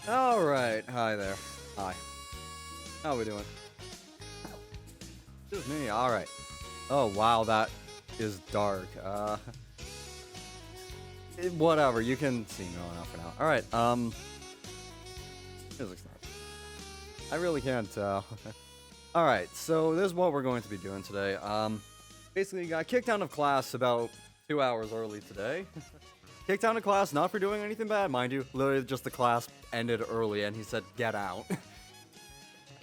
All right. Hi there. Hi. How we doing? Just me. All right. Oh wow, that is dark. Whatever. You can see me on out for now. All right. Music's not. I really can't tell. All right. So this is what we're going to be doing today. Basically got kicked out of class about 2 hours early today. Kicked out of class, not for doing anything bad, mind you. Literally, just the class ended early, and he said, "Get out." And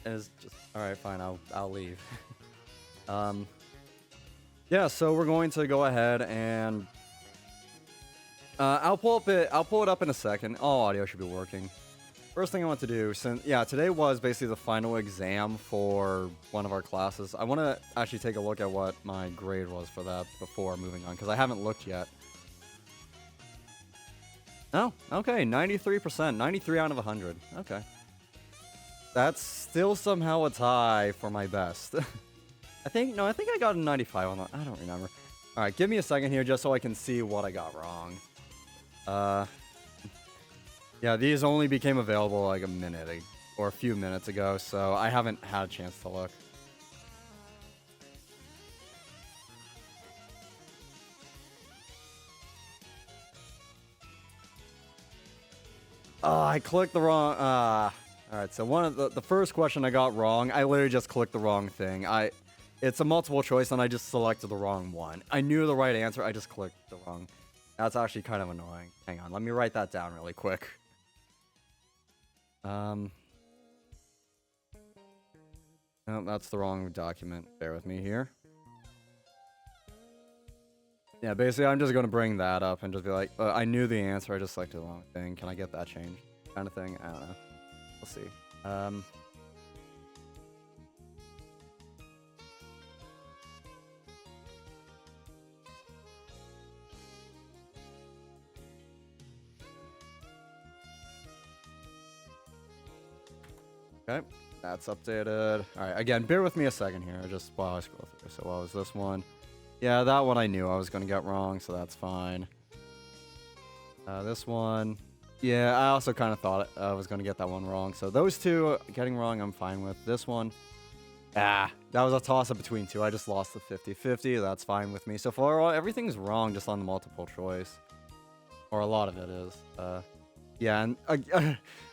it's just, all right, fine. I'll leave. Um, yeah. So we're going to go ahead and I'll pull it up in a second. All audio should be working. First thing I want to do, since today was basically the final exam for one of our classes. I want to actually take a look at what my grade was for that before moving on, because I haven't looked yet. Oh, okay, 93%, 93 out of 100. Okay. That's still somehow a tie for my best. I think I got a 95 on that. I don't remember. All right, give me a second here just so I can see what I got wrong. Uh, yeah, these only became available like or a few minutes ago, so I haven't had a chance to look. Oh, I clicked the wrong. All right. So one of the first question I got wrong. I literally just clicked the wrong thing. It's a multiple choice, and I just selected the wrong one. I knew the right answer. I just clicked the wrong. That's actually kind of annoying. Hang on. Let me write that down really quick. No, that's the wrong document. Bear with me here. Yeah, basically, I'm just going to bring that up and just be like, I knew the answer. I just selected the wrong thing. Can I get that changed? Kind of thing. I don't know. We'll see. Okay, that's updated. All right, again, bear with me a second here, just while I scroll through. So what was this one? Yeah, that one I knew I was going to get wrong, so that's fine. This one, yeah, I also kind of thought I was going to get that one wrong. So those two getting wrong, I'm fine with. This one, that was a toss-up between two. I just lost the 50-50. That's fine with me. So far, everything's wrong just on the multiple choice. Or a lot of it is. Yeah, and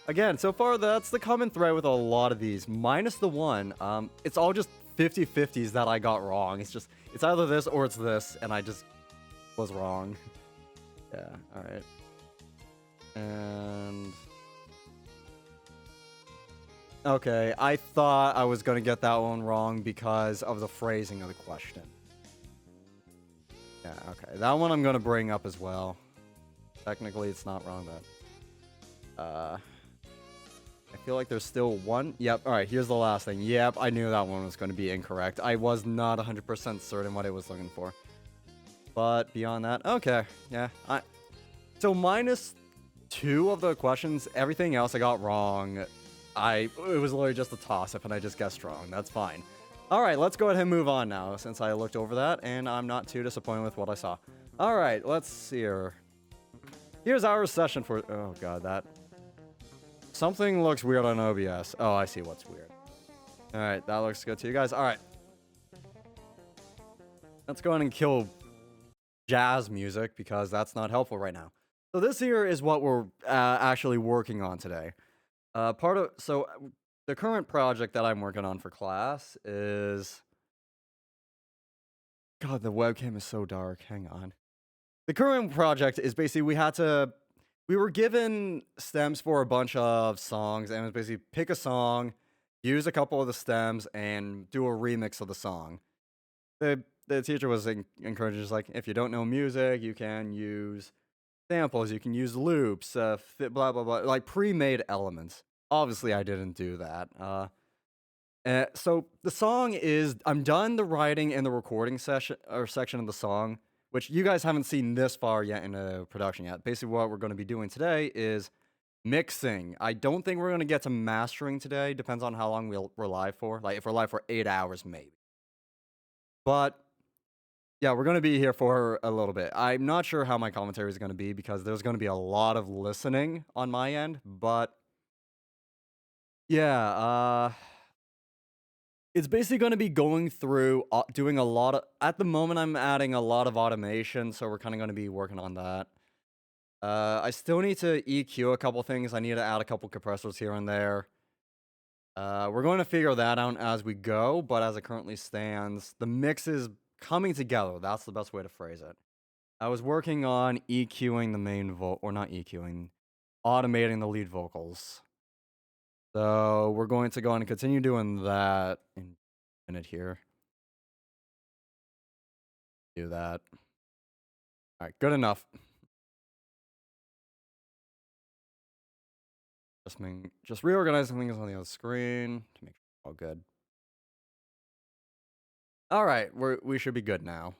again, so far that's the common thread with a lot of these, minus the one. It's all just 50-50s that I got wrong. It's either this or it's this, and I just was wrong. Yeah, all right. And okay, I thought I was gonna get that one wrong because of the phrasing of the question. Yeah, okay, that one I'm gonna bring up as well. Technically, it's not wrong, but I feel like there's still one. Yep. All right. Here's the last thing. Yep. I knew that one was going to be incorrect. I was not 100% certain what it was looking for. But beyond that, okay. Yeah. So minus two of the questions, everything else I got wrong. It was literally just a toss-up, and I just guessed wrong. That's fine. All right. Let's go ahead and move on now, since I looked over that, and I'm not too disappointed with what I saw. All right. Let's see here. Here's our session for. Oh god, that. Something looks weird on OBS. Oh, I see what's weird. All right, that looks good to you guys. All right. Let's go ahead and kill jazz music because that's not helpful right now. So this here is what we're actually working on today. The current project that I'm working on for class is. God, the webcam is so dark. Hang on. The current project is basically we were given stems for a bunch of songs, and it was basically pick a song, use a couple of the stems, and do a remix of the song. The teacher was encouraging us, like, if you don't know music, you can use samples, you can use loops, blah blah blah, like pre-made elements. Obviously, I didn't do that. So the song is I'm done the writing and the recording section of the song, which you guys haven't seen this far yet in a production yet. Basically, what we're going to be doing today is mixing. I don't think we're going to get to mastering today. Depends on how long we're live for. Like if we're live for 8 hours, maybe. But yeah, we're going to be here for a little bit. I'm not sure how my commentary is going to be because there's going to be a lot of listening on my end, but Yeah, it's basically gonna be going through, doing a lot of at the moment, I'm adding a lot of automation, so we're kinda gonna be working on that. I still need to EQ a couple things, I need to add a couple compressors here and there. We're going to figure that out as we go, but as it currently stands, the mix is coming together, that's the best way to phrase it. I was working on EQing the main or not EQing, automating the lead vocals. So, we're going to go on and continue doing that in a minute here. Do that. Alright, good enough. Just reorganizing things on the other screen to make sure it's all good. Alright, we should be good now.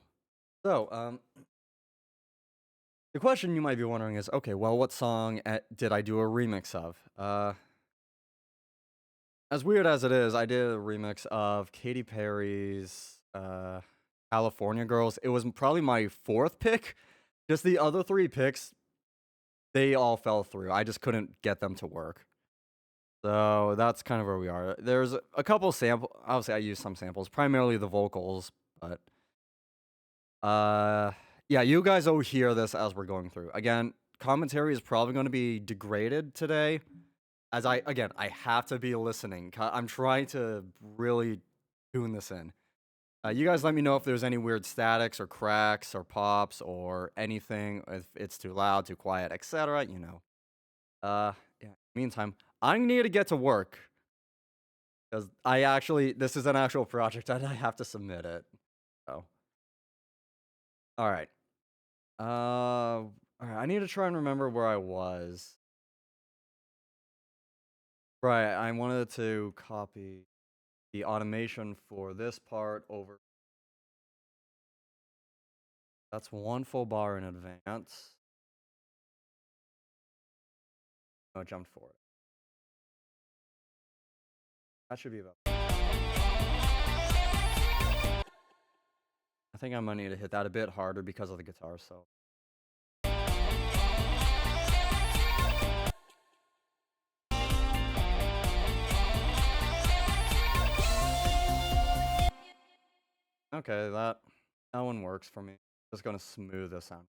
So, the question you might be wondering is, okay, well, what song did I do a remix of? As weird as it is, I did a remix of Katy Perry's California Girls. It was probably my fourth pick. Just the other three picks, they all fell through. I just couldn't get them to work. So that's kind of where we are. There's a couple obviously I used some samples, primarily the vocals, but yeah, you guys will hear this as we're going through. Again, commentary is probably going to be degraded today. As I have to be listening. I'm trying to really tune this in. You guys let me know if there's any weird statics or cracks or pops or anything, if it's too loud, too quiet, etc., you know. Yeah. Meantime, I need to get to work. Because this is an actual project and I have to submit it. So. Alright. Alright, I need to try and remember where I was. Right, I wanted to copy the automation for this part over. That's one full bar in advance. Oh, I jumped for it. That should be about. I think I might need to hit that a bit harder because of the guitar, so. Okay, that one works for me. Just gonna smooth this out.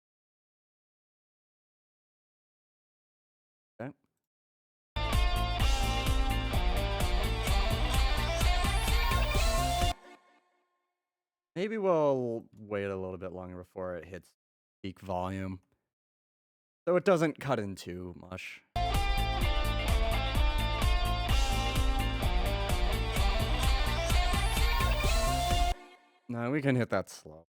Okay. Maybe we'll wait a little bit longer before it hits peak volume. So it doesn't cut in too much. No, we can hit that slow.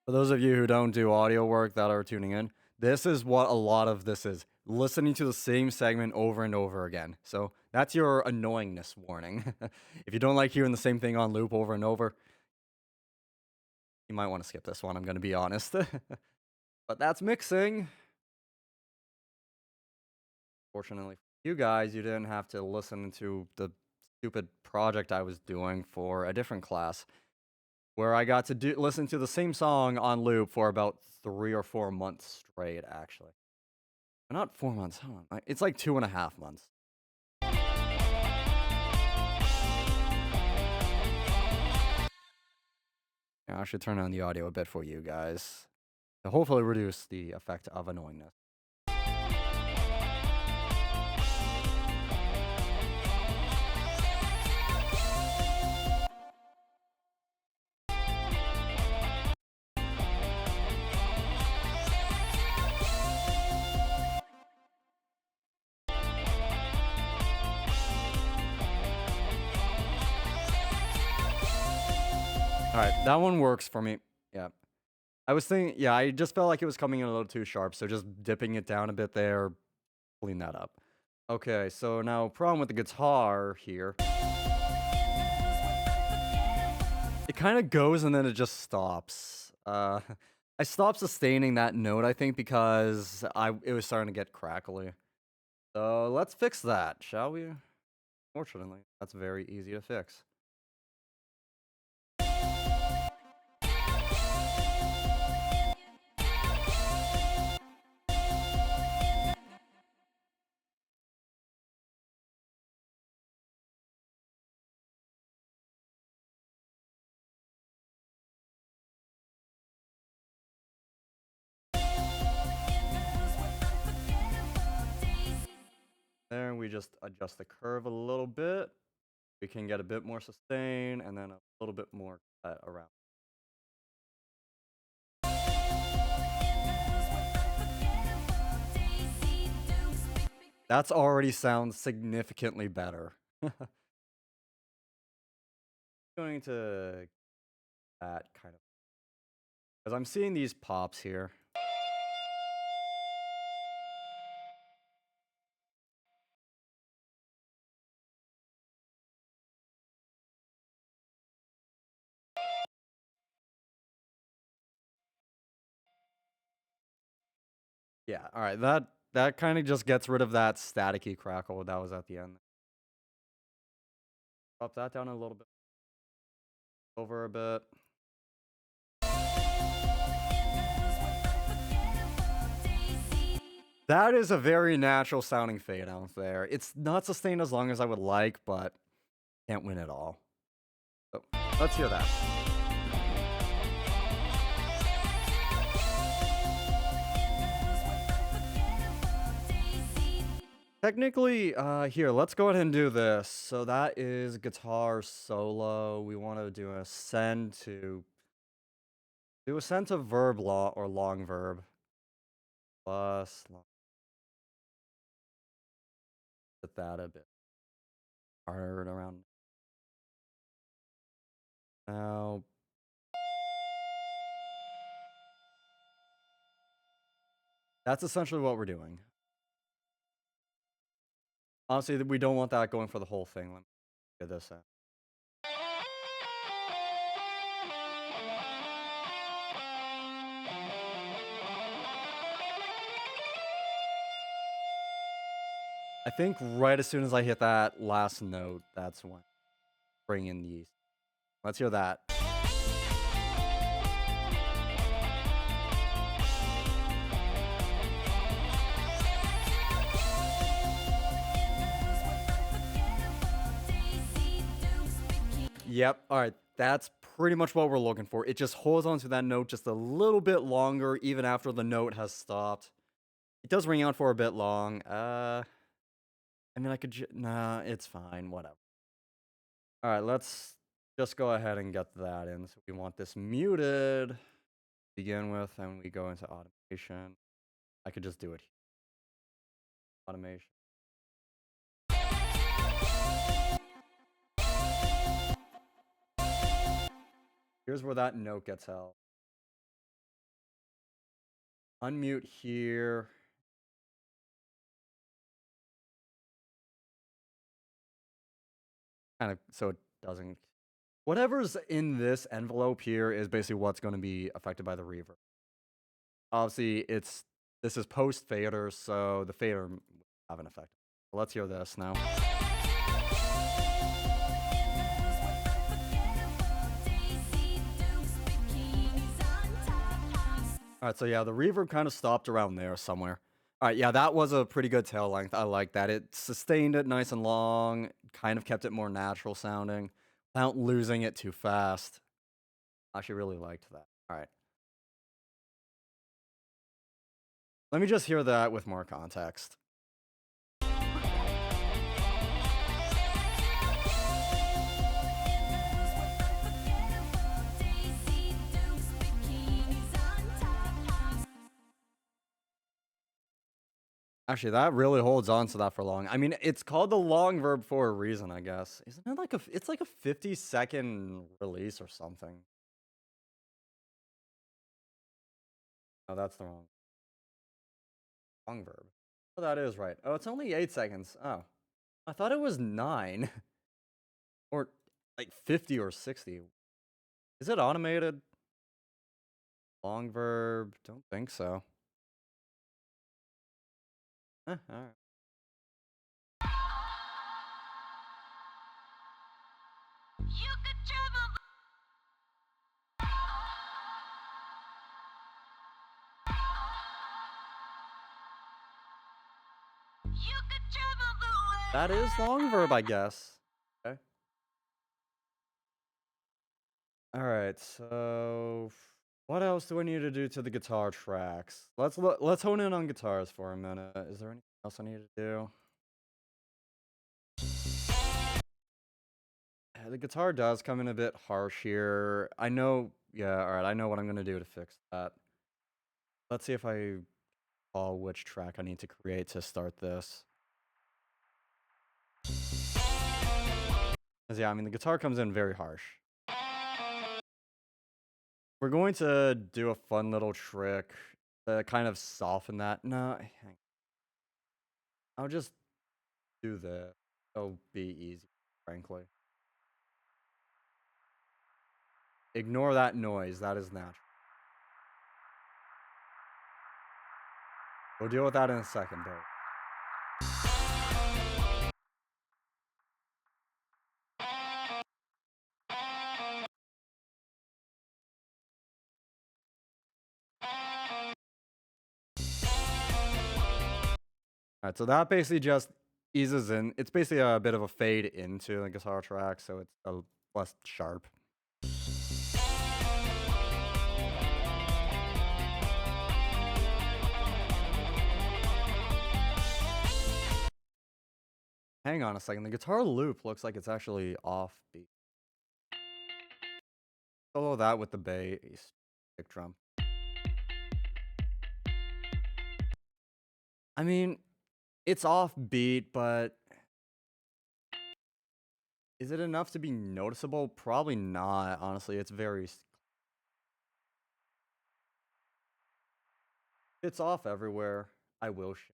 For those of you who don't do audio work that are tuning in, this is what a lot of this is. Listening to the same segment over and over again. So that's your annoyingness warning. If you don't like hearing the same thing on loop over and over, you might want to skip this one, I'm going to be honest. But that's mixing. Fortunately for you guys, you didn't have to listen to the stupid project I was doing for a different class, where I got to listen to the same song on loop for about 3 or 4 months straight, actually. Not 4 months, hold on. It's like 2.5 months. Yeah, I should turn on the audio a bit for you guys to hopefully reduce the effect of annoyingness. Alright, that one works for me. Yeah. I was thinking, yeah, I just felt like it was coming in a little too sharp, so just dipping it down a bit there, clean that up. Okay, so now problem with the guitar here. It kind of goes and then it just stops. I stopped sustaining that note, I think, because it was starting to get crackly. So let's fix that, shall we? Fortunately, that's very easy to fix. There, we just adjust the curve a little bit. We can get a bit more sustain and then a little bit more cut around. That's already sounds significantly better. Going to that kind of because I'm seeing these pops here. Yeah, all right. That kind of just gets rid of that staticky crackle that was at the end. Drop that down a little bit, over a bit. That is a very natural sounding fade out there. It's not sustained as long as I would like, but can't win it all. So let's hear that. Technically, here, let's go ahead and do this. So that is guitar solo. We want to do ascend to verb law or long verb. Plus long. Put that a bit hard around. Now, that's essentially what we're doing. Honestly, we don't want that going for the whole thing. Let me get this out. I think right as soon as I hit that last note, that's when bring in the yeast. Let's hear that. Yep. All right. That's pretty much what we're looking for. It just holds on to that note just a little bit longer, even after the note has stopped. It does ring out for a bit long. I mean, nah, it's fine. Whatever. All right. Let's just go ahead and get that in. So we want this muted to begin with, and we go into automation. I could just do it here. Automation. Here's where that note gets held. Unmute here. Kind of so it doesn't. Whatever's in this envelope here is basically what's going to be affected by the reverb. Obviously, this is post fader, so the fader will have an effect. Let's hear this now. All right, so yeah, the reverb kind of stopped around there somewhere. All right, yeah, that was a pretty good tail length. I like that. It sustained it nice and long, kind of kept it more natural sounding without losing it too fast. I actually really liked that. All right. Let me just hear that with more context. Actually, that really holds on to that for long. I mean, it's called the long verb for a reason, I guess. Isn't it like it's like a 50-second release or something? Oh, that's the wrong verb. Oh, that is right. Oh, it's only 8 seconds. Oh, I thought it was 9 or like 50 or 60. Is it automated? Long verb? Don't think so. All right. You could travel. That is long verb, I guess. Okay. All right. So, what else do I need to do to the guitar tracks? Let's hone in on guitars for a minute. Is there anything else I need to do? The guitar does come in a bit harsh here. I know, yeah, all right, I know what I'm gonna do to fix that. Let's see if I recall which track I need to create to start this. 'Cause, yeah, I mean, the guitar comes in very harsh. We're going to do a fun little trick to kind of soften that. No, I'll just do this. It'll be easy, frankly. Ignore that noise. That is natural. We'll deal with that in a second, though. Alright, so that basically just eases in. It's basically a bit of a fade into the guitar track, so it's less sharp. Hang on a second. The guitar loop looks like it's actually off beat. Solo that with the bass kick drum. I mean, it's off beat, but is it enough to be noticeable? Probably not, honestly. It's off everywhere. I will share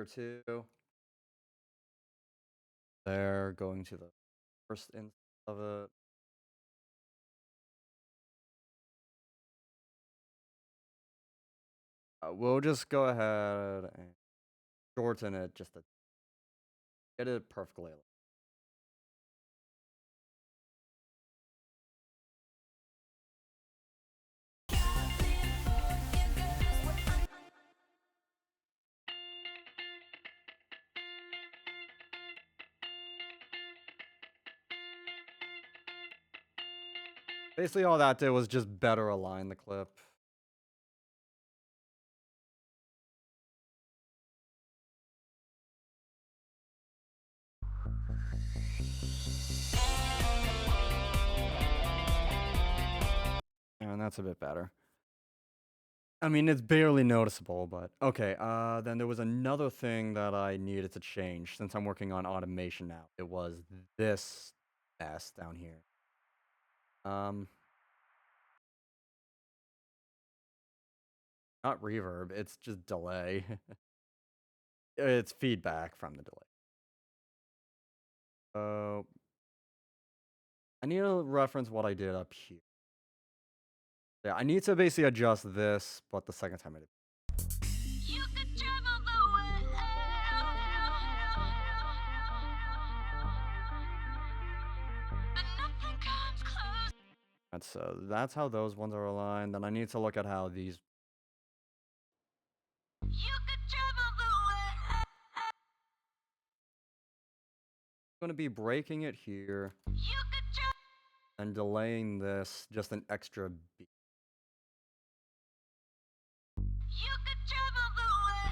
too. There, going to the first instance of it. We'll just go ahead and shorten it just to get it perfectly. Basically, all that did was just better align the clip. And that's a bit better. I mean, it's barely noticeable, but okay. Then there was another thing that I needed to change since I'm working on automation now. It was this mess down here. Not reverb, it's just delay. It's feedback from the delay. So I need to reference what I did up here. Yeah, I need to basically adjust this, but the second time I did. You could travel the way. But nothing comes close. That's how those ones are aligned. Then I need to look at how these. You could travel the way. I'm gonna be breaking it here. You could and delaying this just an extra beat. You could travel the way.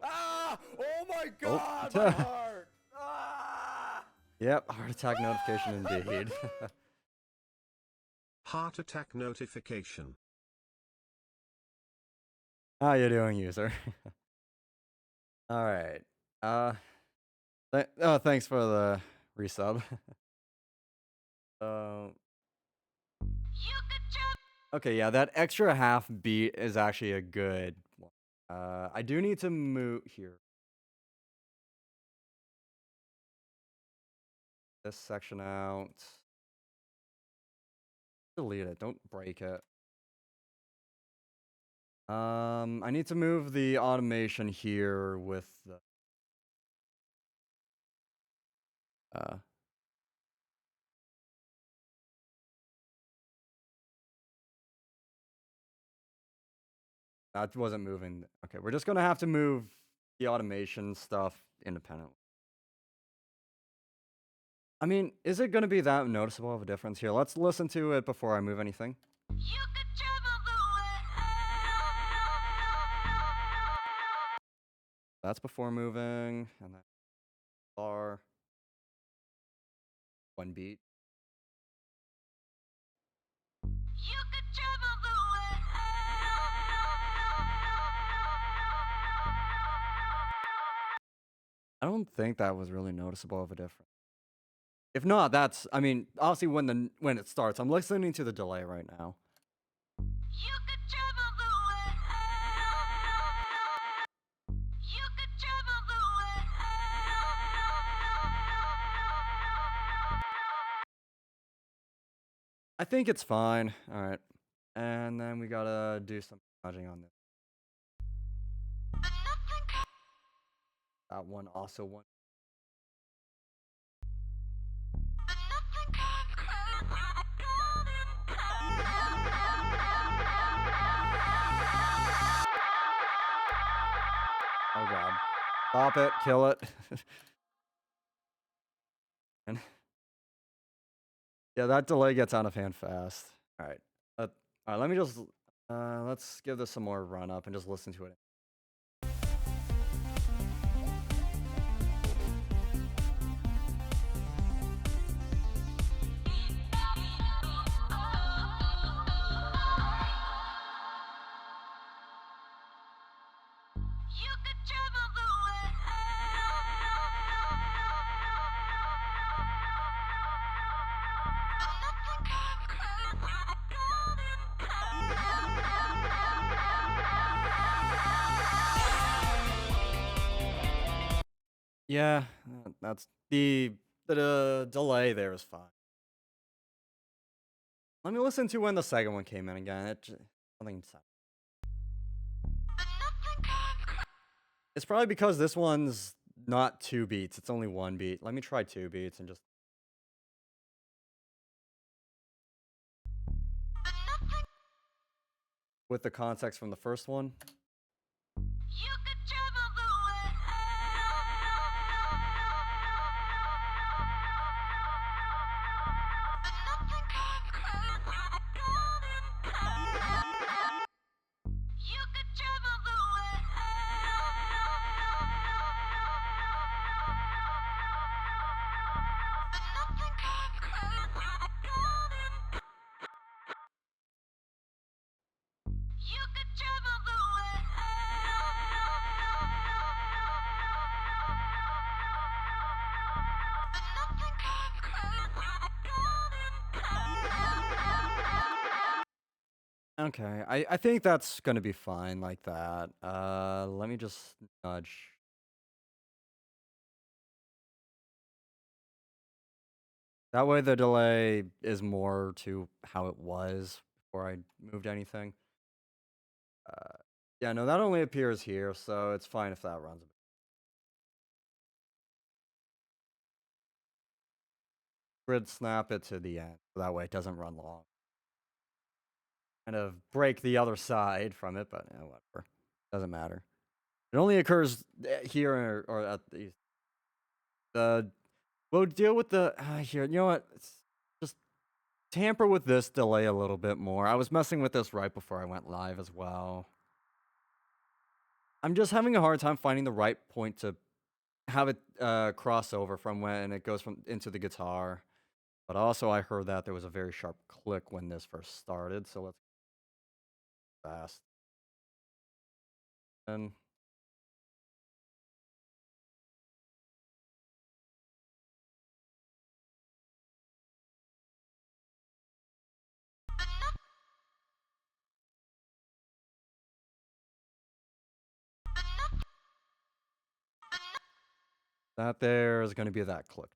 Ah! Oh my god, my heart! Ah! Yep, heart attack notification indeed. Heart attack notification. How you doing, user? Alright. Thanks for the resub. Okay, yeah, that extra half beat is actually a good one. I do need to move here. This section out. Delete it, don't break it. I need to move the automation here with the that wasn't moving. Okay, we're just gonna have to move the automation stuff independently. I mean, is it gonna be that noticeable of a difference here? Let's listen to it before I move anything. You could That's before moving, and then bar, one beat. You could travel the world. I don't think that was really noticeable of a difference. If not, that's I mean, obviously when it starts, I'm listening to the delay right now. You could travel the world. You could travel the world. I think it's fine. All right. And then we gotta do some massaging on this. That one also one. Oh god. Stop it. Kill it. And yeah, that delay gets out of hand fast. All right. All right. Let me just let's give this some more run up and just listen to it. You could travel the world. Yeah, that's the delay there is fine. Let me listen to when the second one came in again. Nothing. It's probably because this one's not 2 beats. It's only 1 beat. Let me try 2 beats and just. With the context from the first one. You could travel the world. You could travel the world. You could travel the world. Okay, I think that's gonna be fine like that. Let me just nudge. That way the delay is more to how it was before I moved anything. Uh, yeah, no, that only appears here, so it's fine if that runs a bit. Grid snap it to the end, so that way it doesn't run long. Kind of break the other side from it, but whatever. Doesn't matter. It only occurs here or at the. We'll deal with the here. You know what? Just tamper with this delay a little bit more. I was messing with this right before I went live as well. I'm just having a hard time finding the right point to have it cross over from when it goes from into the guitar. But also, I heard that there was a very sharp click when this first started. So let's fast and. That there is going to be that click.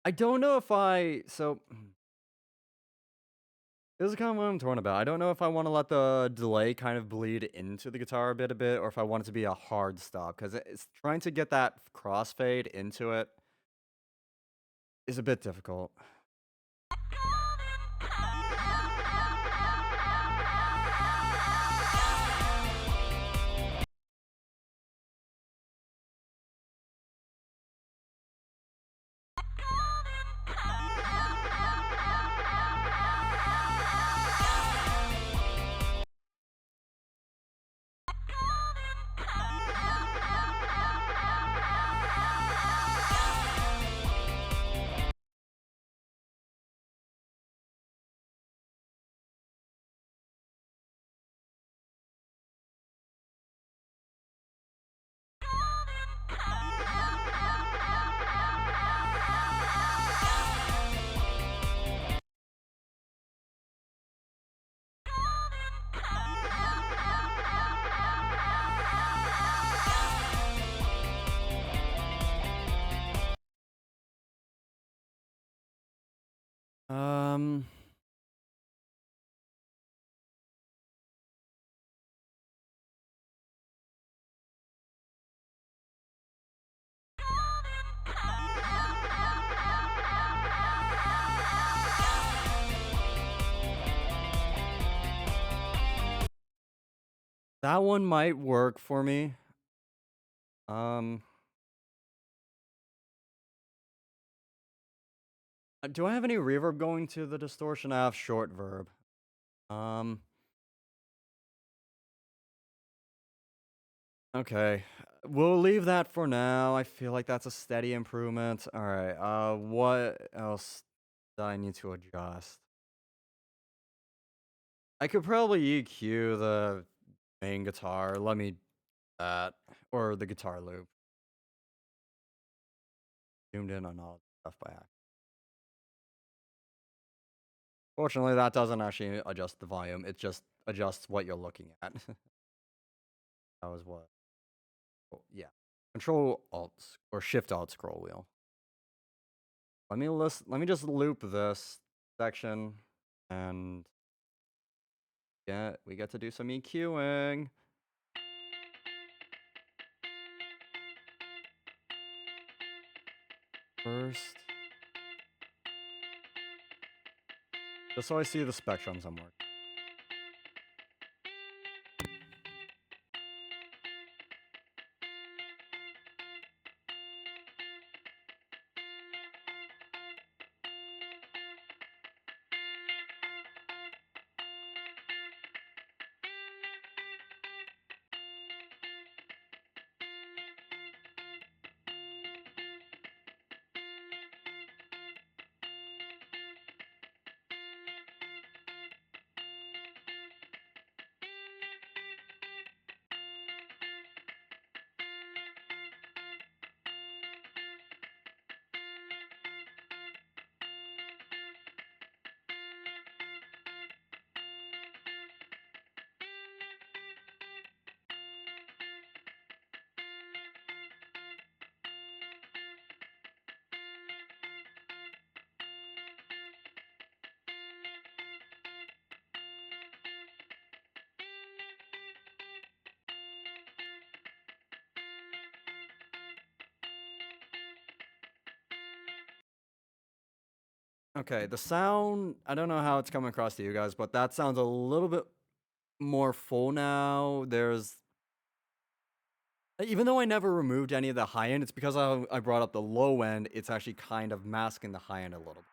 I don't know if so this is kind of what I'm torn about. I don't know if I want to let the delay kind of bleed into the guitar a bit, or if I want it to be a hard stop, because it's trying to get that crossfade into it is a bit difficult. Um, that one might work for me. Um, do I have any reverb going to the distortion? I have short verb. Um, okay. We'll leave that for now. I feel like that's a steady improvement. All right. What else do I need to adjust? I could probably EQ the main guitar. Let me that or the guitar loop. Zoomed in on all stuff by accident. Fortunately, that doesn't actually adjust the volume. It just adjusts what you're looking at. That was what? Oh, yeah. Control Alt or Shift Alt scroll wheel. Let me just loop this section, and yeah, we get to do some EQing. First, just so I see the spectrum somewhere. Okay, the sound, I don't know how it's coming across to you guys, but that sounds a little bit more full now. There's even though I never removed any of the high end, it's because I brought up the low end, it's actually kind of masking the high end a little bit.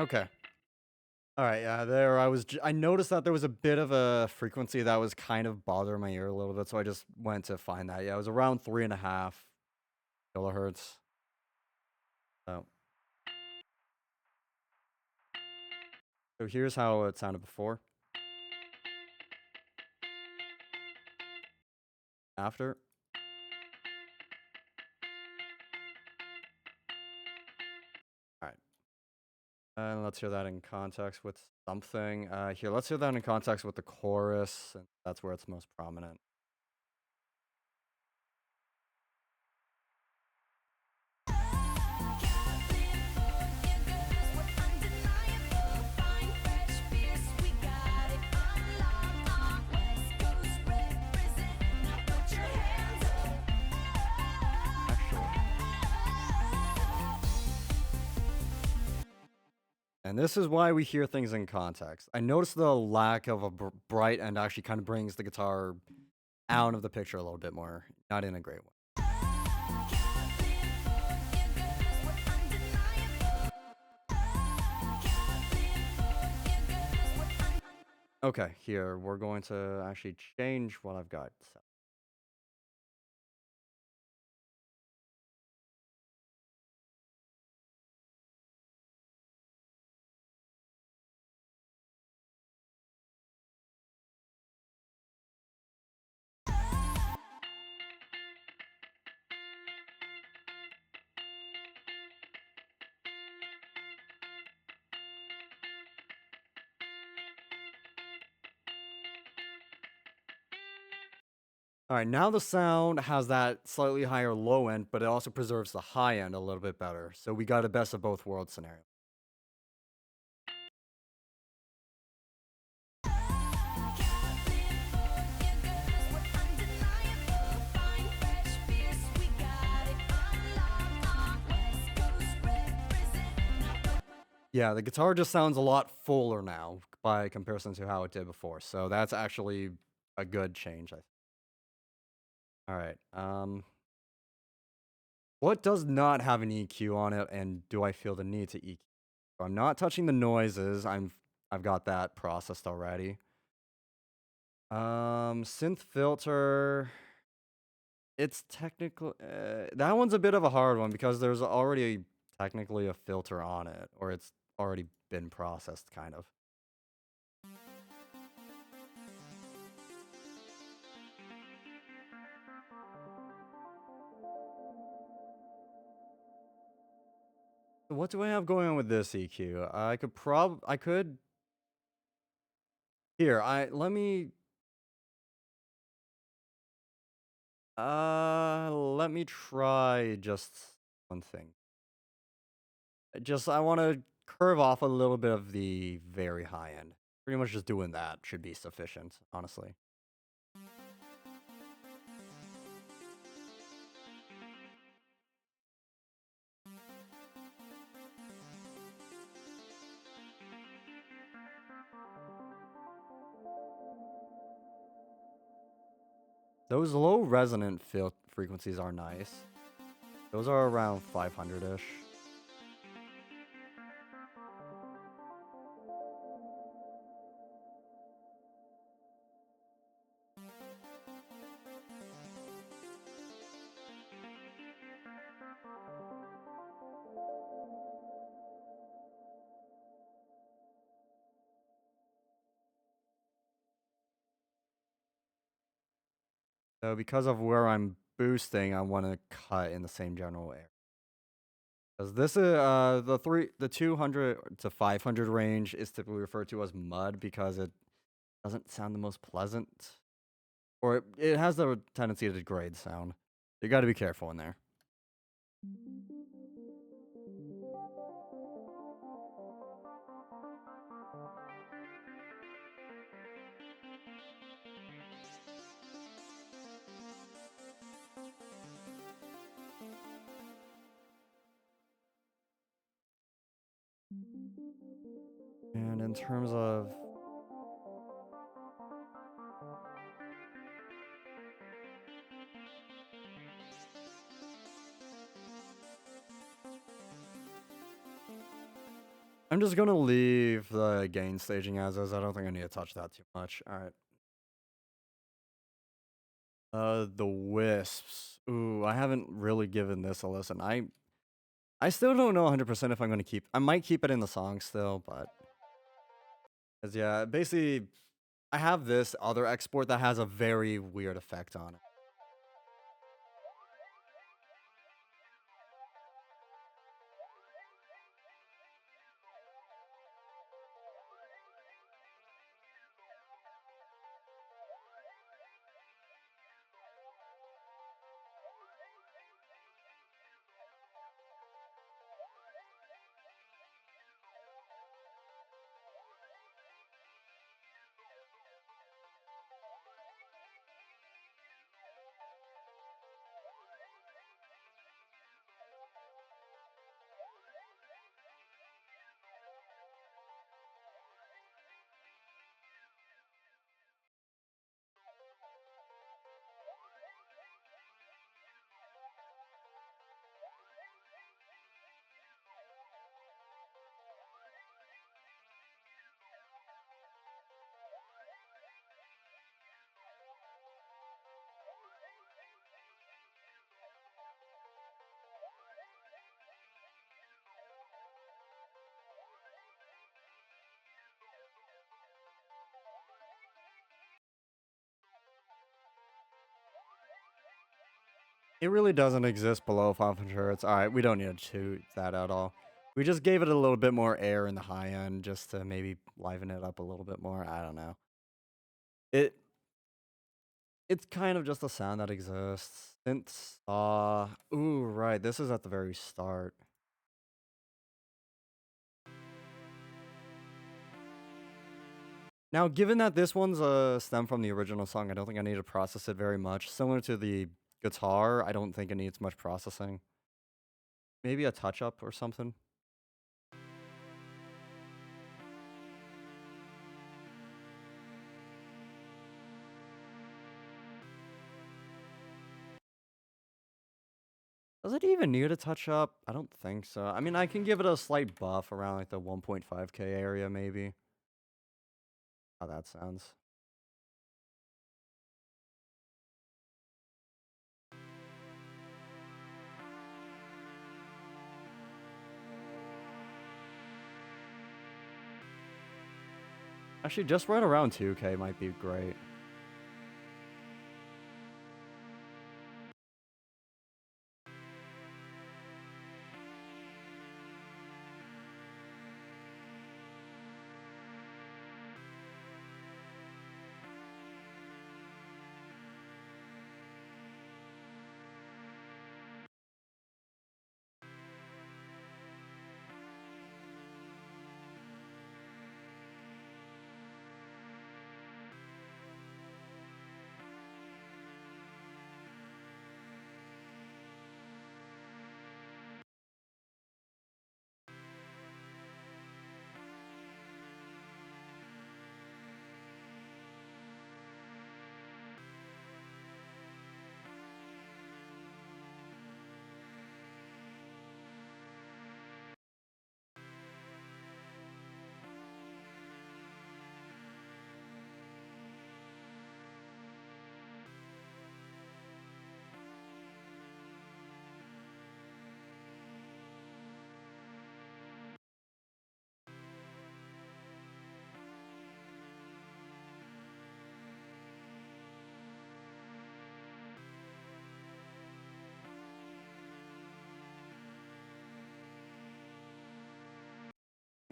Okay. All right, yeah, there I noticed that there was a bit of a frequency that was kind of bothering my ear a little bit, so I just went to find that. Yeah, it was around 3.5 kilohertz. So, so here's how it sounded before. After. And let's hear that in context with something. Here, let's hear that in context with the chorus. And that's where it's most prominent. And this is why we hear things in context. I noticed the lack of a bright and actually kind of brings the guitar out of the picture a little bit more. Not in a great way. Okay, here, we're going to actually change what I've got set. All right, now the sound has that slightly higher low end, but it also preserves the high end a little bit better. So we got a best of both worlds scenario. Yeah, the guitar just sounds a lot fuller now by comparison to how it did before. So that's actually a good change, I think. All right. What does not have an EQ on it, and do I feel the need to EQ? So I'm not touching the noises. I've got that processed already. Synth filter. It's technically that one's a bit of a hard one because there's already technically a filter on it, or it's already been processed, kind of. What do I have going on with this EQ? I could here. I let me let me try just one thing. Just I want to curve off a little bit of the very high end. Pretty much just doing that should be sufficient, honestly. Those low resonant frequencies are nice. Those are around 500-ish. So because of where I'm boosting, I want to cut in the same general area. Because this is the 200 to 500 range is typically referred to as mud because it doesn't sound the most pleasant, or it has the tendency to degrade sound. You got to be careful in there. And in terms of I'm just gonna leave the gain staging as is. I don't think I need to touch that too much. All right. The wisps. Ooh, I haven't really given this a listen. I still don't know 100% if I'm gonna keep. I might keep it in the song still, but 'cause yeah, basically, I have this other export that has a very weird effect on it. It really doesn't exist below 500 hertz. All right, we don't need to toot that at all. We just gave it a little bit more air in the high end just to maybe liven it up a little bit more. I don't know. It it's kind of just a sound that exists. Synth ooh, right. This is at the very start. Now, given that this one's a stem from the original song, I don't think I need to process it very much. Similar to the guitar, I don't think it needs much processing. Maybe a touch up or something. Does it even need a touch up? I don't think so. I mean, I can give it a slight buff around like the 1.5K area, maybe. How that sounds. Actually, just right around 2K might be great.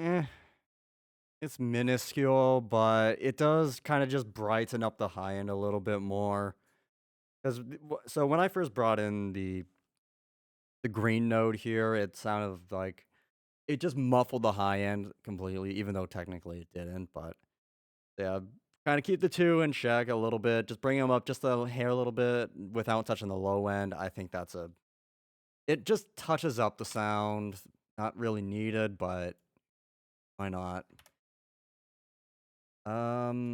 Eh, it's minuscule, but it does kind of just brighten up the high end a little bit more. Because so when I first brought in the green node here, it sounded like it just muffled the high end completely, even though technically it didn't. But yeah, kind of keep the two in check a little bit. Just bring them up just a hair a little bit without touching the low end. I think that's a. It just touches up the sound. Not really needed, but why not? I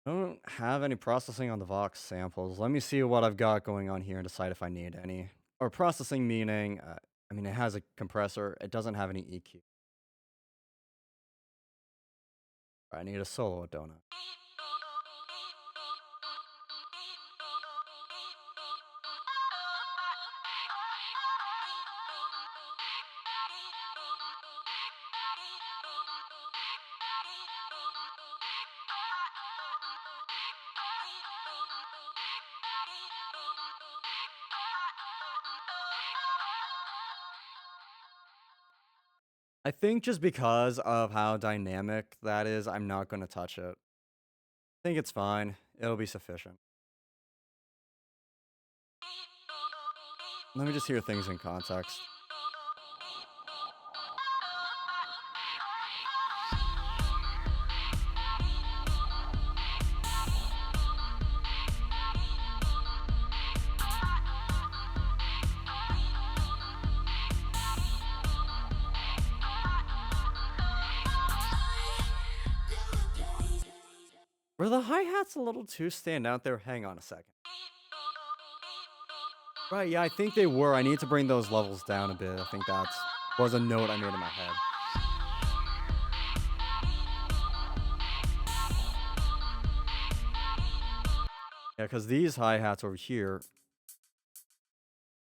don't have any processing on the Vox samples. Let me see what I've got going on here and decide if I need any. Or processing meaning, I mean, it has a compressor. It doesn't have any EQ. I need a solo donut. I think just because of how dynamic that is, I'm not going to touch it. I think it's fine. It'll be sufficient. Let me just hear things in context. Were the hi-hats a little too stand out there? Hang on a second. Right, yeah, I think they were. I need to bring those levels down a bit. I think that was a note I made in my head. Yeah, because these hi-hats over here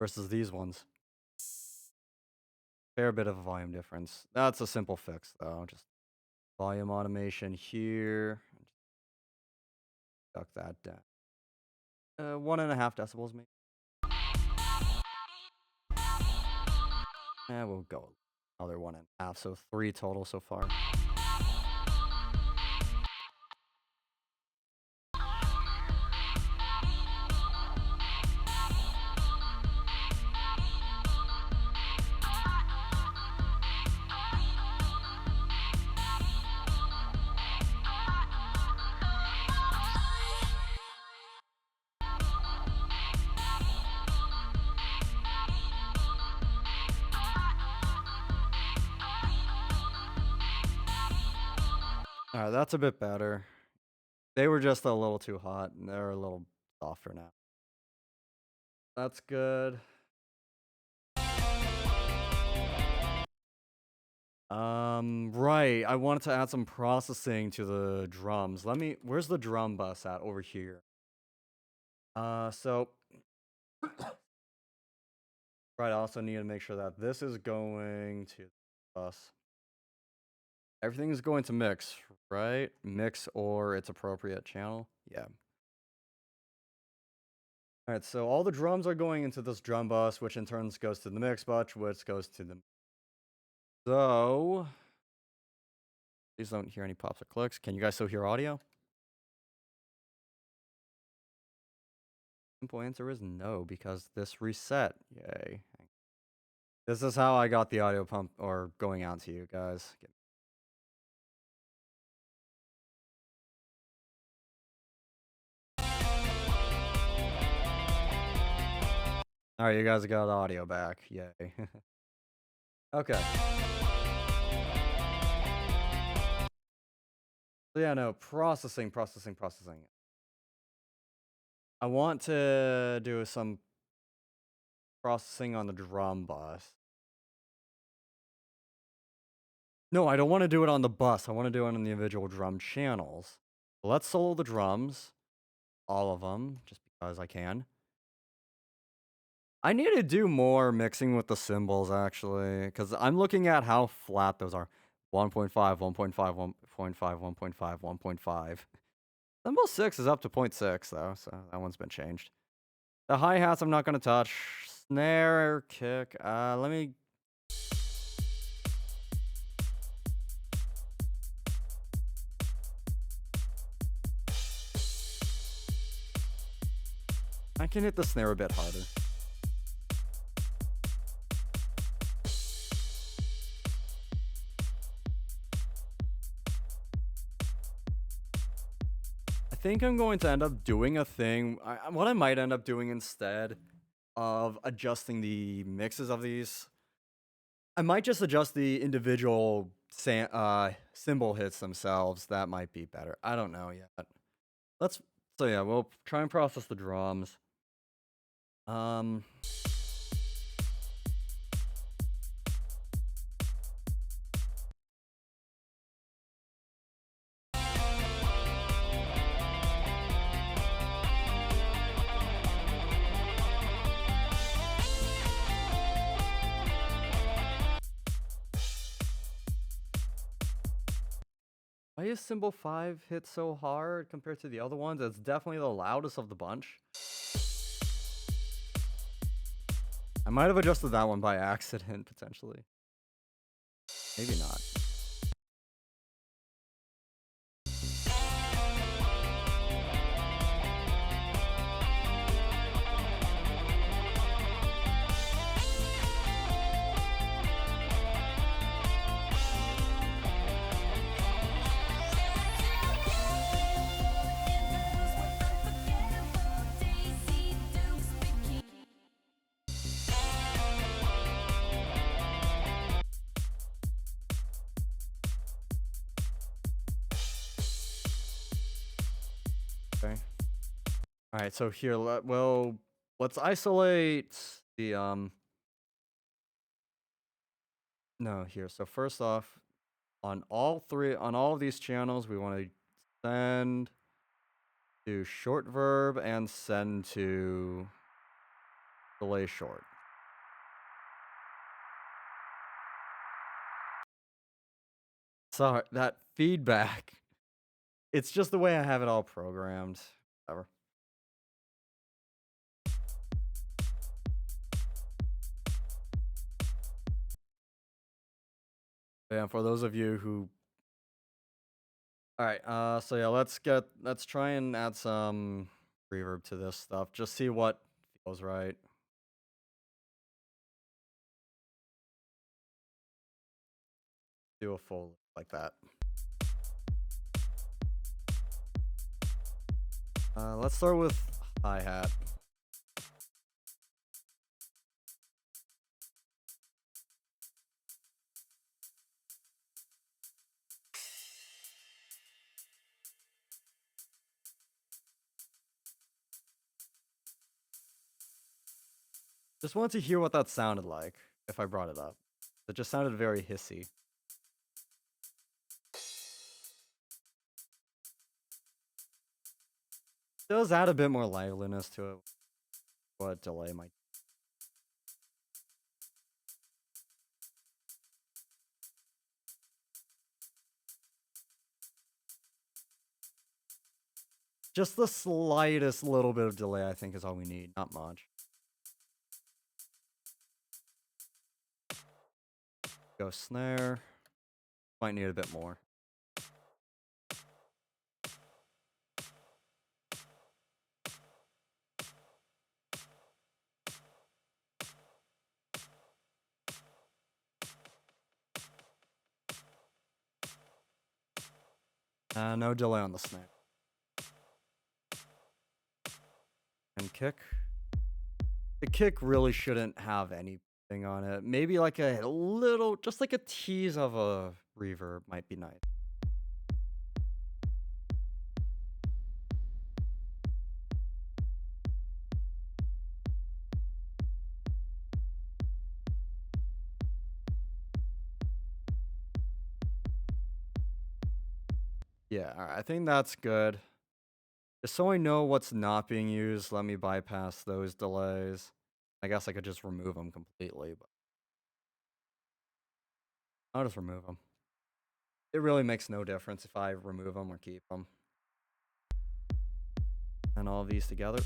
versus these ones. Fair bit of a volume difference. That's a simple fix, though. Just volume automation here. Duck that down. 1.5 decibels, maybe. We'll go another 1.5, so 3 total so far. Alright, that's a bit better. They were just a little too hot, and they're a little softer now. That's good. Right. I wanted to add some processing to the drums. Where's the drum bus at? Over here. So right, I also need to make sure that this is going to the bus. Everything is going to mix, right? Mix or its appropriate channel. Yeah. All right, so all the drums are going into this drum bus, which in turn goes to the mix bus, which goes to the. So, please don't hear any pops or clicks. Can you guys still hear audio? Simple answer is no, because this reset. Yay. This is how I got the audio pump or going out to you guys. All right, you guys got the audio back. Yay. Okay. So yeah, no, processing. I want to do some processing on the drum bus. No, I don't want to do it on the bus. I want to do it on the individual drum channels. So let's solo the drums, all of them, just because I can. I need to do more mixing with the cymbals, actually, because I'm looking at how flat those are. 1.5, 1.5, 1.5, 1.5, 1.5. Cymbal 6 is up to 0.6, though, so that one's been changed. The hi-hats I'm not going to touch. Snare, kick, let me... I can hit the snare a bit harder. I think I'm going to end up doing a thing. What I might end up doing instead of adjusting the mixes of these, I might just adjust the individual cymbal hits themselves. That might be better. I don't know yet. So yeah, we'll try and process the drums. Why is cymbal 5 hit so hard compared to the other ones? It's definitely the loudest of the bunch. I might have adjusted that one by accident, potentially. Maybe not. Okay. All right, so here, let's isolate the no, here. So first off, on all of these channels, we want to send to short verb and send to delay short. Sorry, that feedback. It's just the way I have it all programmed. Whatever. Yeah, for those of you who all right, so yeah, let's try and add some reverb to this stuff. Just see what feels right. Do a full like that. Let's start with hi-hat. Just wanted to hear what that sounded like if I brought it up. It just sounded very hissy. Does add a bit more liveliness to it. What delay might. Just the slightest little bit of delay, I think, is all we need. Not much. Go snare. Might need a bit more. No delay on the snare. And kick. The kick really shouldn't have anything on it. Maybe like a little, just like a tease of a reverb might be nice. Yeah, all right, I think that's good. Just so I know what's not being used, let me bypass those delays. I guess I could just remove them completely, but I'll just remove them. It really makes no difference if I remove them or keep them. And all of these together.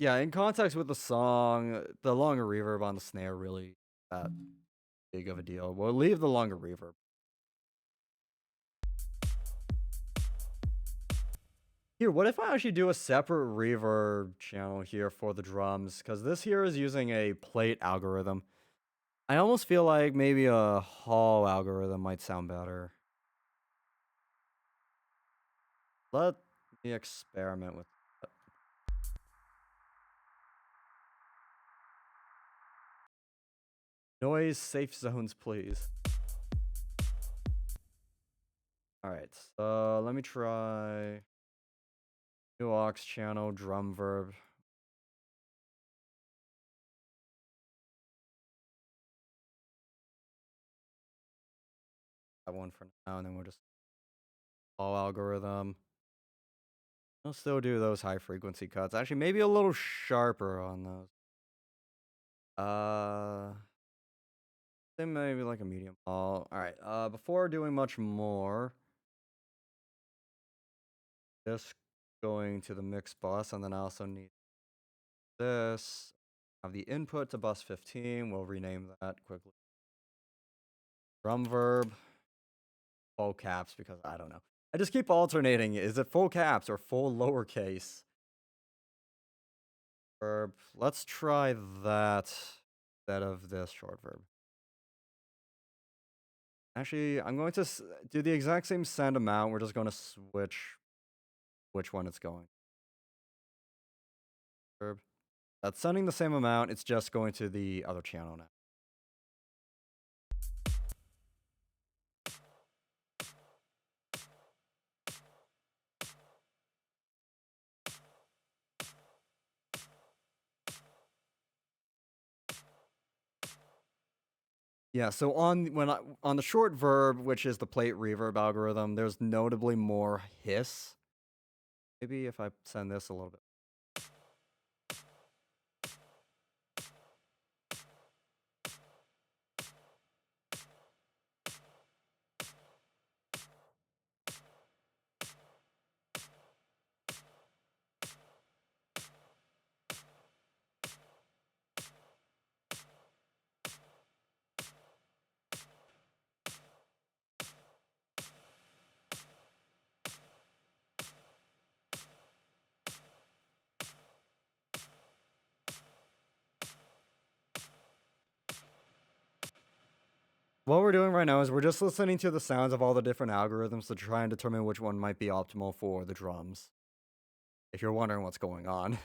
Yeah, in context with the song, the longer reverb on the snare really that big of a deal. We'll leave the longer reverb. Here, what if I actually do a separate reverb channel here for the drums? Because this here is using a plate algorithm. I almost feel like maybe a Hall algorithm might sound better. Let me experiment with that. Noise safe zones, please. Alright, so let me try new aux channel, drum verb. That one for now, and then we'll just Hall algorithm. I'll still do those high frequency cuts. Actually, maybe a little sharper on those. Then maybe like a medium Hall. All right. Before doing much more, just going to the mix bus, and then I also need this. Have the input to bus 15. We'll rename that quickly. Drum verb. Full caps because I don't know. I just keep alternating. Is it full caps or full lowercase? Verb. Let's try that instead of this short verb. Actually, I'm going to do the exact same send amount. We're just going to switch which one it's going. Verb. That's sending the same amount. It's just going to the other channel now. Yeah, so on the short verb, which is the plate reverb algorithm, there's notably more hiss. Maybe if I send this a little bit. What we're doing right now is we're just listening to the sounds of all the different algorithms to try and determine which one might be optimal for the drums. If you're wondering what's going on.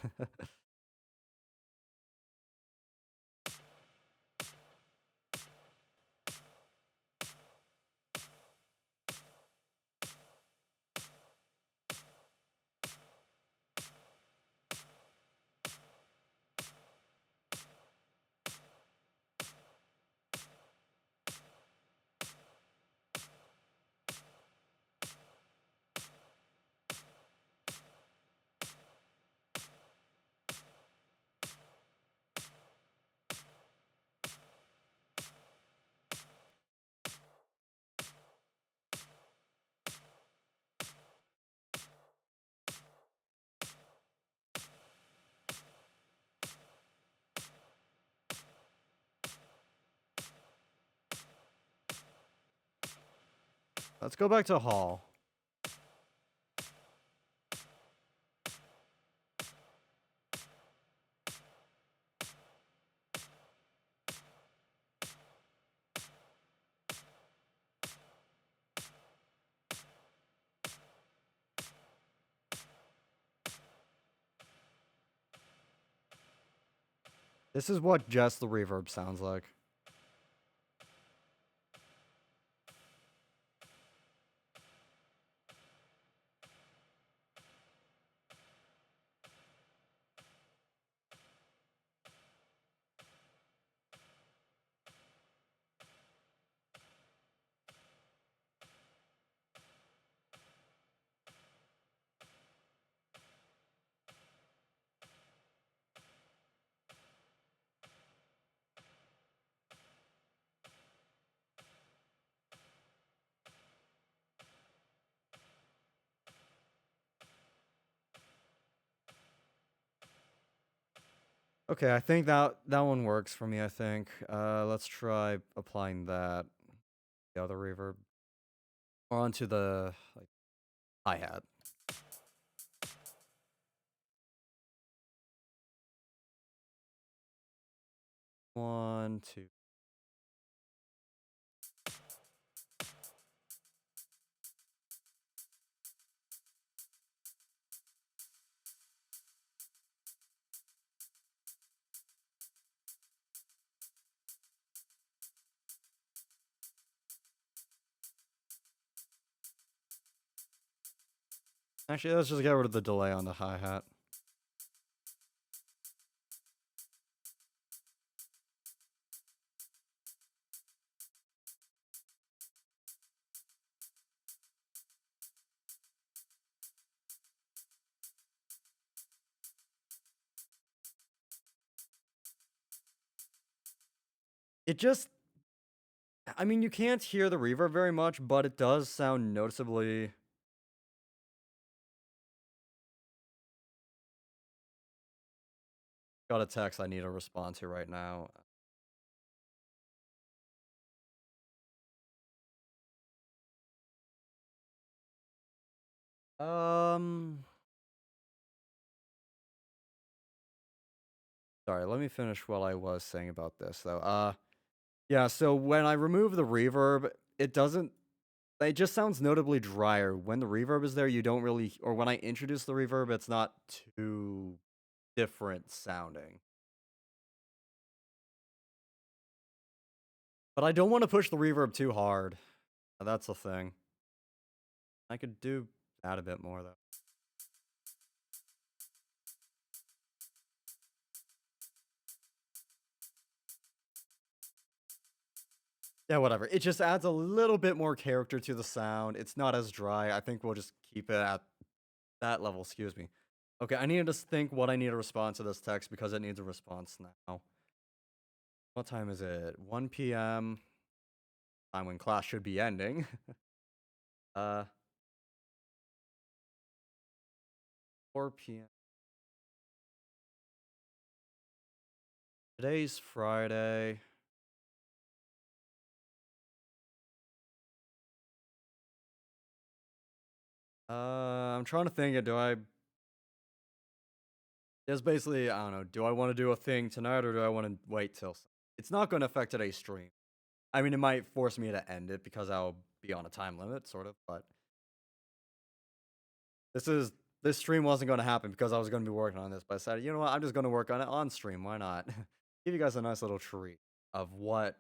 Let's go back to Hall. This is what just the reverb sounds like. Okay, I think that one works for me, I think. Let's try applying that. The other reverb. Or onto the like hi-hat. One, two. Actually, let's just get rid of the delay on the hi-hat. It just I mean, you can't hear the reverb very much, but it does sound noticeably. Got a text I need to respond to right now. Um, Sorry, let me finish what I was saying about this though. Yeah, so when I remove the reverb, it just sounds notably drier. When the reverb is there, you don't really, or when I introduce the reverb, it's not too different sounding. But I don't want to push the reverb too hard. That's the thing. I could do that a bit more though. Yeah, whatever. It just adds a little bit more character to the sound. It's not as dry. I think we'll just keep it at that level. Excuse me. Okay, I need to just think what I need to respond to this text because it needs a response now. What time is it? 1 p.m. Time when class should be ending. uh, 4 p.m. Today's Friday. I'm trying to think. Do I? It's basically, I don't know. Do I want to do a thing tonight or do I want to wait till? It's not going to affect today's stream. I mean, it might force me to end it because I'll be on a time limit, sort of. But this stream wasn't going to happen because I was going to be working on this. But I said, you know what? I'm just going to work on it on stream. Why not? Give you guys a nice little treat of what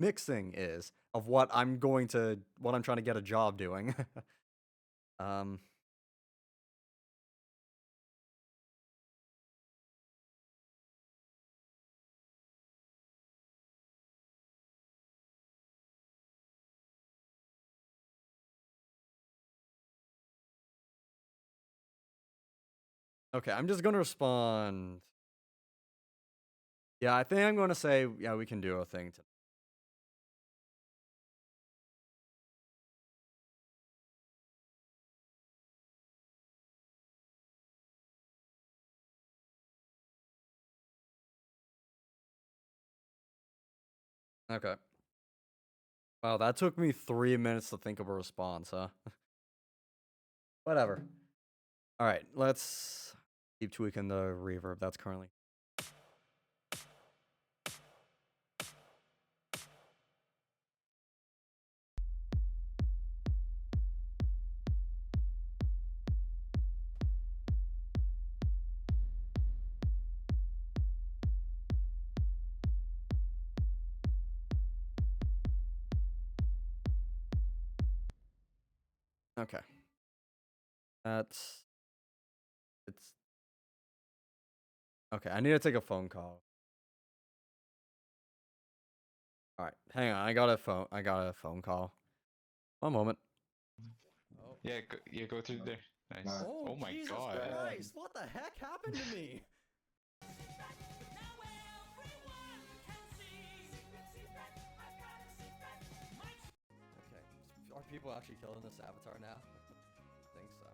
mixing is, of what I'm trying to get a job doing. um. Okay, I'm just gonna respond. Yeah, I think I'm gonna say, yeah, we can do a thing. Okay. Wow, that took me 3 minutes to think of a response, huh? Whatever. All right, let's keep tweaking the reverb that's currently. Okay. That's it's okay. I need to take a phone call. All right, hang on. I got a phone call. One moment. Oh, Yeah, go through there. Nice. oh, Oh my Jesus god. Christ! What the heck happened to me? Okay, are people actually killing this avatar now? I think so.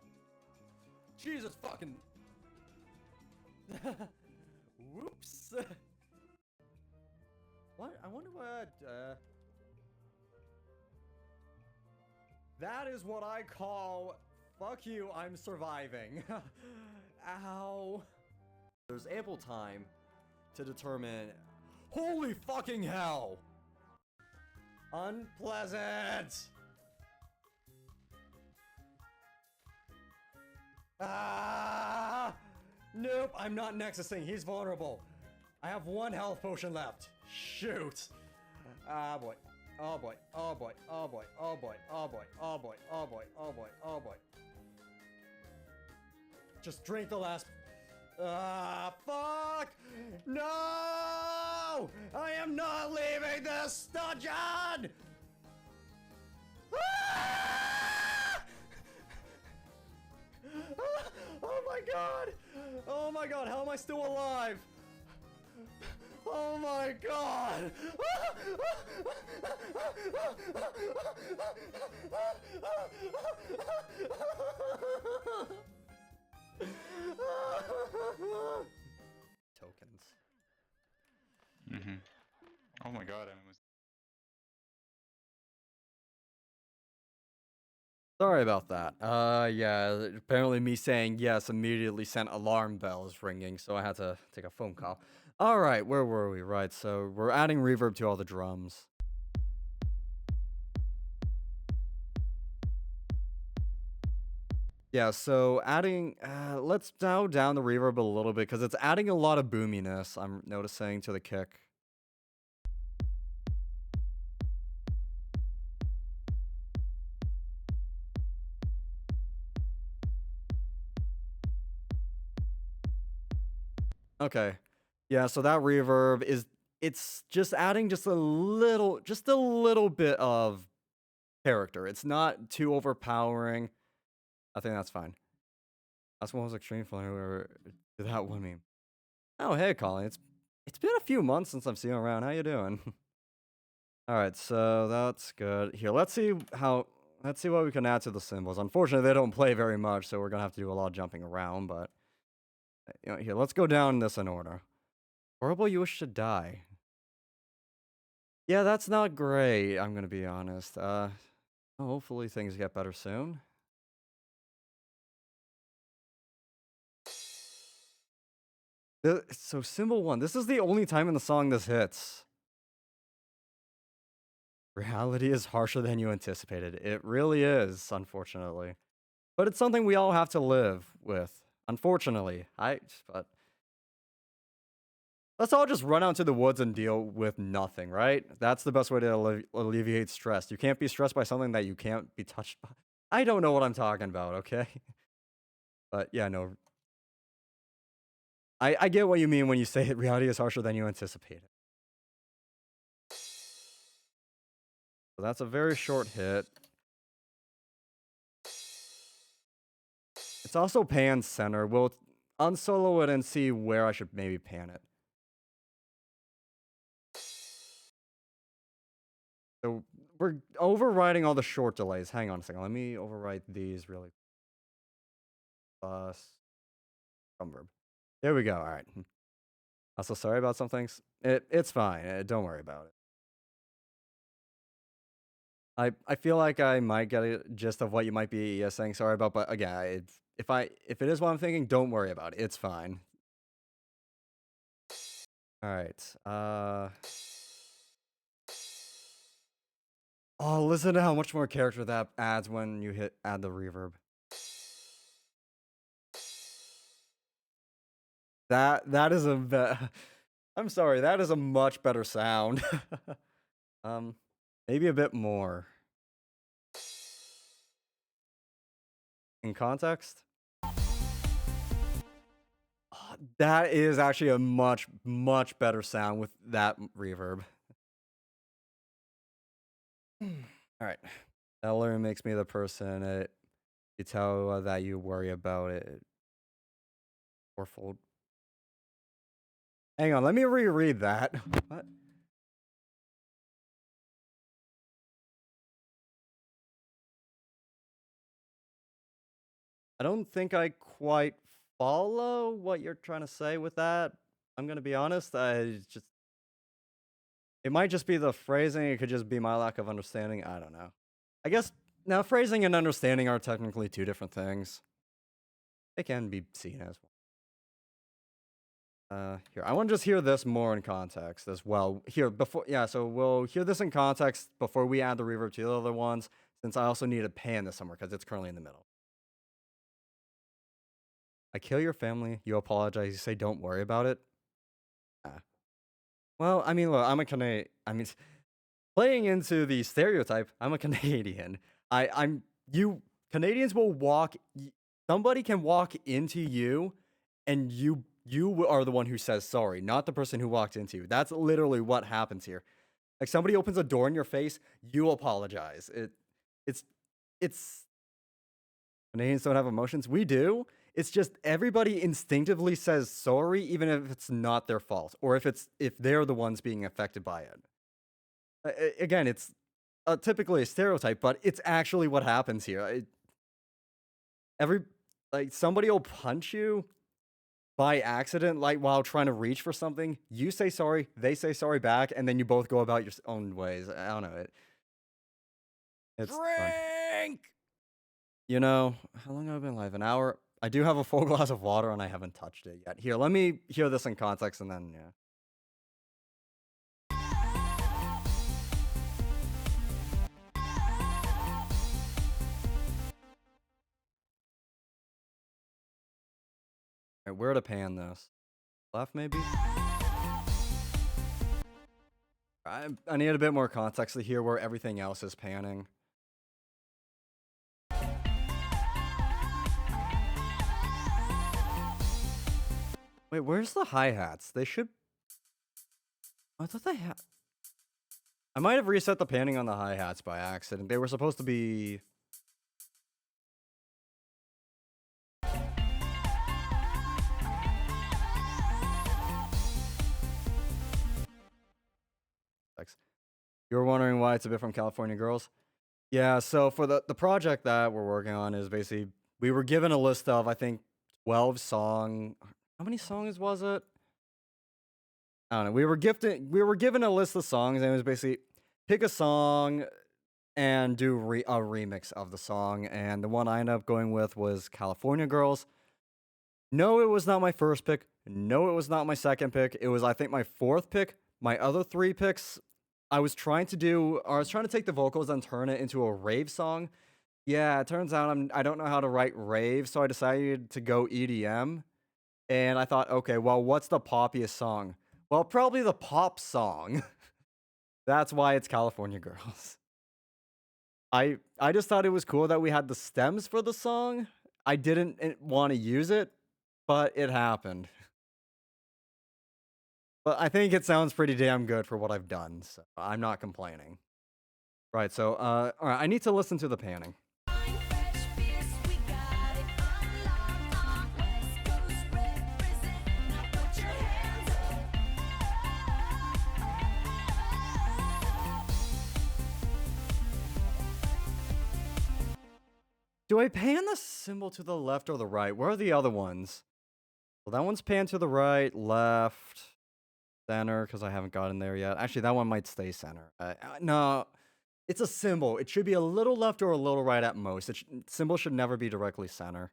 Jesus fucking. Whoops. What? I wonder what. That is what I call. Fuck you, I'm surviving. Ow. There's ample time to determine. Holy fucking hell! Unpleasant! Ah! Nope, I'm not nexusing. He's vulnerable. I have one health potion left. Shoot. Ah, boy. Oh boy. Oh boy. Oh boy. Oh boy. Oh boy. Oh boy. Oh boy. Oh boy. Oh boy. Just drink the last. Ah, fuck! No! I am not leaving this dungeon! Ah! Oh my god! Oh my god, how am I still alive? Oh my god! Tokens. Mm-hmm. Oh my god, I almost. Sorry about that. Yeah, apparently me saying yes immediately sent alarm bells ringing, so I had to take a phone call. All right, where were we? Right, so we're adding reverb to all the drums. Yeah, so adding, let's dial down the reverb a little bit because it's adding a lot of boominess, I'm noticing, to the kick. Okay. Yeah, so that reverb is it's just adding just a little bit of character. It's not too overpowering. I think that's fine. That's one was extreme fun. Did that one meme? Oh, hey, Colin. It's been a few months since I've seen you around. How you doing? All right, so that's good. Here, let's see what we can add to the symbols. Unfortunately, they don't play very much, so we're gonna have to do a lot of jumping around. But here, let's go down this in order. Horrible, you wish to die. Yeah, that's not great. I'm gonna be honest. Hopefully things get better soon. So symbol 1. This is the only time in the song this hits. Reality is harsher than you anticipated. It really is, unfortunately. But it's something we all have to live with. Unfortunately. But let's all just run out into the woods and deal with nothing, right? That's the best way to alleviate stress. You can't be stressed by something that you can't be touched by. I don't know what I'm talking about, okay? But yeah, no. I get what you mean when you say reality is harsher than you anticipated. So that's a very short hit. It's also pan center. We'll unsolo it and see where I should maybe pan it. So we're overriding all the short delays. Hang on a second. Let me overwrite these really. Verb. There we go. All right. Also, sorry about some things. It's fine. Don't worry about it. I feel like I might get a gist of what you might be saying sorry about, but again, if it is what I'm thinking, don't worry about it. It's fine. All right. Oh, listen to how much more character that adds when you add the reverb. That is I'm sorry, that is a much better sound. Maybe a bit more. In context? That is actually a much, much better sound with that reverb. All right. That literally makes me the person you tell that you worry about it. Fourfold. Hang on, let me reread that. What? I don't think I quite follow what you're trying to say with that. I'm gonna be honest. It might just be the phrasing. It could just be my lack of understanding. I don't know. I guess now phrasing and understanding are technically two different things. They can be seen as one. Here, I want to just hear this more in context as well. So we'll hear this in context before we add the reverb to the other ones, since I also need to pan this somewhere because it's currently in the middle. I kill your family, you apologize, you say don't worry about it. Well, I mean, look, I'm a Canadian. I mean, playing into the stereotype, I'm a Canadian. Canadians will somebody can walk into you, and you are the one who says sorry, not the person who walked into you. That's literally what happens here. Like somebody opens a door in your face, you apologize. It's Canadians don't have emotions. We do. It's just everybody instinctively says sorry, even if it's not their fault, or if they're the ones being affected by it. Again, it's typically a stereotype, but it's actually what happens here. Somebody will punch you by accident, like while trying to reach for something. You say sorry, they say sorry back, and then you both go about your own ways. I don't know. It's fun. You know, how long have I been live? An hour? I do have a full glass of water and I haven't touched it yet. Here, let me hear this in context and then, yeah. Alright, where to pan this? Left, maybe? I need a bit more context to hear where everything else is panning. Wait, where's the hi-hats? They should... I thought they had. I might have reset the panning on the hi-hats by accident. They were supposed to be. You were wondering why it's a bit from California Girls? Yeah, so for the project that we're working on is basically we were given a list of I think 12 song. How many songs was it? I don't know. We were given a list of songs and it was basically pick a song and do a remix of the song. And the one I ended up going with was California Girls. No, it was not my first pick. No, it was not my second pick. It was I think my fourth pick. My other three picks I was trying to take the vocals and turn it into a rave song. Yeah, it turns out I don't know how to write rave, so I decided to go EDM. And I thought, okay, well, what's the poppiest song? Well, probably the pop song. That's why it's California Girls. I just thought it was cool that we had the stems for the song. I didn't want to use it, but it happened. But I think it sounds pretty damn good for what I've done, so I'm not complaining. Right, so, all right, I need to listen to the panning. Do I pan the cymbal to the left or the right? Where are the other ones? Well, that one's panned to the right, left, center, because I haven't gotten there yet. Actually, that one might stay center. No, it's a cymbal. It should be a little left or a little right at most. Cymbal should never be directly center.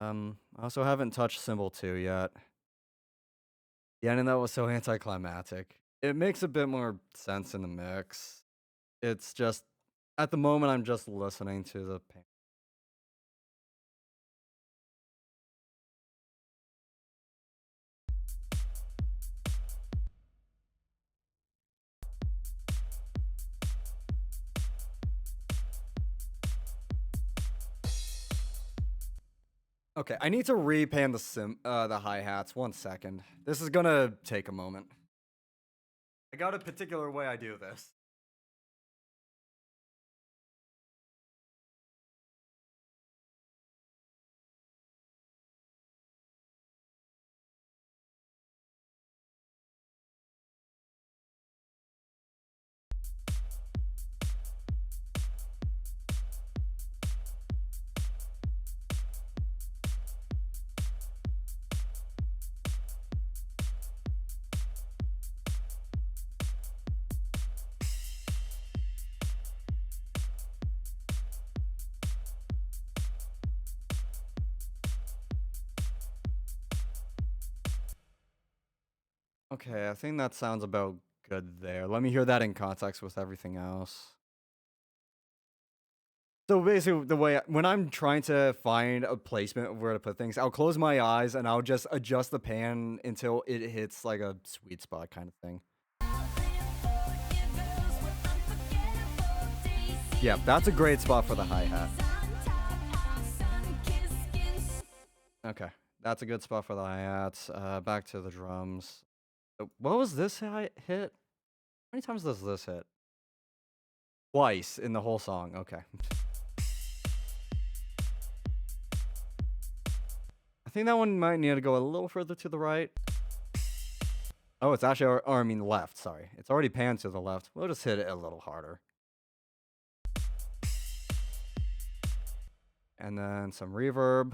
I also haven't touched cymbal 2 yet. Yeah, and that was so anticlimactic. It makes a bit more sense in the mix. It's just, at the moment, I'm just listening to the pan. Okay, I need to repan the hi-hats. 1 second. This is gonna take a moment. I got a particular way I do this. Okay, I think that sounds about good there. Let me hear that in context with everything else. So basically, when I'm trying to find a placement of where to put things, I'll close my eyes and I'll just adjust the pan until it hits like a sweet spot kind of thing. Yeah, that's a great spot for the hi-hat. Okay, that's a good spot for the hi-hats. Back to the drums. What was this hit? How many times does this hit? Twice in the whole song. Okay. I think that one might need to go a little further to the right. Oh, it's actually, or I mean left, sorry. It's already panned to the left. We'll just hit it a little harder. And then some reverb.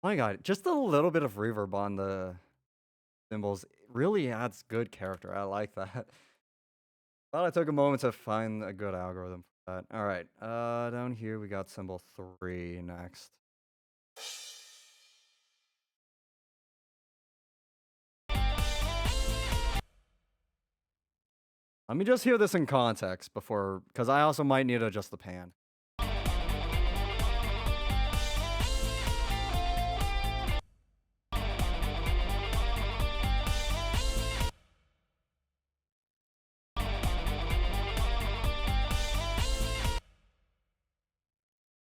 My God, just a little bit of reverb on the cymbals really adds good character. I like that. Thought I took a moment to find a good algorithm for that. All right, down here we got cymbal 3 next. Let me just hear this in context before, because I also might need to adjust the pan.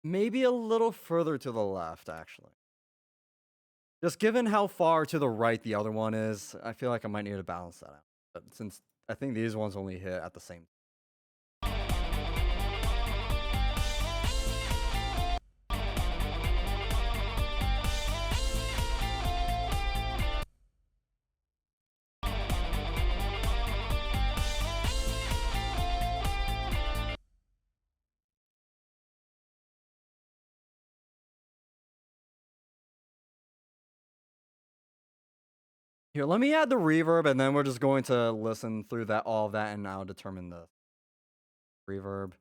Maybe a little further to the left, actually. Just given how far to the right the other one is, I feel like I might need to balance that out. But since I think these ones only hit at the same. Here, let me add the reverb, and then we're just going to listen through that all of that, and I'll determine the reverb.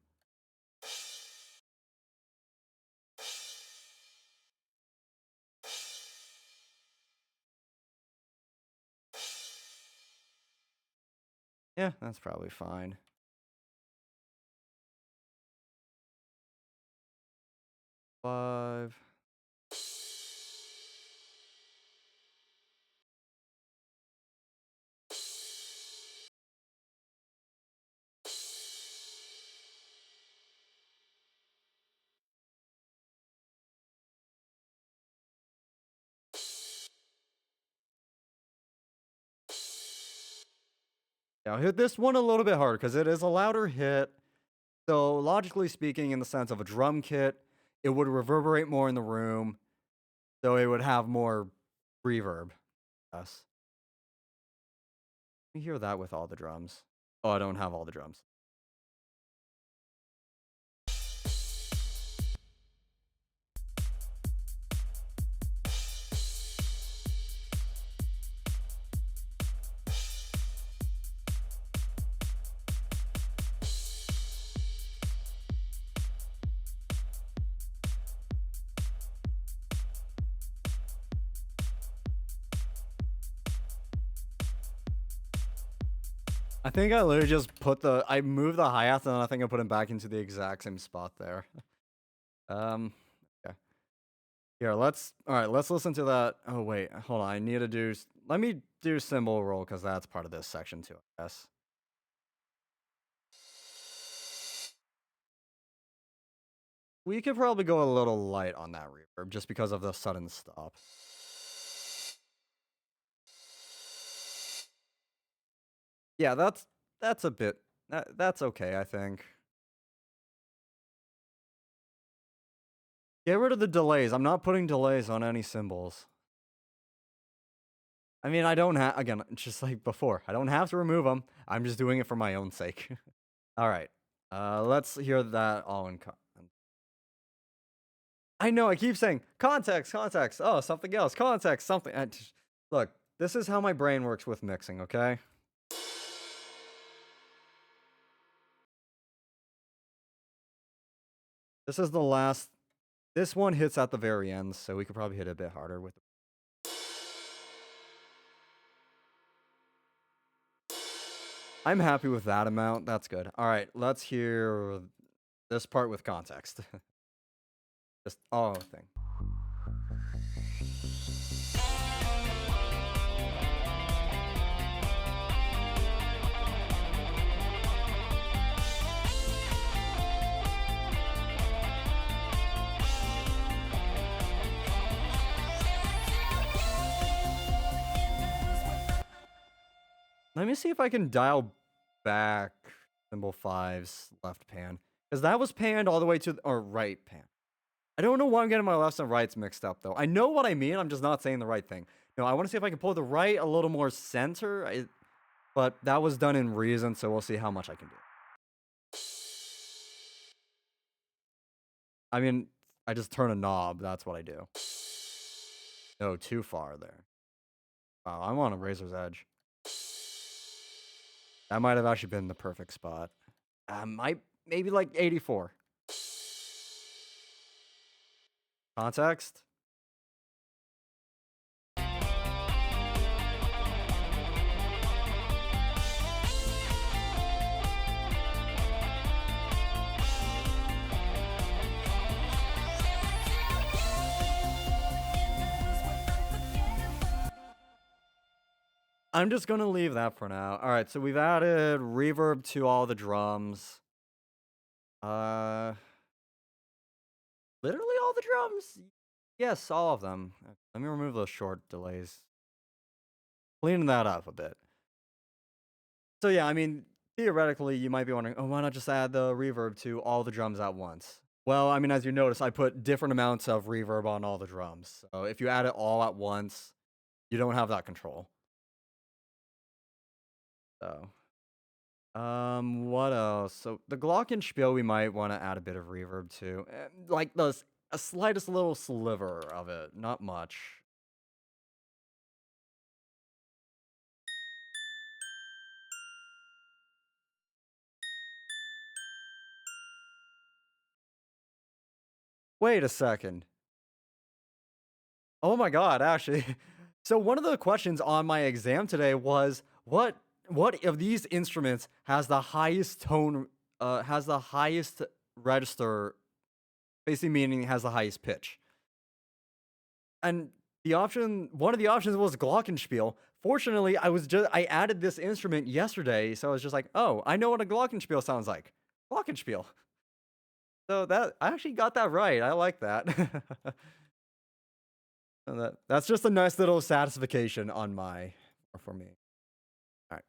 Yeah, that's probably fine. Five. Yeah, I'll hit this one a little bit harder because it is a louder hit. So logically speaking, in the sense of a drum kit, it would reverberate more in the room, so it would have more reverb. Yes. You hear that with all the drums. Oh, I don't have all the drums. I think I literally just I moved the hi-hats and I think I put them back into the exact same spot there. Okay. Here, let's listen to that. Oh, wait, hold on. Let me do cymbal roll because that's part of this section too, I guess. We could probably go a little light on that reverb just because of the sudden stop. Yeah, that's a bit that's okay, I think. Get rid of the delays. I'm not putting delays on any cymbals. I mean, I don't have again, just like before. I don't have to remove them. I'm just doing it for my own sake. All right. Let's hear that all in I know, I keep saying context, context. Oh, something else. Context, something. Look, this is how my brain works with mixing, okay? This is the last. This one hits at the very end, so we could probably hit it a bit harder with. I'm happy with that amount. That's good. All right, let's hear this part with context. Just thing. Let me see if I can dial back symbol 5's left pan. Because that was panned all the way to or right pan. I don't know why I'm getting my lefts and rights mixed up, though. I know what I mean. I'm just not saying the right thing. No, I want to see if I can pull the right a little more center. But that was done in Reason, so we'll see how much I can do. I mean, I just turn a knob. That's what I do. No, too far there. Wow, I'm on a razor's edge. That might have actually been the perfect spot. Maybe like 84. Context? I'm just gonna leave that for now. All right, so we've added reverb to all the drums. Literally all the drums? Yes, all of them. Let me remove those short delays. Cleaning that up a bit. So yeah, I mean, theoretically, you might be wondering, oh, why not just add the reverb to all the drums at once? Well, I mean, as you notice, I put different amounts of reverb on all the drums. So if you add it all at once, you don't have that control. So, what else? So the glockenspiel, we might want to add a bit of reverb to, like a slightest little sliver of it, not much. Wait a second. Oh my god, actually. So one of the questions on my exam today was what of these instruments has the highest tone has the highest register, basically meaning has the highest pitch. And the option one of the options was glockenspiel. Fortunately, I added this instrument yesterday, so I was just like, "Oh, I know what a glockenspiel sounds like." Glockenspiel. So that I actually got that right. I like that. And that's just a nice little satisfaction on my or for me. Alright.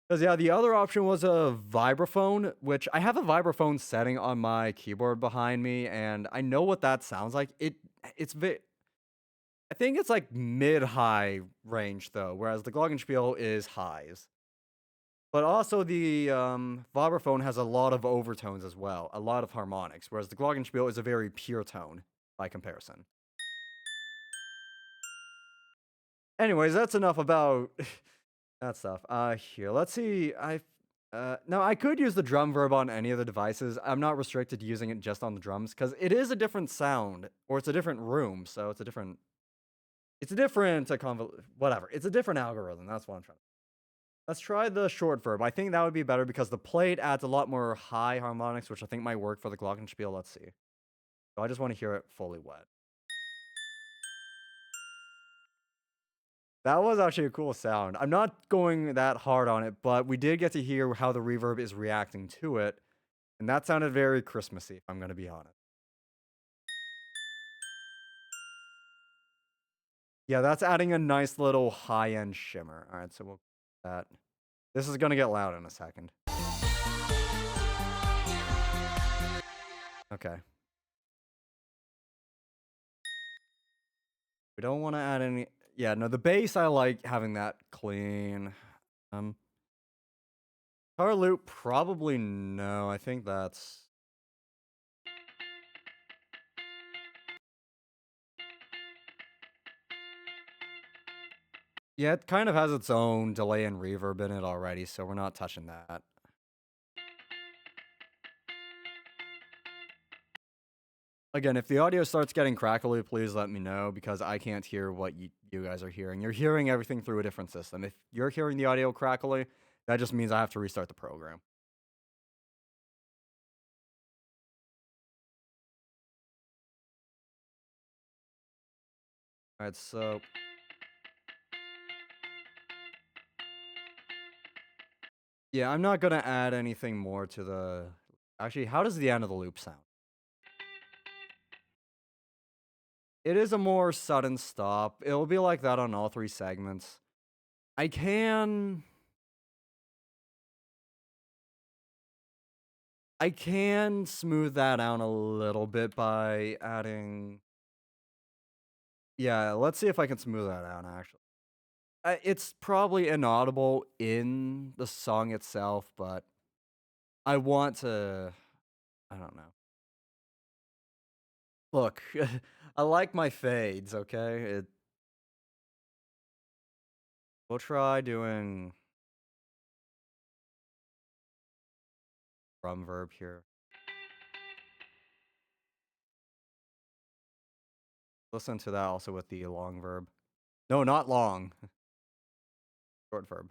'Cause yeah, the other option was a vibraphone, which I have a vibraphone setting on my keyboard behind me, and I know what that sounds like. It's I think it's like mid-high range though, whereas the glockenspiel is highs. But also the vibraphone has a lot of overtones as well, a lot of harmonics, whereas the glockenspiel is a very pure tone by comparison. Anyways, that's enough about that stuff. Here, let's see. Now I could use the drum verb on any of the devices. I'm not restricted to using it just on the drums because it is a different sound, or it's a different room, so it's a different whatever. It's a different algorithm. That's what I'm trying. Let's try the short verb. I think that would be better because the plate adds a lot more high harmonics, which I think might work for the glockenspiel. Let's see. So I just want to hear it fully wet. That was actually a cool sound. I'm not going that hard on it, but we did get to hear how the reverb is reacting to it, and that sounded very Christmassy, if I'm gonna be honest. Yeah, that's adding a nice little high-end shimmer. Alright, so we'll that. This is gonna get loud in a second. Okay. We don't wanna add any yeah, no, the bass, I like having that clean. Um, Guitar loop, probably no. I think that's yeah, it kind of has its own delay and reverb in it already, so we're not touching that. Again, if the audio starts getting crackly, please let me know because I can't hear what you guys are hearing. You're hearing everything through a different system. If you're hearing the audio crackly, that just means I have to restart the program. Alright, so yeah, I'm not gonna add anything more to the actually, how does the end of the loop sound? It is a more sudden stop. It'll be like that on all three segments. I can I can smooth that out a little bit by adding yeah, let's see if I can smooth that out actually. It's probably inaudible in the song itself, but I want to I don't know. Look, I like my fades, okay? We'll try doing drum verb here. Listen to that also with the long verb. No, not long. Short verb.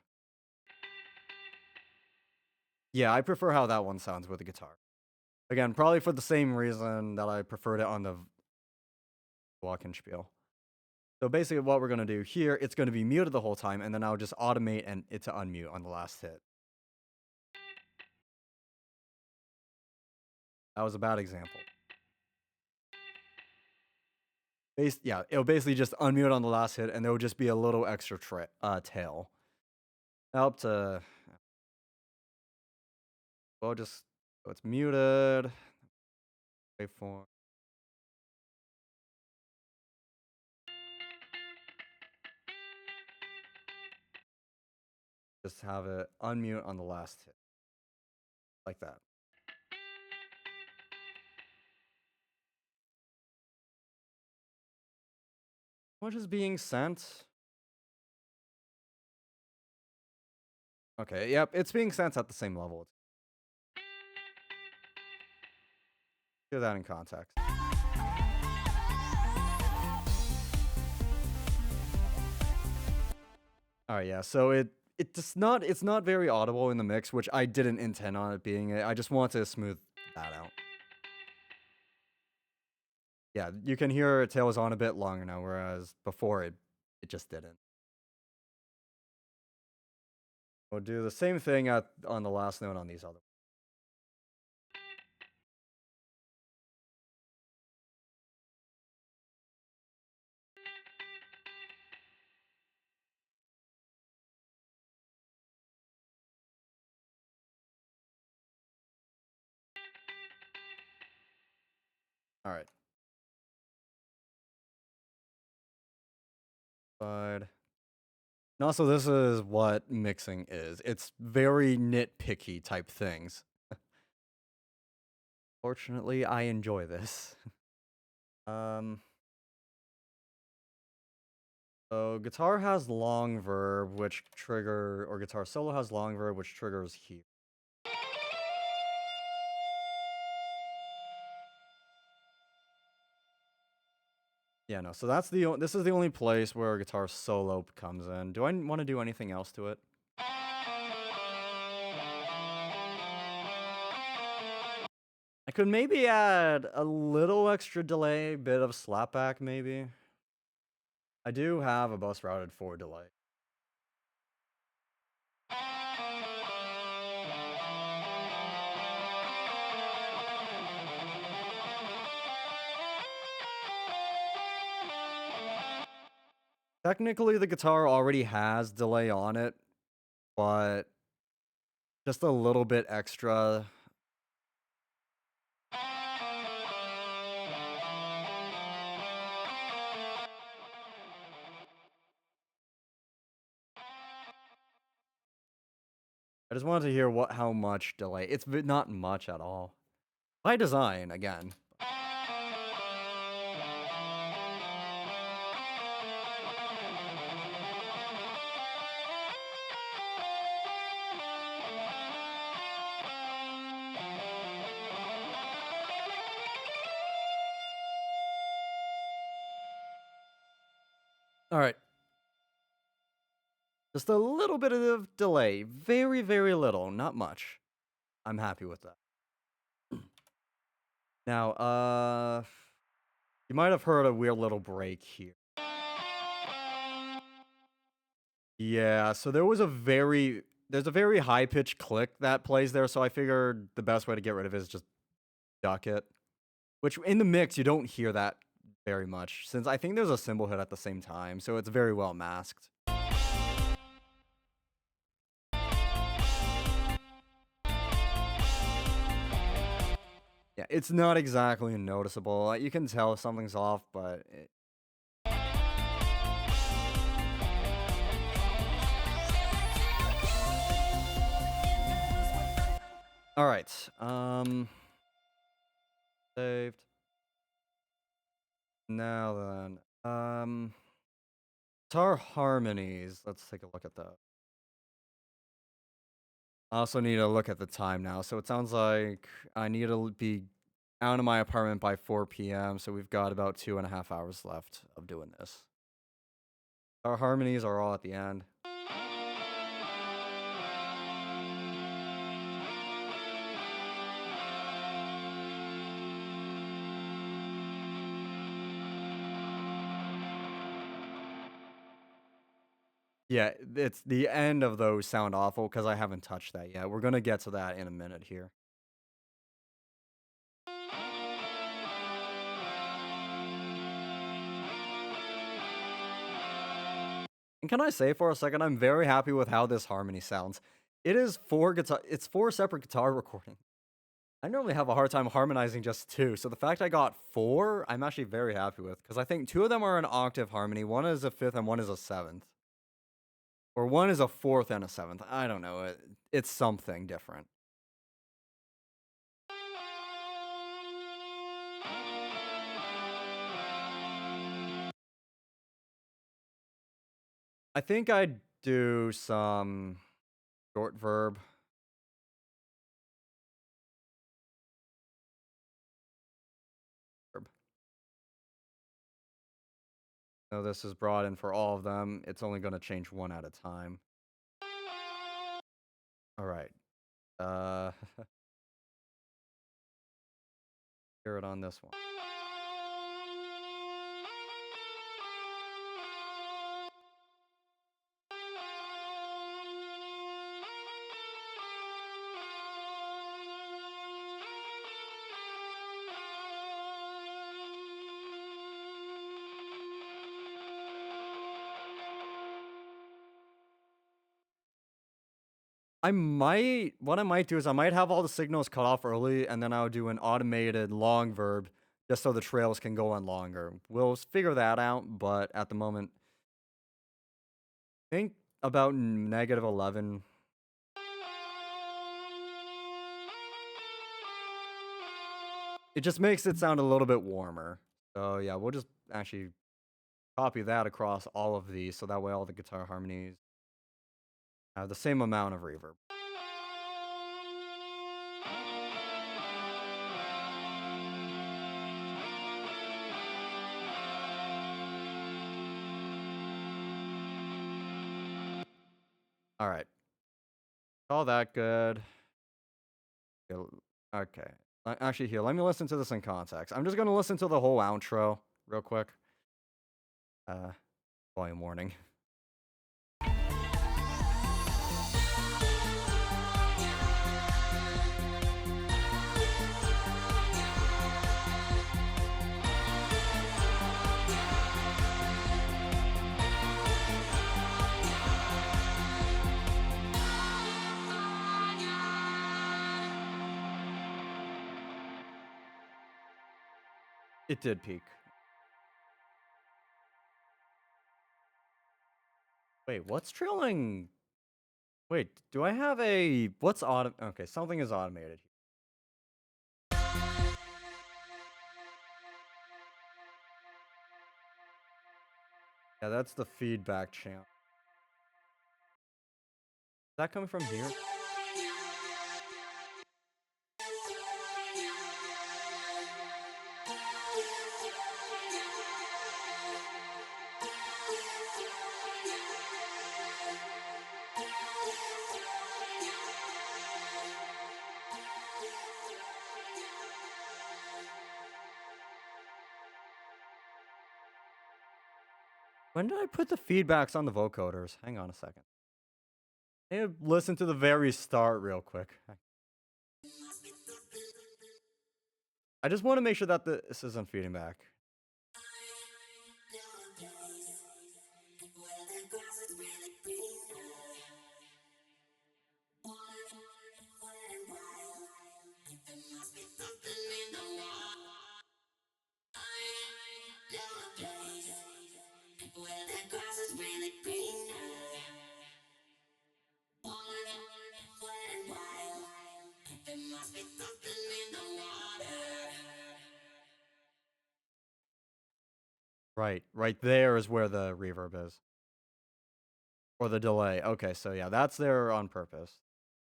Yeah, I prefer how that one sounds with the guitar. Again, probably for the same reason that I preferred it on the Glockenspiel. So basically what we're going to do here, it's going to be muted the whole time, and then I'll just automate it to unmute on the last hit. That was a bad example. Yeah, it'll basically just unmute on the last hit, and there will just be a little extra tail. Help to well, just so it's muted. Waveform. Just have it unmute on the last hit, like that. What is being sent? Okay, yep, it's being sent at the same level. Do that in context. All right, yeah. So it's not very audible in the mix, which I didn't intend on it being. I just want to smooth that out. Yeah, you can hear it tails on a bit longer now, whereas before it just didn't. We'll do the same thing on the last note on these other. All right. But and also, this is what mixing is. It's very nitpicky type things. Fortunately, I enjoy this. So guitar has long verb, which or guitar solo has long verb, which triggers here. Yeah, no. So this is the only place where guitar solo comes in. Do I want to do anything else to it? I could maybe add a little extra delay, bit of slapback maybe. I do have a bus routed for delay. Technically, the guitar already has delay on it, but just a little bit extra. I just wanted to hear how much delay. It's not much at all. By design, again. All right. Just a little bit of delay. Very, very little. Not much. I'm happy with that. Now, you might have heard a weird little break here. Yeah, so there's a very high-pitched click that plays there, so I figured the best way to get rid of it is just duck it. Which, in the mix, you don't hear that very much, since I think there's a cymbal hit at the same time, so it's very well masked. Yeah, it's not exactly noticeable. You can tell something's off, but all right. Saved. Now then, guitar harmonies. Let's take a look at that. I also need to look at the time now. So it sounds like I need to be out of my apartment by 4 p.m. So we've got about 2.5 hours left of doing this. Our harmonies are all at the end. Yeah, it's the end of those sound awful because I haven't touched that yet. We're gonna get to that in a minute here. And can I say for a second, I'm very happy with how this harmony sounds. It is 4 separate guitar recordings. I normally have a hard time harmonizing just 2, so the fact I got 4, I'm actually very happy with, because I think 2 of them are an octave harmony, 1 is a 5th and 1 is a 7th. Or 1 is a 4th and a 7th. I don't know. It's something different. I think I'd do some short verb. So this is brought in for all of them. It's only going to change 1 at a time. All right. Hear it on this one. What I might do is I might have all the signals cut off early, and then I would do an automated long verb just so the trails can go on longer. We'll figure that out, but at the moment, I think about -11. It just makes it sound a little bit warmer. So yeah, we'll just actually copy that across all of these, so that way all the guitar harmonies have the same amount of reverb. All right. All that good. Okay. Actually, here, let me listen to this in context. I'm just going to listen to the whole outro real quick. Volume warning. It did peak. Wait, what's trailing? Wait, do I have a... What's auto... Okay, something is automated. Yeah, that's the feedback channel. Is that coming from here? When did I put the feedbacks on the vocoders? Hang on a second. I need to listen to the very start real quick. I just want to make sure that this isn't feeding back. Right there is where the reverb is. Or the delay. Okay, so yeah, that's there on purpose.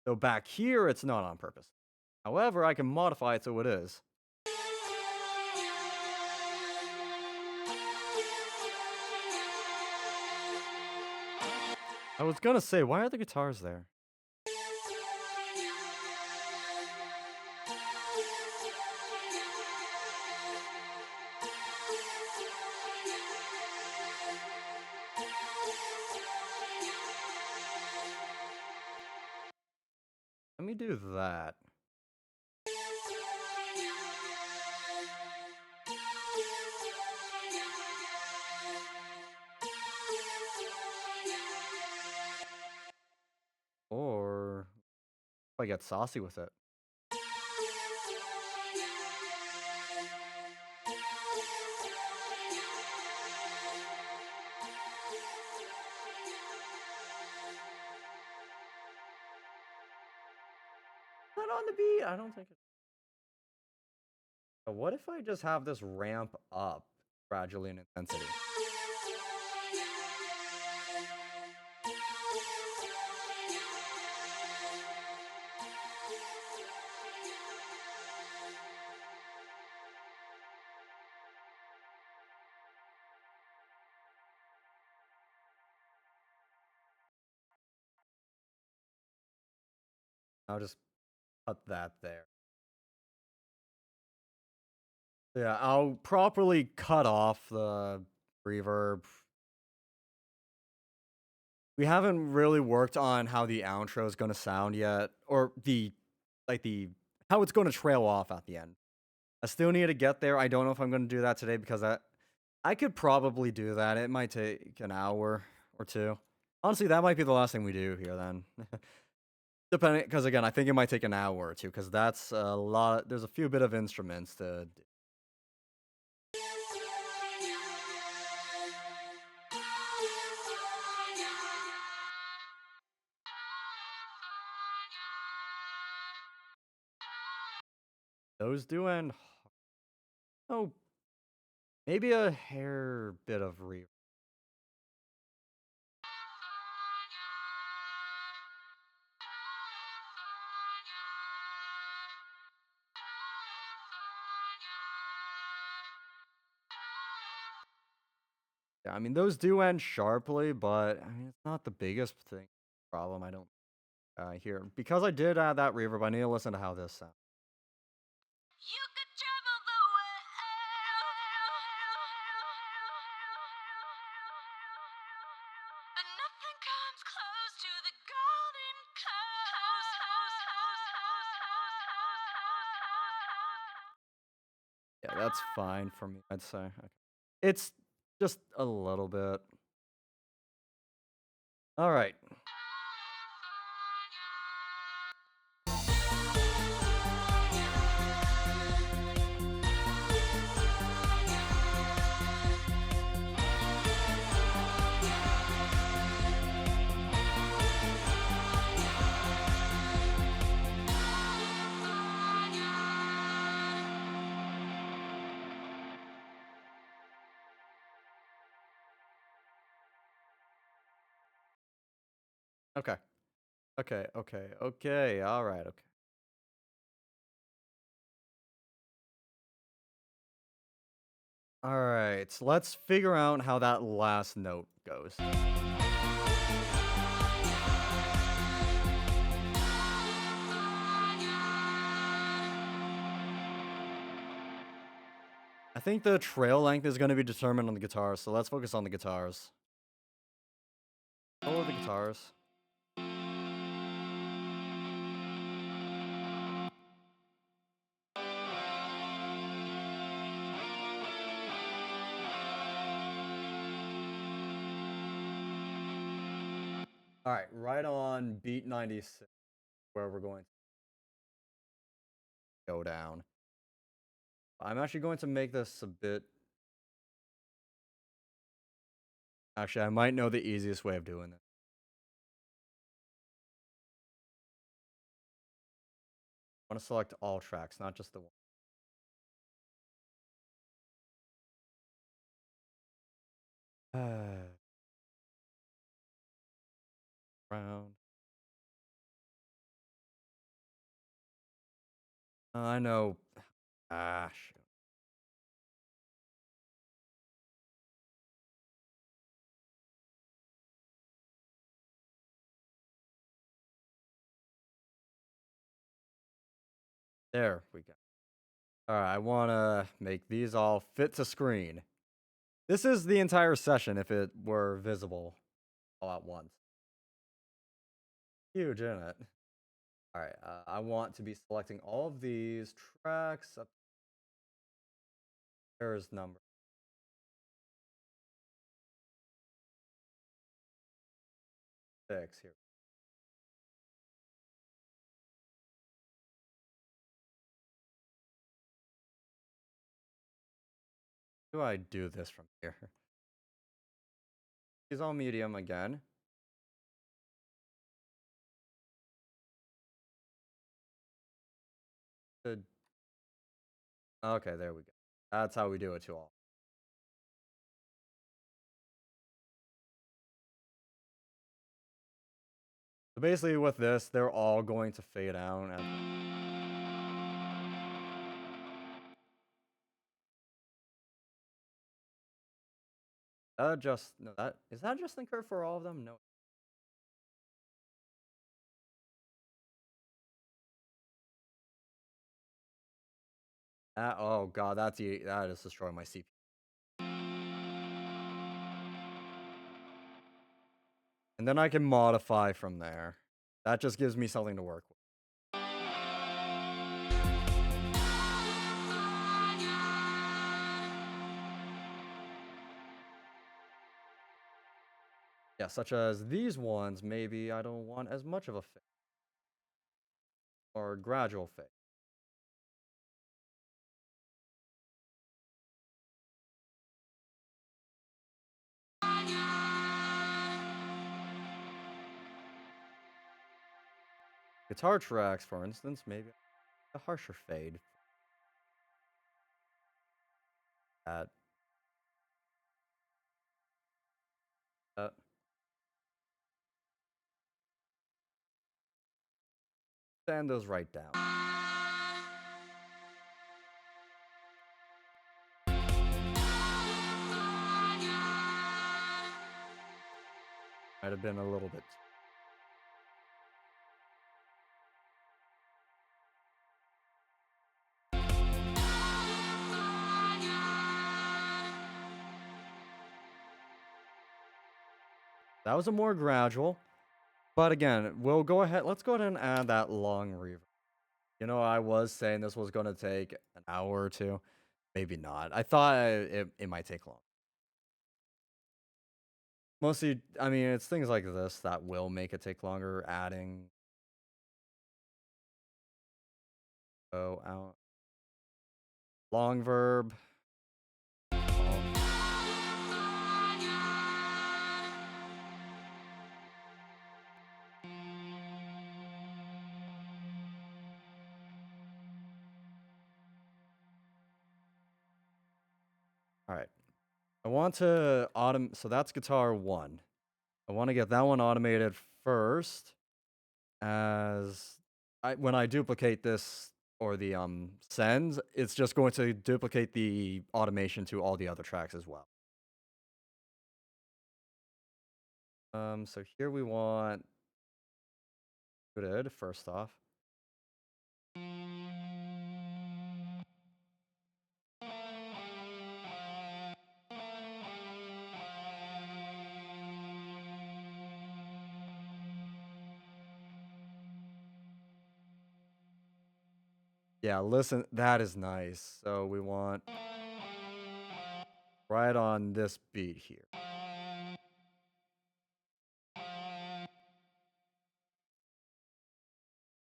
So back here, it's not on purpose. However, I can modify it so it is. I was gonna say, why are the guitars there? Let me do that. I get saucy with it. Not on the beat. I don't think. What if I just have this ramp up gradually in intensity? I'll just put that there. Yeah, I'll properly cut off the reverb. We haven't really worked on how the outro is going to sound yet, or the how it's going to trail off at the end. I still need to get there. I don't know if I'm going to do that today because I could probably do that. It might take an hour or two. Honestly, that might be the last thing we do here then. Depending, because again, I think it might take an hour or two because that's a lot. There's a few bit of instruments to. Those do end. Oh, maybe a hair bit of reverb. Yeah, I mean those do end sharply, but I mean it's not the biggest problem. I don't hear because I did add that reverb. I need to listen to how this sounds. You could travel the world, but nothing comes close to the golden close. Yeah, that's fine for me. I'd say okay. It's just a little bit. All right. Okay. Okay. Okay. Okay. All right. Okay. All right. So let's figure out how that last note goes. I think the trail length is going to be determined on the guitars, so let's focus on the guitars. Follow the guitars. All right, right on beat 96, where we're going to go down. I'm actually going to make this a bit. Actually, I might know the easiest way of doing this. I want to select all tracks, not just the one. Round. I know. Ah, shoot. There we go. All right, I want to make these all fit to screen. This is the entire session if it were visible all at once. Huge, isn't it? All right, I want to be selecting all of these tracks. There's number 6 here. do I do this from here? He's on medium again. Good. Okay, there we go. That's how we do it to all. So basically with this, they're all going to fade out. Just no, that is that just the curve for all of them? No. Oh god, that is destroying my CPU. And then I can modify from there. That just gives me something to work with. Yeah, such as these ones, maybe I don't want as much of a fade. Or gradual fade. Guitar tracks, for instance, maybe a harsher fade. That. Uh, Sand those right down. Might have been a little bit. That was a more gradual. But again, we'll go ahead. Let's go ahead and add that long reverb. You know, I was saying this was going to take an hour or two. Maybe not. I thought it might take long. Mostly, I mean, it's things like this that will make it take longer. Adding. Go out. Long verb. All right. I want to so that's guitar 1. I want to get that one automated first as when I duplicate this or the sends, it's just going to duplicate the automation to all the other tracks as well. So here we want good first off. Yeah, listen, that is nice. So we want right on this beat here.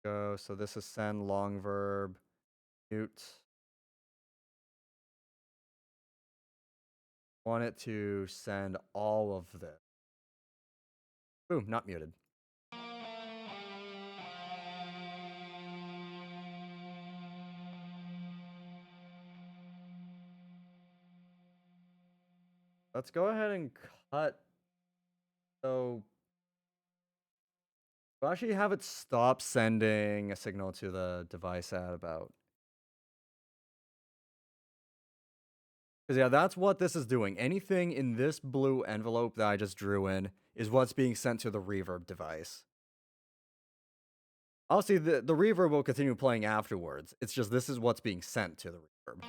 Go. So this is send long verb, mute. Want it to send all of this. Boom, not muted. Let's go ahead and cut. So we'll actually have it stop sending a signal to the device at about. Because yeah, that's what this is doing. Anything in this blue envelope that I just drew in is what's being sent to the reverb device. Obviously, the reverb will continue playing afterwards. It's just this is what's being sent to the reverb.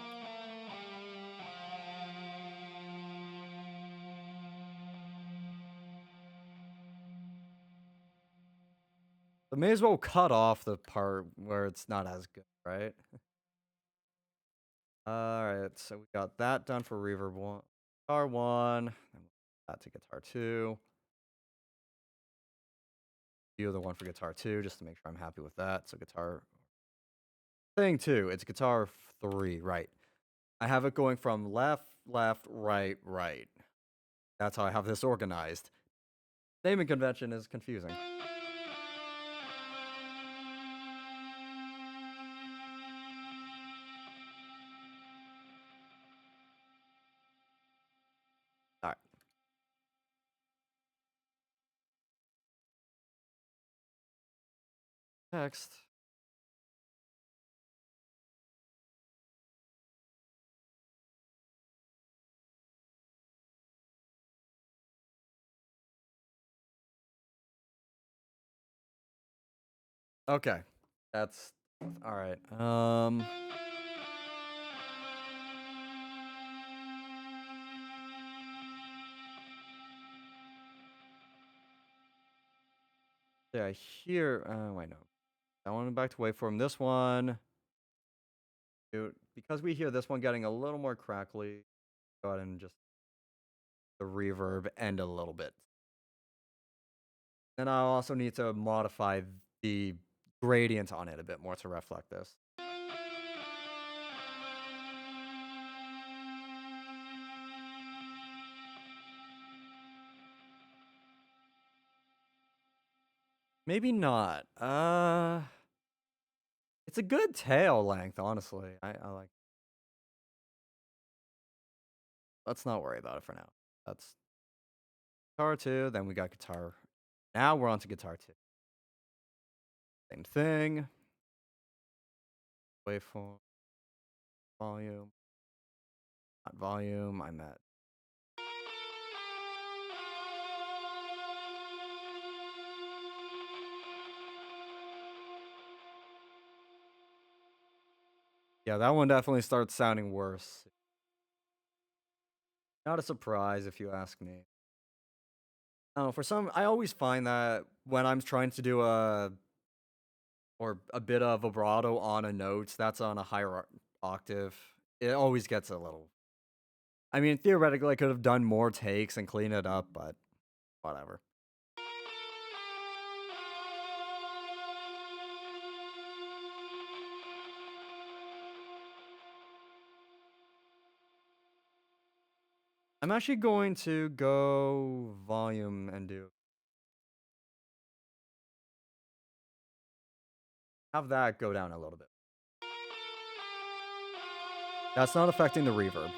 So may as well cut off the part where it's not as good, right? Alright, so we got that done for reverb 1. Guitar 1, and that to guitar 2. The other one for guitar 2, just to make sure I'm happy with that. So guitar thing 2, it's guitar 3, right. I have it going from left left, right, right. That's how I have this organized. Naming convention is confusing. All right. Next. Okay. That's all right. Yeah, here. Wait, no. That one back to waveform. This one, dude, because we hear this one getting a little more crackly, go ahead and just the reverb end a little bit. Then I'll also need to modify the gradient on it a bit more to reflect this. Maybe not. It's a good tail length, honestly. I like. Let's not worry about it for now. That's guitar 2, then we got guitar. Now we're on to guitar 2. Same thing. Waveform. Volume. Not volume, I meant. Yeah, that one definitely starts sounding worse. Not a surprise if you ask me. I don't know, for some, I always find that when I'm trying to do a bit of vibrato on a note that's on a higher octave, it always gets a little. I mean, theoretically, I could have done more takes and clean it up, but whatever. I'm actually going to go volume and have that go down a little bit. That's not affecting the reverb.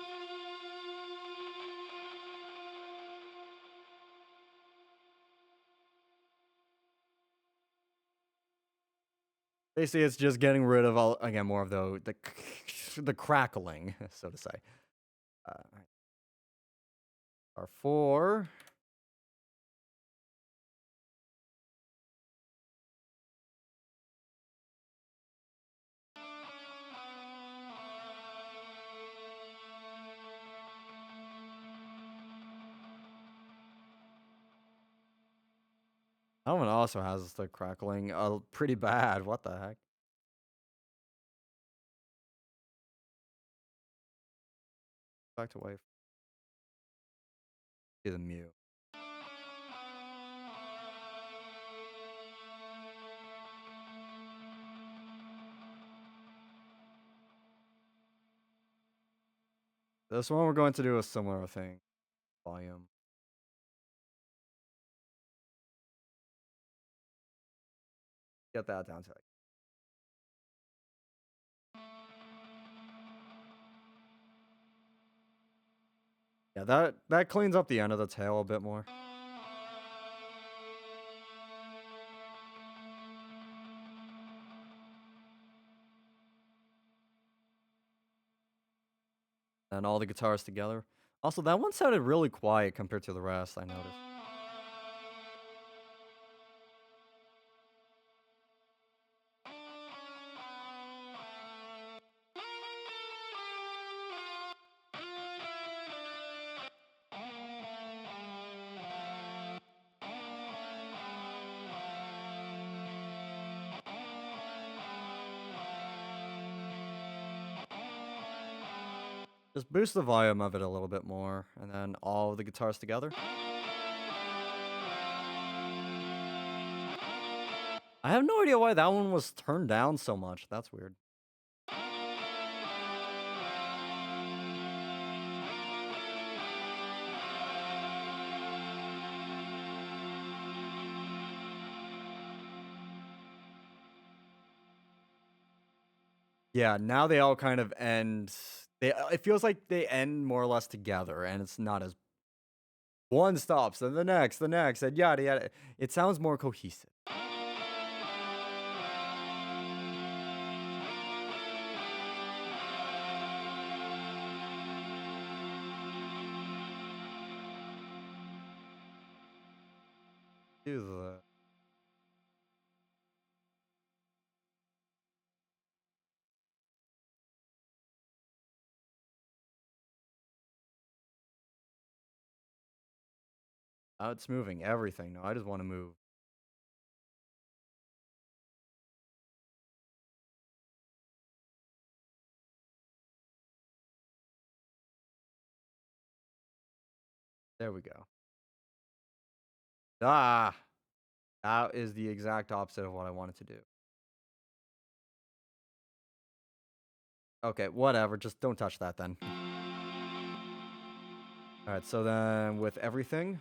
Basically, it's just getting rid of all again more of the crackling, so to say. R4. That one also has the crackling pretty bad. What the heck? Back to wave. See the mute. This one we're going to do a similar thing. Volume. Get that down to like. Yeah, that cleans up the end of the tail a bit more. And all the guitars together. Also, that one sounded really quiet compared to the rest, I noticed. Just boost the volume of it a little bit more, and then all the guitars together. I have no idea why that one was turned down so much. That's weird. Yeah, now they all kind of end. It feels like they end more or less together, and it's not as one stops, then the next, and yada yada. It sounds more cohesive. Do the Oh, it's moving everything. No, I just want to move. There we go. Ah, that is the exact opposite of what I wanted to do. Okay, whatever. Just don't touch that then. All right, so then with everything,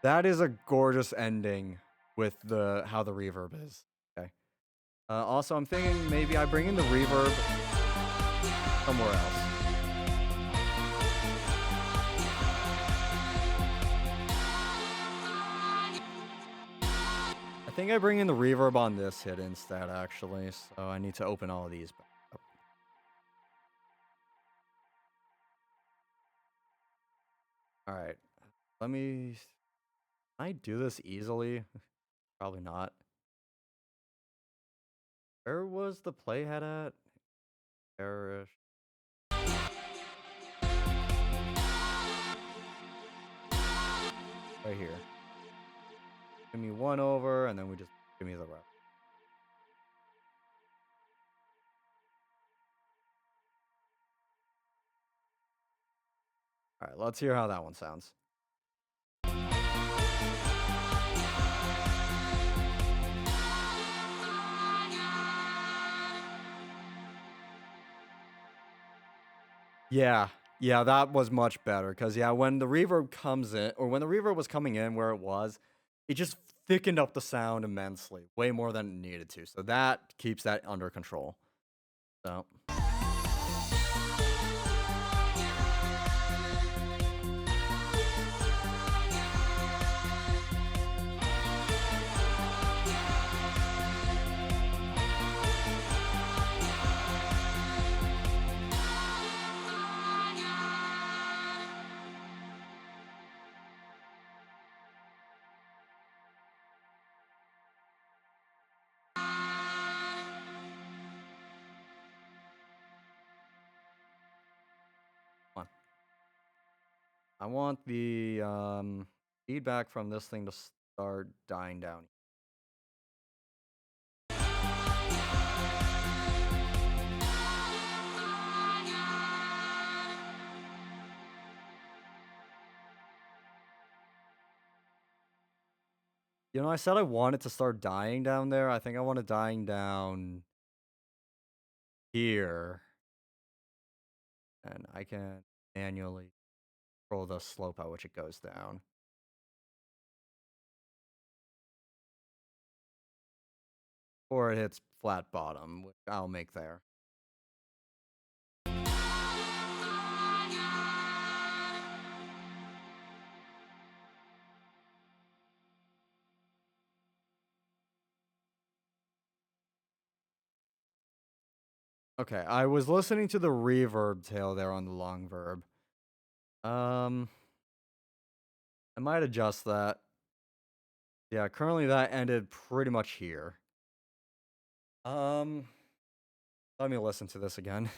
that is a gorgeous ending with the how the reverb is. Okay. Also, I'm thinking maybe I bring in the reverb somewhere else. I think I bring in the reverb on this hit instead, actually. So I need to open all of these back up. All right. Let me. Can I do this easily? Probably not. Where was the playhead at? Perish. Right here. Give me one over, and then we just give me the rest. All right, let's hear how that one sounds. Yeah, yeah, that was much better. Because, yeah, when the reverb comes in, or when the reverb was coming in where it was, it just thickened up the sound immensely, way more than it needed to. So that keeps that under control. So. Come on. I want the feedback from this thing to start dying down. You know, I said I wanted to start dying down there. I think I want it dying down here. And I can manually control the slope at which it goes down. Or it hits flat bottom, which I'll make there. Okay, I was listening to the reverb tail there on the long verb. I might adjust that. Yeah, currently that ended pretty much here. Um, Let me listen to this again.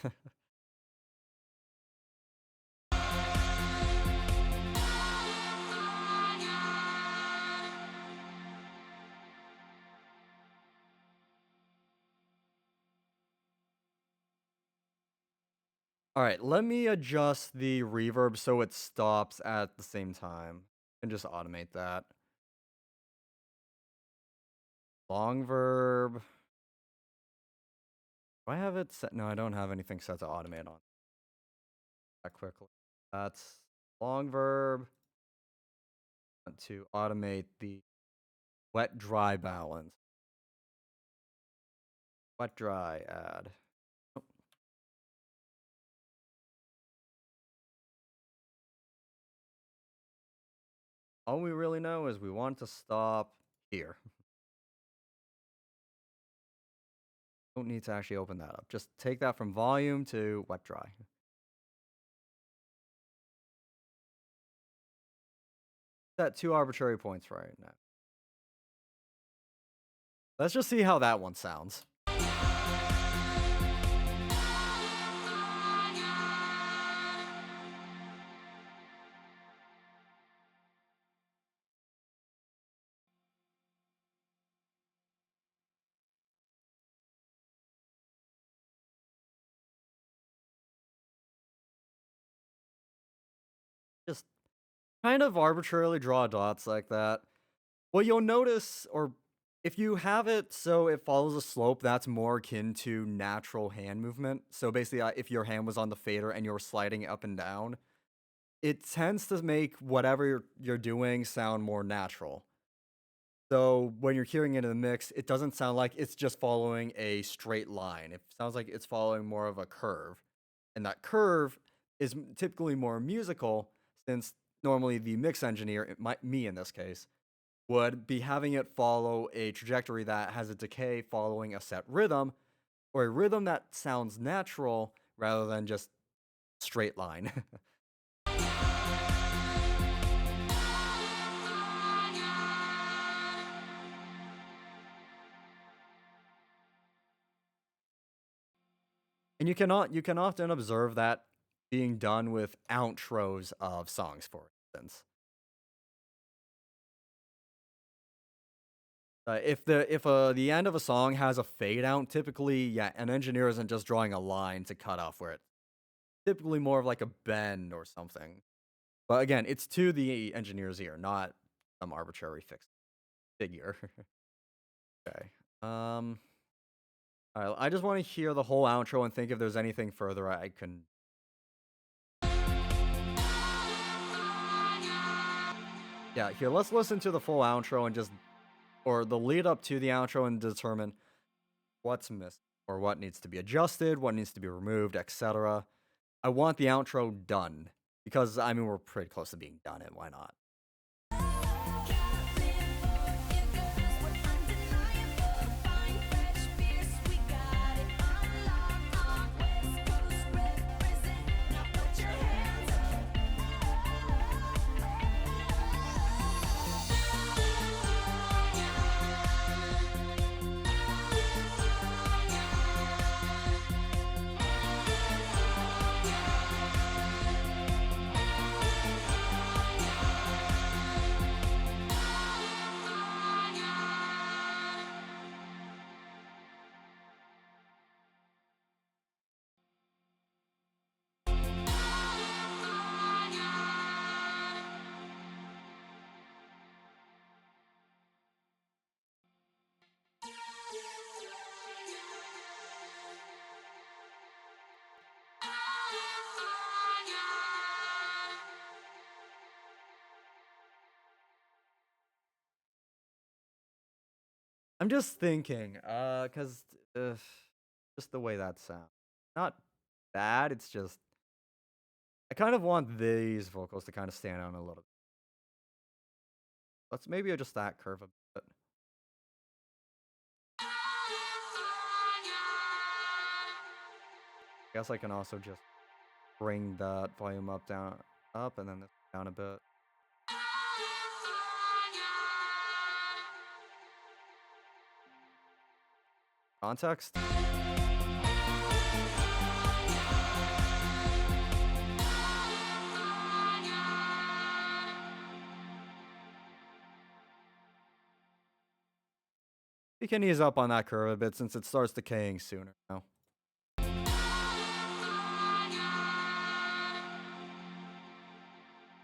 All right, let me adjust the reverb so it stops at the same time and just automate that. Long verb. Do I have it set? No, I don't have anything set to automate on that quickly. That's long verb. Want to automate the wet dry balance. Wet dry add. Oh, all we really know is we want to stop here. Don't need to actually open that up. Just take that from volume to wet dry. Set 2 arbitrary points right now. Let's just see how that one sounds. Just kind of arbitrarily draw dots like that. What you'll notice, or if you have it so it follows a slope that's more akin to natural hand movement. So basically, if your hand was on the fader and you're sliding it up and down, it tends to make whatever you're doing sound more natural. So when you're hearing it in the mix, it doesn't sound like it's just following a straight line. It sounds like it's following more of a curve. And that curve is typically more musical, since normally the mix engineer, me in this case, would be having it follow a trajectory that has a decay following a set rhythm, or a rhythm that sounds natural rather than just straight line. And you can often observe that being done with outros of songs, for instance. If the end of a song has a fade out, typically, yeah, an engineer isn't just drawing a line to cut off where it's typically more of like a bend or something. But again, it's to the engineer's ear, not some arbitrary fixed figure. Okay. All right, I just want to hear the whole outro and think if there's anything further I can. Yeah, here, let's listen to the full outro and just, or the lead up to the outro, and determine what's missing or what needs to be adjusted, what needs to be removed, etc. I want the outro done because I mean we're pretty close to being done, and why not? I'm just thinking, cause just the way that sounds. Not bad, it's just I kind of want these vocals to kind of stand out a little bit. Let's maybe adjust that curve a bit. Guess I can also just bring that volume up, down, up, and then this down a bit. Context? You can ease up on that curve a bit since it starts decaying sooner now.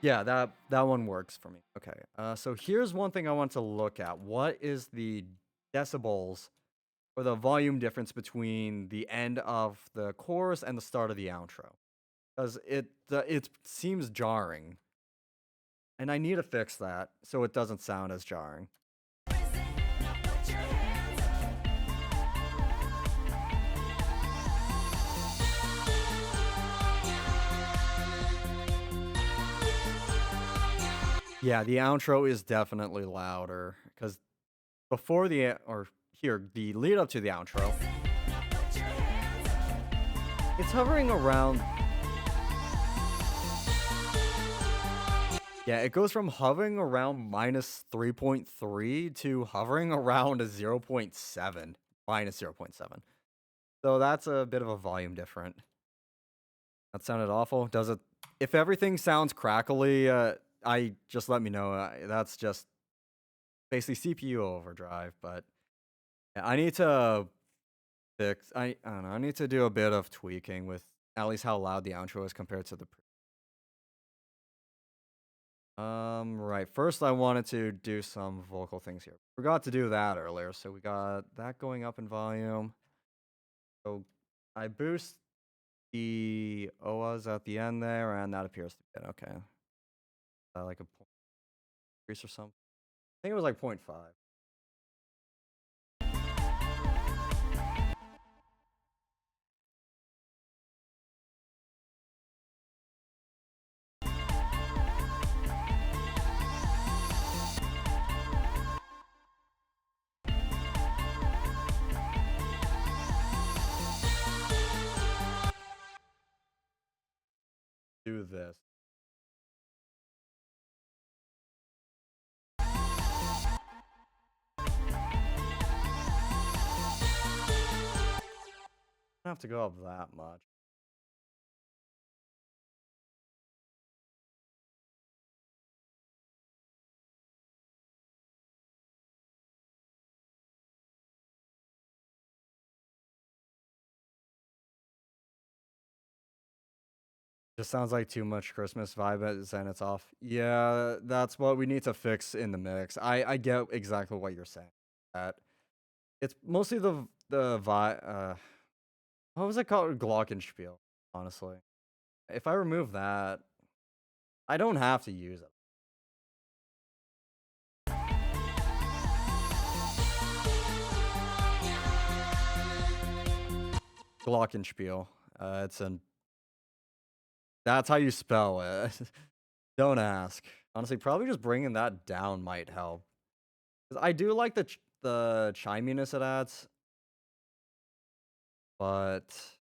Yeah, that one works for me. Okay, so here's one thing I want to look at. What is the decibels or the volume difference between the end of the chorus and the start of the outro, because it seems jarring, and I need to fix that so it doesn't sound as jarring. Yeah, the outro is definitely louder because before or here, the lead up to the outro, it's hovering around. Yeah, it goes from hovering around -3.3 to hovering around a 0.7, -0.7. So that's a bit of a volume different. That sounded awful. Does it? If everything sounds crackly, I just let me know. That's just basically CPU overdrive. But yeah, I need to fix. I don't know. I need to do a bit of tweaking with at least how loud the outro is compared to the. Right. First, I wanted to do some vocal things here. Forgot to do that earlier, so we got that going up in volume. So I boost the OAs at the end there, and that appears to be it. Okay. Like a point increase or something. I think it was like 0.5. Do this. I don't have to go up that much. Just sounds like too much Christmas vibe and it's off. Yeah, that's what we need to fix in the mix. I get exactly what you're saying. That it's mostly the vibe. What was it called? Glockenspiel. Honestly, if I remove that, I don't have to use it. Glockenspiel. It's an. That's how you spell it. Don't ask. Honestly, probably just bringing that down might help. 'Cause I do like the chiminess it adds, but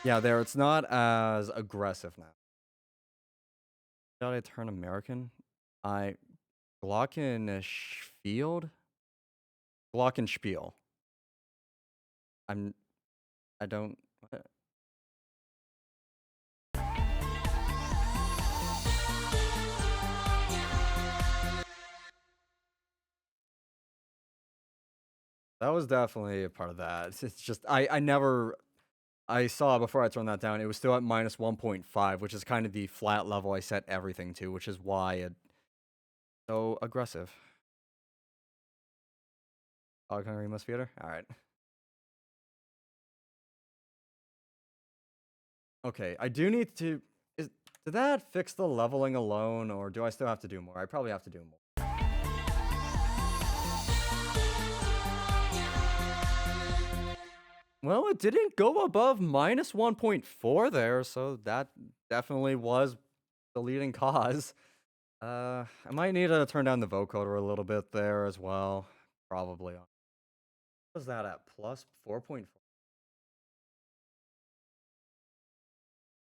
yeah, there it's not as aggressive now. Did I turn American? I Glockenspiel. Glockenspiel. I'm. I don't. What? That was definitely a part of that. It's just I never I saw before I turned that down. It was still at -1.5, which is kind of the flat level I set everything to, which is why it's so aggressive. Dog Hungry Must Theater. All right. Okay, I do need to. Did that fix the leveling alone, or do I still have to do more? I probably have to do more. Well, it didn't go above -1.4 there, so that definitely was the leading cause. I might need to turn down the vocoder a little bit there as well. Probably. What was that at? Plus 4.4?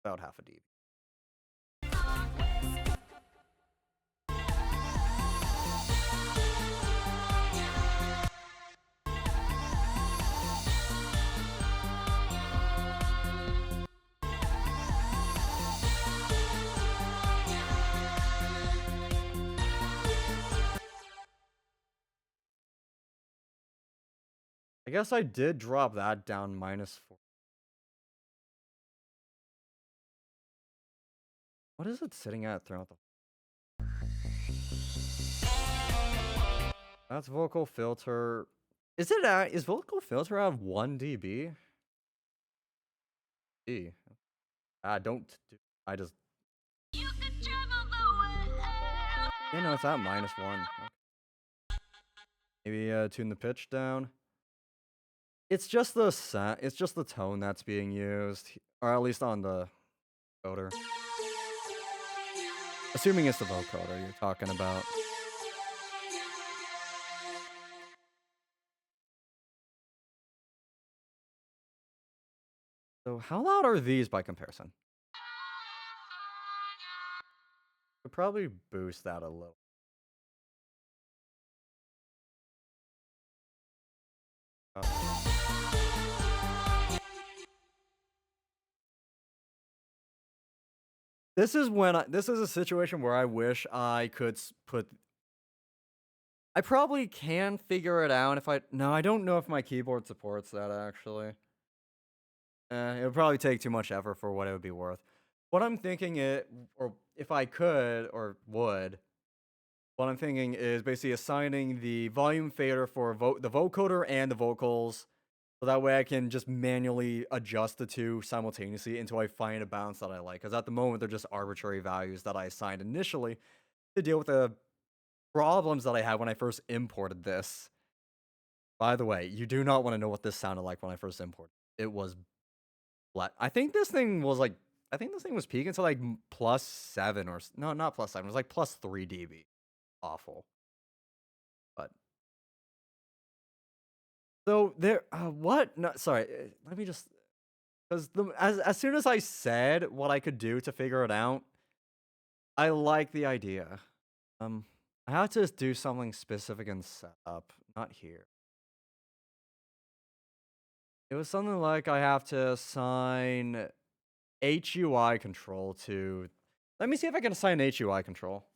About half a dB. I guess I did drop that down -4. What is it sitting at throughout the That's vocal filter. Is vocal filter at 1 dB? D. Don't do, I just, You could travel the world. you know, it's at -1. Okay. Maybe tune the pitch down. It's just it's just the tone that's being used, or at least on the vocoder. Assuming it's the vocoder you're talking about. So how loud are these by comparison? Could probably boost that a little. This is this is a situation where I wish I could put. I probably can figure it out if I. No, I don't know if my keyboard supports that actually. It would probably take too much effort for what it would be worth. What I'm thinking or if I could or would, what I'm thinking is basically assigning the volume fader for the vocoder and the vocals, so that way I can just manually adjust the two simultaneously until I find a balance that I like. Because at the moment they're just arbitrary values that I assigned initially to deal with the problems that I had when I first imported this. By the way, you do not want to know what this sounded like when I first imported. It was I think this thing was like, I think this thing was peaking to like +7 or no, not +7. It was like +3 dB. Awful. But so there, what? No, sorry. Let me just, because as soon as I said what I could do to figure it out, I like the idea. I have to do something specific in setup, not here. It was something like I have to assign HUI control to. Let me see if I can assign HUI control.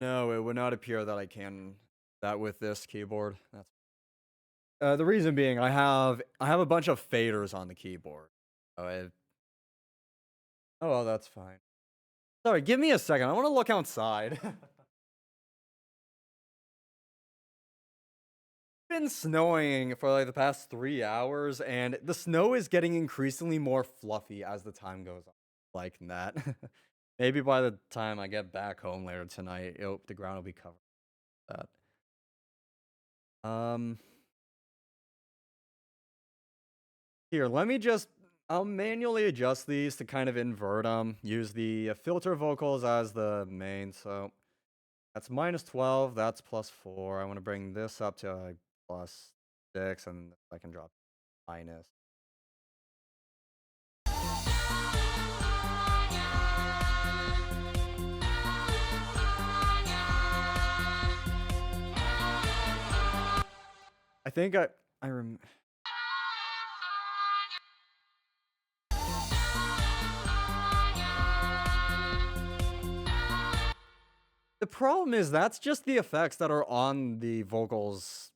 No, it would not appear that I can that with this keyboard. That's the reason being I have a bunch of faders on the keyboard. Oh well, that's fine. Sorry, give me a second. I want to look outside. Been snowing for like the past 3 hours, and the snow is getting increasingly more fluffy as the time goes on. Like that. Maybe by the time I get back home later tonight, the ground will be covered with that. Here, let me just. I'll manually adjust these to kind of invert them. Use the filter vocals as the main. So that's -12. That's +4. I want to bring this up to +6, and I can drop minus. I think I rem. The problem is that's just the effects that are on the vocals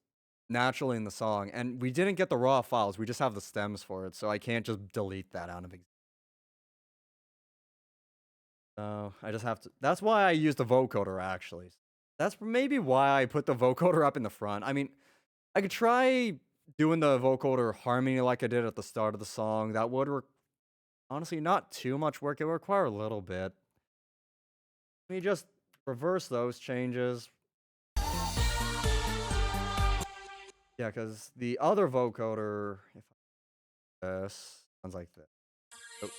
naturally in the song, and we didn't get the raw files. We just have the stems for it, so I can't just delete that out of it. So I just have to. That's why I use the vocoder actually. That's maybe why I put the vocoder up in the front. I mean, I could try doing the vocoder harmony like I did at the start of the song. That would honestly not too much work. It would require a little bit. Let me just reverse those changes. Yeah, because the other vocoder, if this sounds like this. Oh.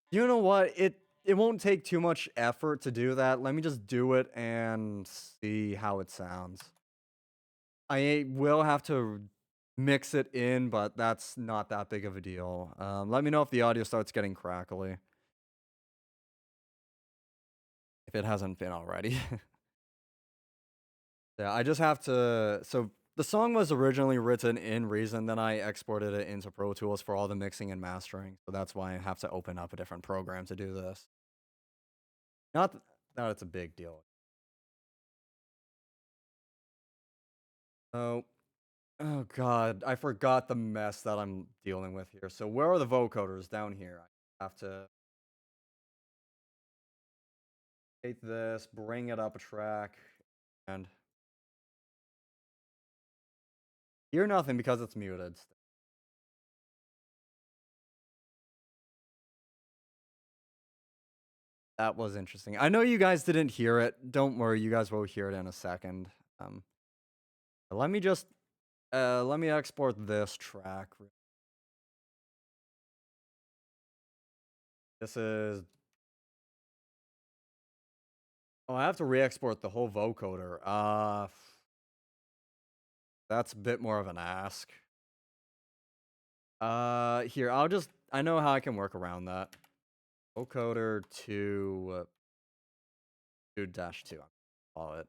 You know what? It won't take too much effort to do that. Let me just do it and see how it sounds. I will have to mix it in, but that's not that big of a deal. Let me know if the audio starts getting crackly, if it hasn't been already. Yeah, I just have to. So the song was originally written in Reason, then I exported it into Pro Tools for all the mixing and mastering. So that's why I have to open up a different program to do this. Not that it's a big deal. Oh, oh God, I forgot the mess that I'm dealing with here. So where are the vocoders? Down here. I have to take this, bring it up a track, and hear nothing because it's muted. That was interesting. I know you guys didn't hear it. Don't worry, you guys will hear it in a second. Um, let me just let me export this track. This is. Oh, I have to re-export the whole vocoder. That's a bit more of an ask. Here, I'll just. I know how I can work around that. Vocoder 2-2. I'll call it.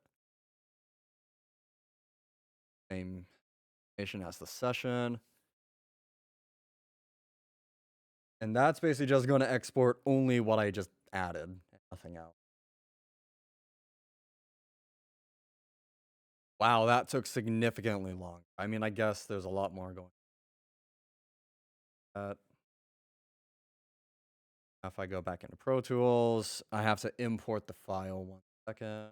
Same nation as the session. And that's basically just going to export only what I just added, nothing else. Wow, that took significantly long. I mean, I guess there's a lot more going on. If I go back into Pro Tools, I have to import the file. 1 second.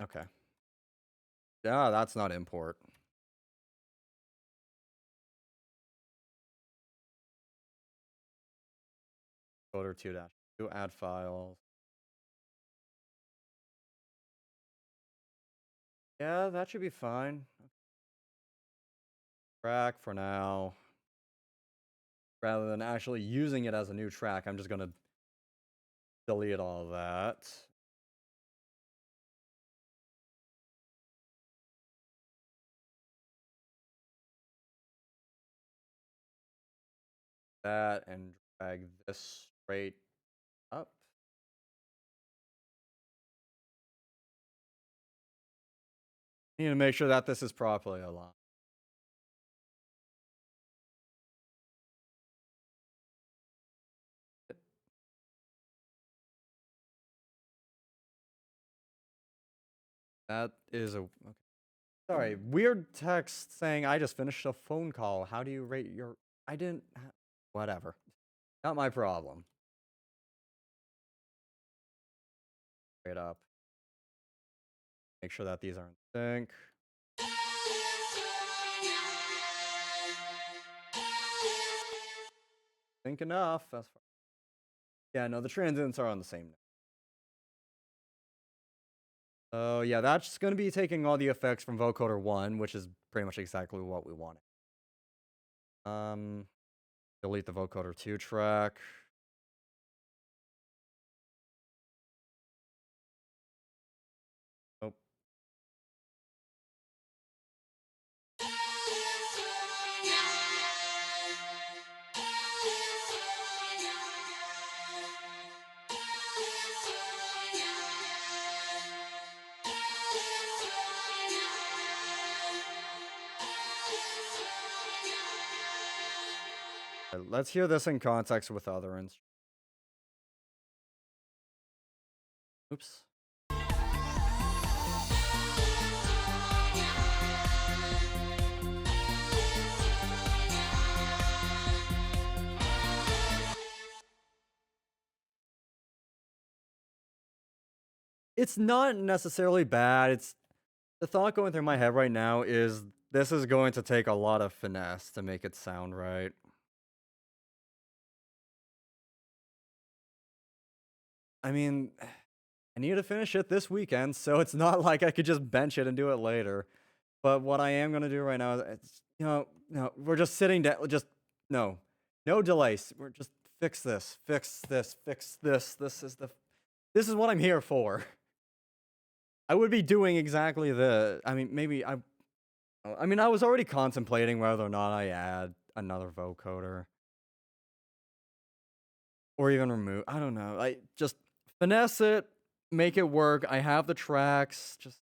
Okay. Yeah, that's not import. Vocoder 2-2, add files. Yeah, that should be fine. Track for now. Rather than actually using it as a new track, I'm just going to delete all of that. That and drag this straight up. Need to make sure that this is properly aligned. That is a. Okay. Sorry, weird text saying I just finished a phone call. How do you rate your. I didn't. Whatever. Not my problem. Straight up. Make sure that these are in sync. Sync enough. That's fine. Yeah, no, the transients are on the same note. Oh, yeah, that's going to be taking all the effects from vocoder 1, which is pretty much exactly what we wanted. Delete the vocoder 2 track. Oh. Let's hear this in context with other instruments. Oops. It's not necessarily bad. It's the thought going through my head right now is this is going to take a lot of finesse to make it sound right. I mean, I need to finish it this weekend, so it's not like I could just bench it and do it later. But what I am gonna do right now is, no, we're just sitting down. Just no, no delays. We're just fix this, fix this, fix this. This is what I'm here for. I would be doing exactly the. I mean, maybe I. I mean, I was already contemplating whether or not I add another vocoder or even remove. I don't know. I just finesse it, make it work. I have the tracks. Just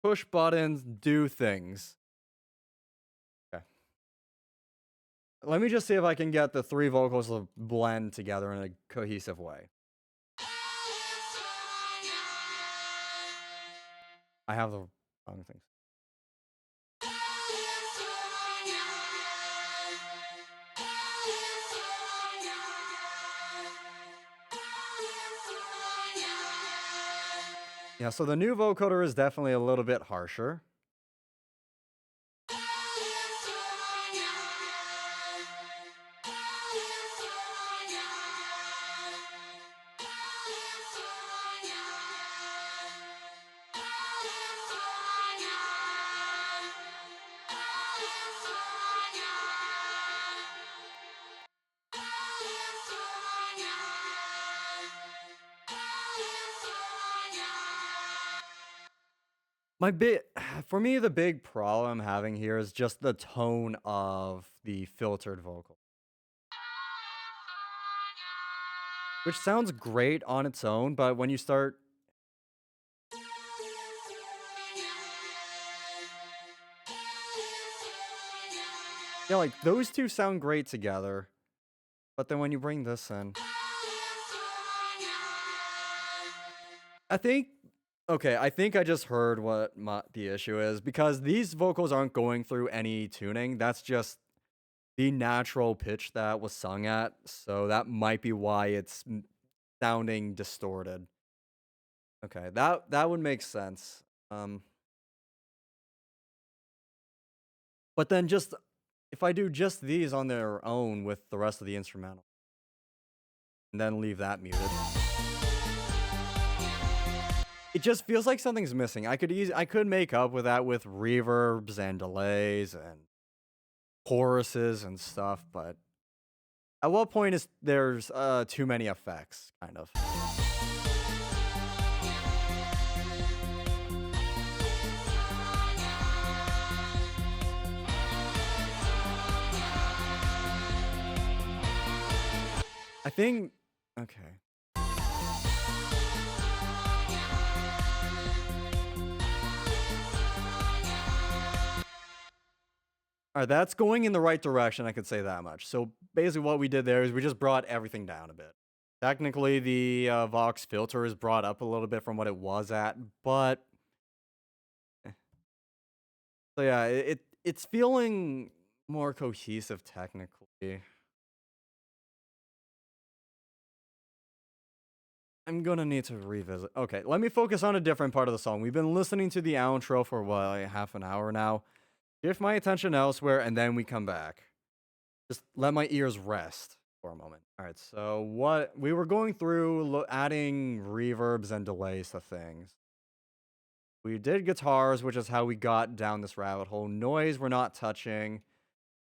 push buttons, do things. Okay. Let me just see if I can get the three vocals to blend together in a cohesive way. I have the wrong things. Yeah, so the new vocoder is definitely a little bit harsher. My bit for me, the big problem I'm having here is just the tone of the filtered vocal, which sounds great on its own, but when you start, yeah, like those two sound great together, but then when you bring this in, I think, okay, I think I just heard what the issue is because these vocals aren't going through any tuning. That's just the natural pitch that was sung at, so that might be why it's sounding distorted. Okay, that would make sense. Um, but then just if I do just these on their own with the rest of the instrumental, and then leave that muted, it just feels like something's missing. I could make up with that with reverbs and delays and choruses and stuff, but at what point is there's too many effects, kind of. I think okay. All right, that's going in the right direction, I could say that much. So basically what we did there is we just brought everything down a bit. Technically, the Vox filter is brought up a little bit from what it was at, but eh. So yeah, it's feeling more cohesive technically. I'm gonna need to revisit. Okay, let me focus on a different part of the song. We've been listening to the outro for what, like half an hour now. Shift my attention elsewhere, and then we come back. Just let my ears rest for a moment. All right, so what we were going through, adding reverbs and delays to things. We did guitars, which is how we got down this rabbit hole. Noise, we're not touching.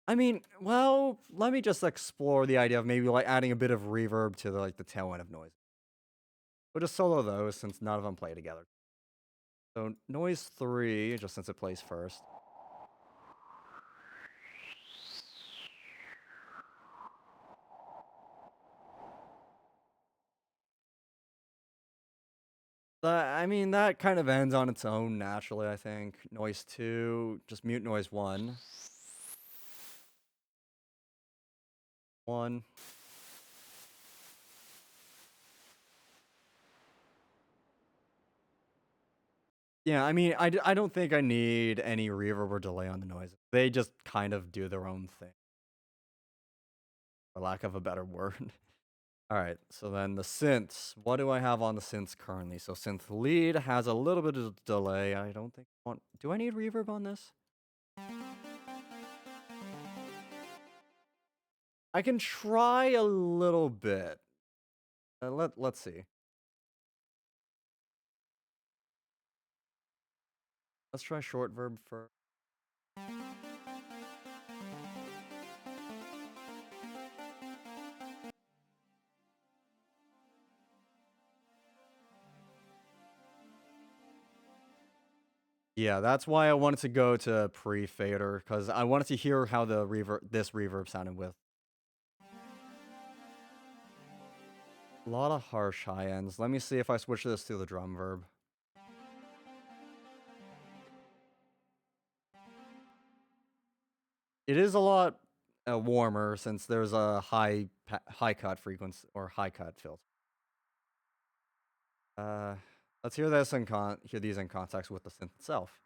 I mean, well, let me just explore the idea of maybe like adding a bit of reverb to the tail end of noise. We'll just solo those since none of them play together. So noise 3, just since it plays first. I mean, that kind of ends on its own naturally, I think. Noise 2, just mute noise 1. 1. Yeah, I mean, I don't think I need any reverb or delay on the noise. They just kind of do their own thing, for lack of a better word. All right, so then the synths. What do I have on the synths currently? So synth lead has a little bit of delay. I don't think I want. Do I need reverb on this? I can try a little bit. Let's see. Let's try short verb first. Yeah, that's why I wanted to go to pre-fader because I wanted to hear how this reverb sounded with a lot of harsh high ends. Let me see if I switch this to the drum verb. It is a lot warmer since there's a high cut frequency or high cut filter. Uh, let's hear this and hear these in context with the synth itself.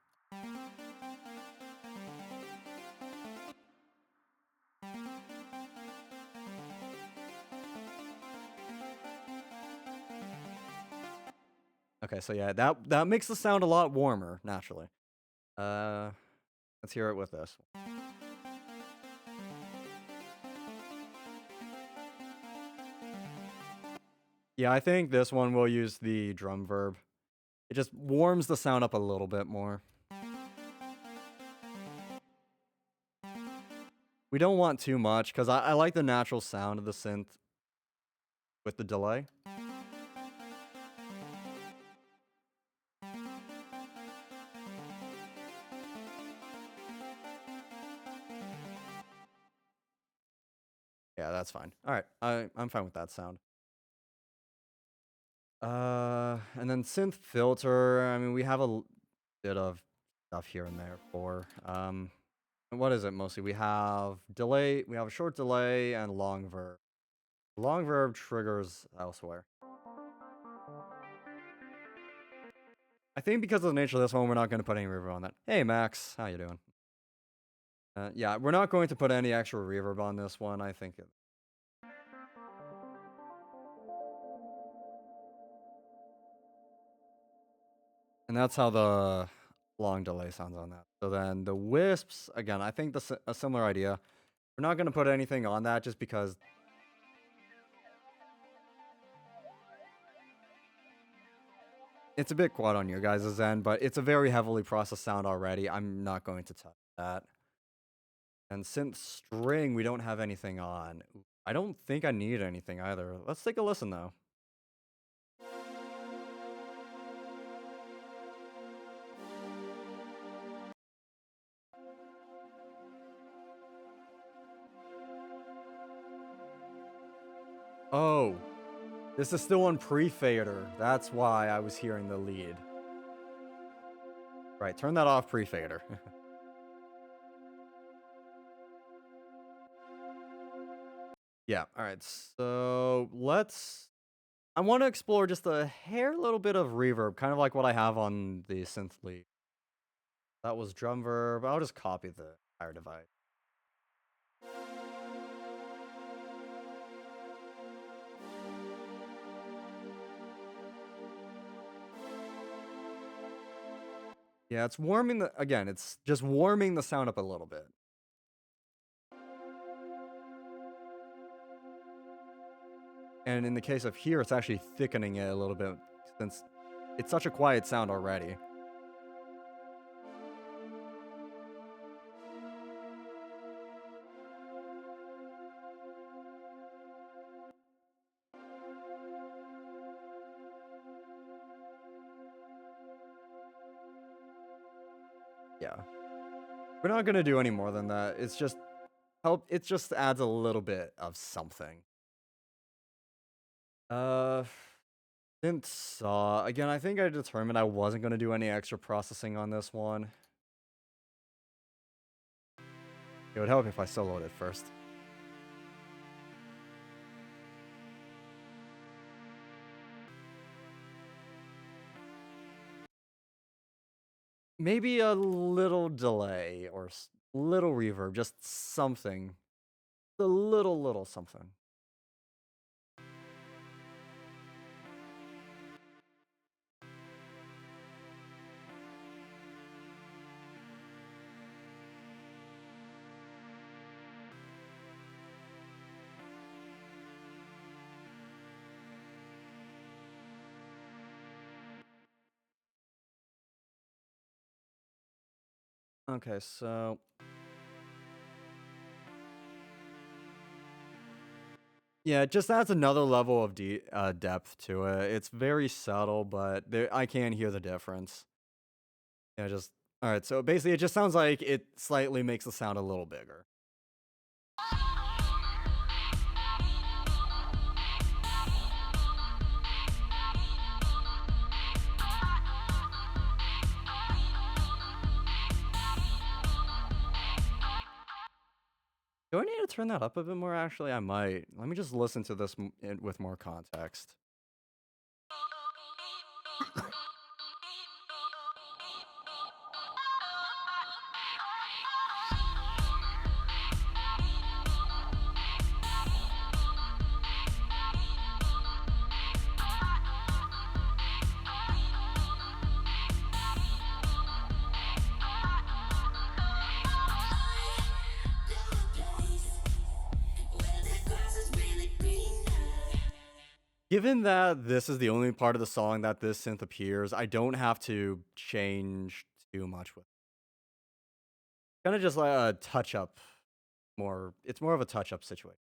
Okay, so yeah, that makes the sound a lot warmer naturally. Uh, let's hear it with this. Yeah, I think this one will use the drum verb. It just warms the sound up a little bit more. We don't want too much because I like the natural sound of the synth with the delay. Yeah, that's fine. All right, I'm fine with that sound. And then synth filter. I mean, we have bit of stuff here and there for what is it mostly? We have delay. We have a short delay and long verb. Long verb triggers elsewhere. I think because of the nature of this one, we're not going to put any reverb on that. Hey, Max, how you doing? Yeah, we're not going to put any extra reverb on this one. I think and that's how the long delay sounds on that. So then the wisps, again, I think a similar idea. We're not going to put anything on that just because it's a bit quiet on your guys' end, but it's a very heavily processed sound already. I'm not going to touch that. And synth string, we don't have anything on. I don't think I need anything either. Let's take a listen though. Oh, this is still on pre-fader. That's why I was hearing the lead. Right, turn that off pre-fader. Yeah, all right. So I want to explore just a hair little bit of reverb, kind of like what I have on the synth lead. That was drum verb. I'll just copy the entire device. Yeah, it's it's just warming the sound up a little bit. And in the case of here, it's actually thickening it a little bit since it's such a quiet sound already. Yeah. We're not going to do any more than that. It's just it just adds a little bit of something. Uh Synth saw. Again, I think I determined I wasn't going to do any extra processing on this one. It would help if I soloed it first. Maybe a little delay or little reverb, just something. A little something. Okay, so yeah, it just adds another level of depth to it. It's very subtle, but I can hear the difference. Yeah, just All right, so basically, it just sounds like it slightly makes the sound a little bigger. Do I need to turn that up a bit more? Actually, I might. Let me just listen to this with more context. Given that this is the only part of the song that this synth appears, I don't have to change too much with it. Kind of just like a touch up more. It's more of a touch up situation.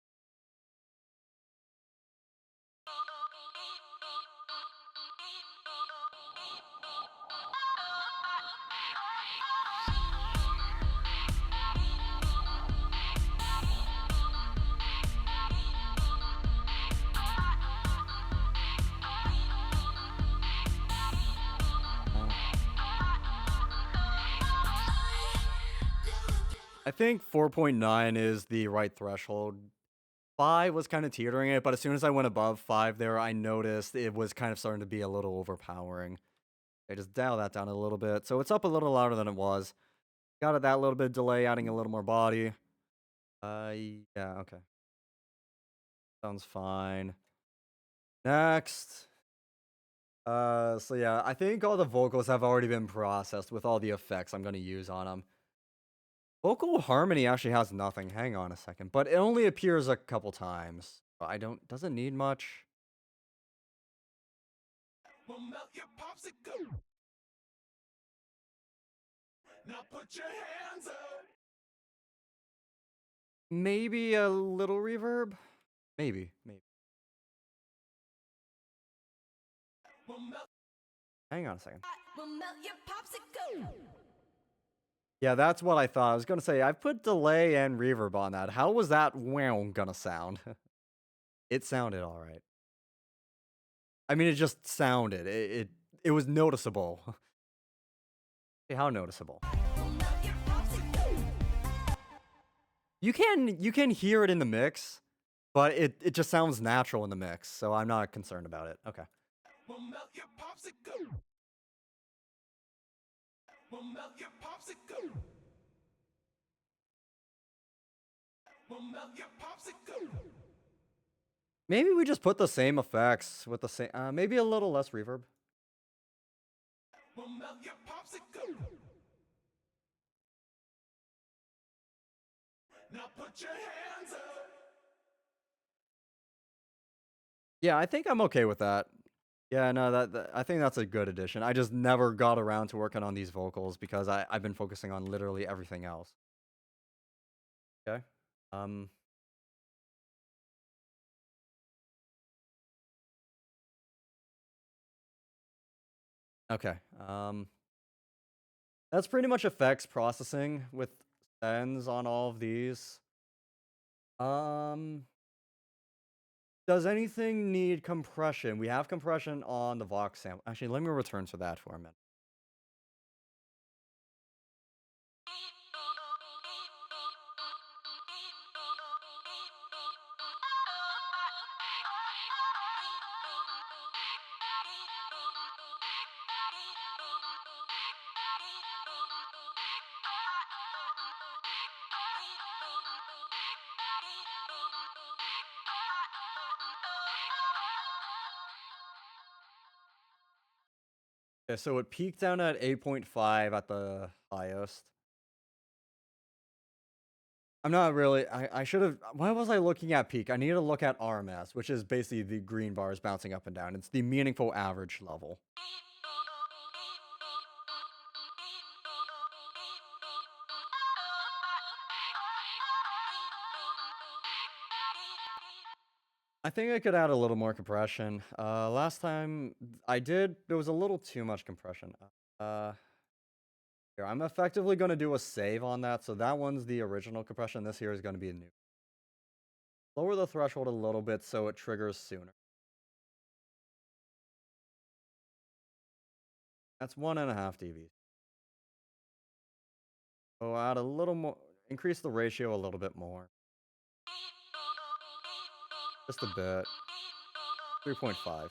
I think 4.9 is the right threshold. 5 was kind of teetering it, but as soon as I went above 5 there, I noticed it was kind of starting to be a little overpowering. I just dial that down a little bit. So it's up a little louder than it was. Got it that little bit of delay, adding a little more body. Yeah, okay. Sounds fine. Next. So yeah, I think all the vocals have already been processed with all the effects I'm gonna use on them. Vocal harmony actually has nothing. Hang on a second, but it only appears a couple times. I don't. Doesn't need much. Will melt your popsicle. Now put your hands up. Maybe a little reverb. Maybe. Will melt. Hang on a second. Will melt your popsicle. Yeah, that's what I thought. I was gonna say I put delay and reverb on that. How was that wow gonna sound? It sounded all right. I mean, it just sounded. It was noticeable. Hey, how noticeable? Will melt your popsicle. You can hear it in the mix, but it just sounds natural in the mix, so I'm not concerned about it. Okay. Will melt your popsicle. Will melt your popsicle. Will melt your popsicle. Maybe we just put the same effects with the same, maybe a little less reverb. Will melt your popsicle. Now put your hands up. Yeah, I think I'm okay with that. Yeah, no, I think that's a good addition. I just never got around to working on these vocals because I've been focusing on literally everything else. Okay. Um. Okay. That's pretty much effects processing with sends on all of these. Um. Does anything need compression? We have compression on the Vox sample. Actually, let me return to that for a minute. Okay, so it peaked down at 8.5 at the highest. I'm not really. I should have. Why was I looking at peak? I need to look at RMS, which is basically the green bars bouncing up and down. It's the meaningful average level. I think I could add a little more compression. Last time I did, there was a little too much compression. Here, I'm effectively going to do a save on that. So that one's the original compression. This here is going to be a new. Lower the threshold a little bit so it triggers sooner. That's 1.5 dB. So add a little more, increase the ratio a little bit more. Just a bit. 3.5.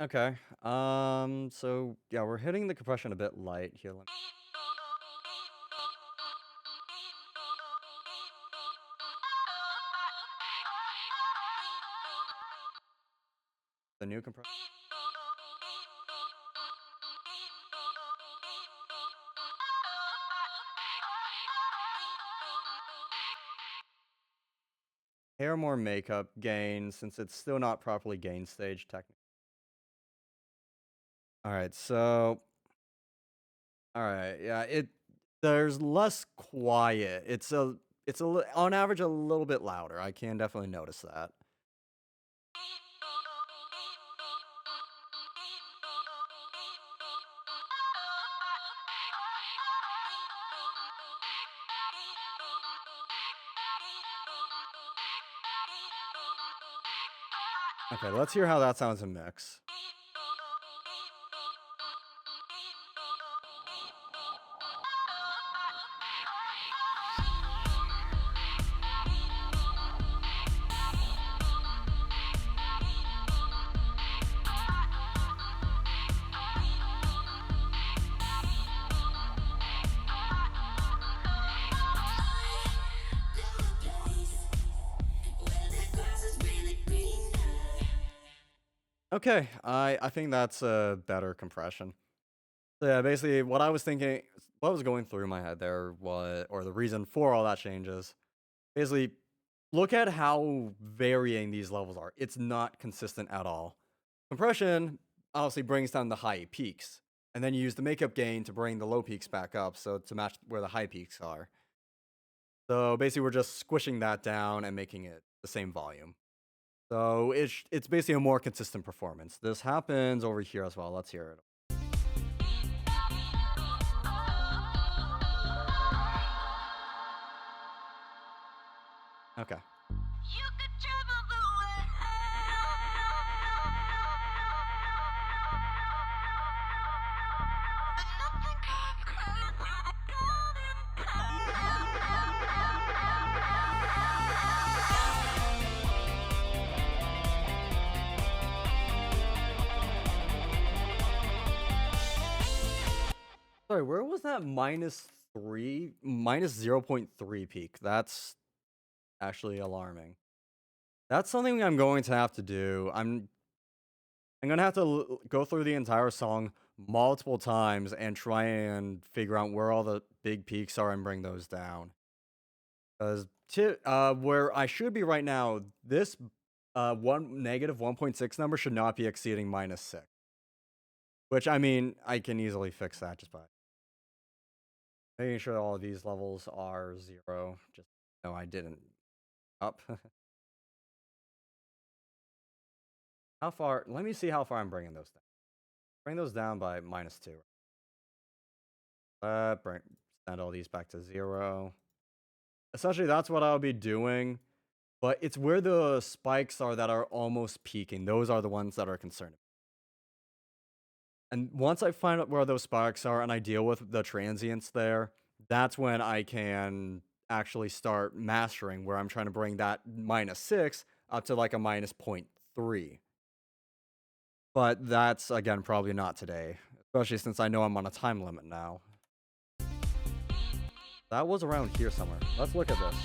Okay. So yeah, we're hitting the compression a bit light here. The new compression. Hair more makeup gain since it's still not properly gain stage technically. All right, so all right, yeah, there's less quiet. On average a little bit louder. I can definitely notice that. Okay, let's hear how that sounds in mix. Okay, I think that's a better compression. So yeah, basically what I was thinking, what was going through my head there was, or the reason for all that changes, basically look at how varying these levels are. It's not consistent at all. Compression obviously brings down the high peaks, and then you use the makeup gain to bring the low peaks back up, so to match where the high peaks are. So basically we're just squishing that down and making it the same volume. So it's basically a more consistent performance. This happens over here as well. Let's hear it. Okay. You could travel the world, but nothing compares to the golden Sorry, where was that minus 0.3 peak? That's actually alarming. That's something I'm going to have to do. I'm gonna have to go through the entire song multiple times and try and figure out where all the big peaks are and bring those down. Because where I should be right now, this one negative 1.6 number should not be exceeding -6. Which I mean, I can easily fix that just by making sure all of these levels are 0. Just no, I didn't. Up. How far? Let me see how far I'm bringing those down. Bring those down by -2. Send all these back to 0. Essentially, that's what I'll be doing. But it's where the spikes are that are almost peaking. Those are the ones that are concerning. And once I find out where those spikes are and I deal with the transients there, that's when I can actually start mastering where I'm trying to bring that -6 up to like a -0.3. But that's again probably not today, Especially since I know I'm on a time limit now. That was around here somewhere. Let's look at this.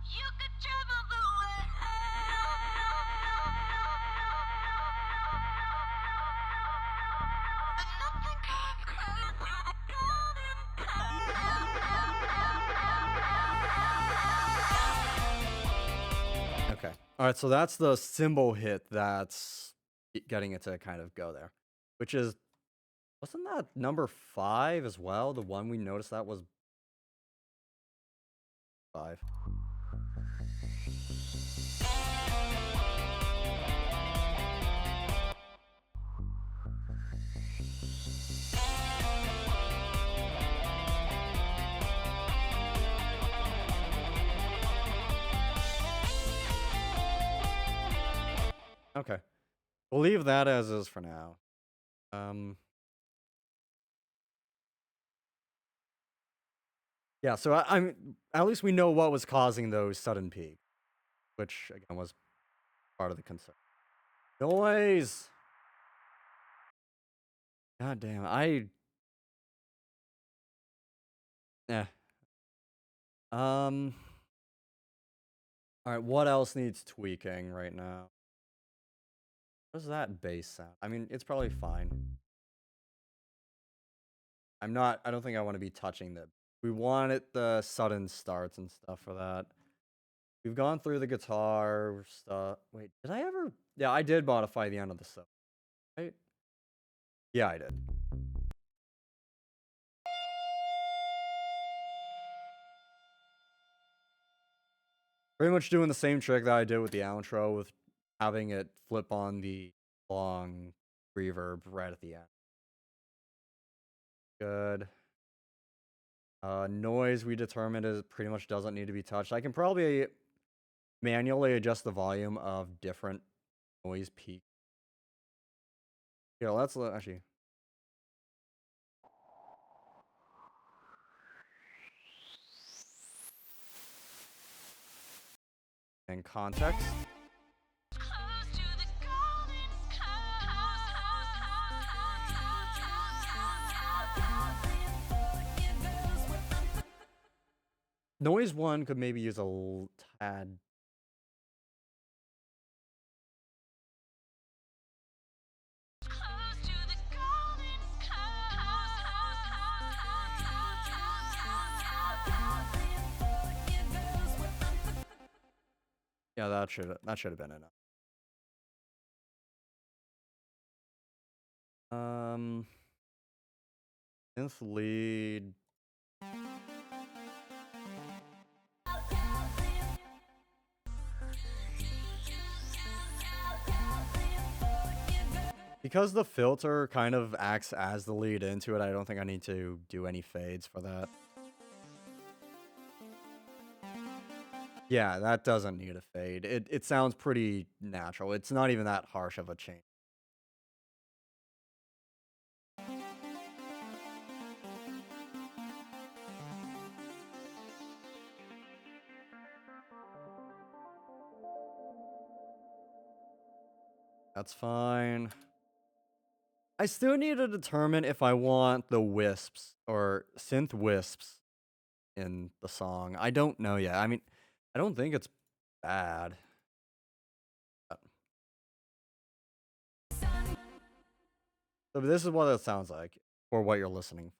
You could travel the world, but nothing compares to the golden coast. Okay. All right. So that's the cymbal hit that's getting it to kind of go there, which is, wasn't that number 5 as well? The one we noticed that was 5. Okay. We'll leave that as is for now. Yeah, so I'm at least we know what was causing those sudden peaks, which again was part of the concern. Noise. God damn, eh. All right, what else needs tweaking right now? What is that bass sound? I mean, it's probably fine. I don't think I want to be touching the. We wanted the sudden starts and stuff for that. We've gone through the guitar stuff. Wait, did I ever? Yeah, I did modify the end of the song, right? Yeah, I did. Pretty much doing the same trick that I did with the outro with having it flip on the long reverb right at the end. Good. Noise we determined is pretty much doesn't need to be touched. I can probably manually adjust the volume of different noise peaks. Yeah, let's actually. In context. Close to the golden coast. Noise 1 could maybe use a tad. Close to the golden coast. Yeah, that should have been enough. Synth lead. Because the filter kind of acts as the lead into it, I don't think I need to do any fades for that. Yeah, that doesn't need a fade. It sounds pretty natural. It's not even that harsh of a change. That's fine. I still need to determine if I want the wisps or synth wisps in the song. I don't know yet. I mean, I don't think it's bad. So this is what it sounds like for what you're listening.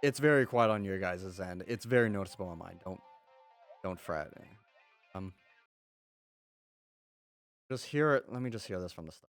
It's very quiet on your guys' end. It's very noticeable on mine. Don't fret. Um just hear it. Let me just hear this from the start.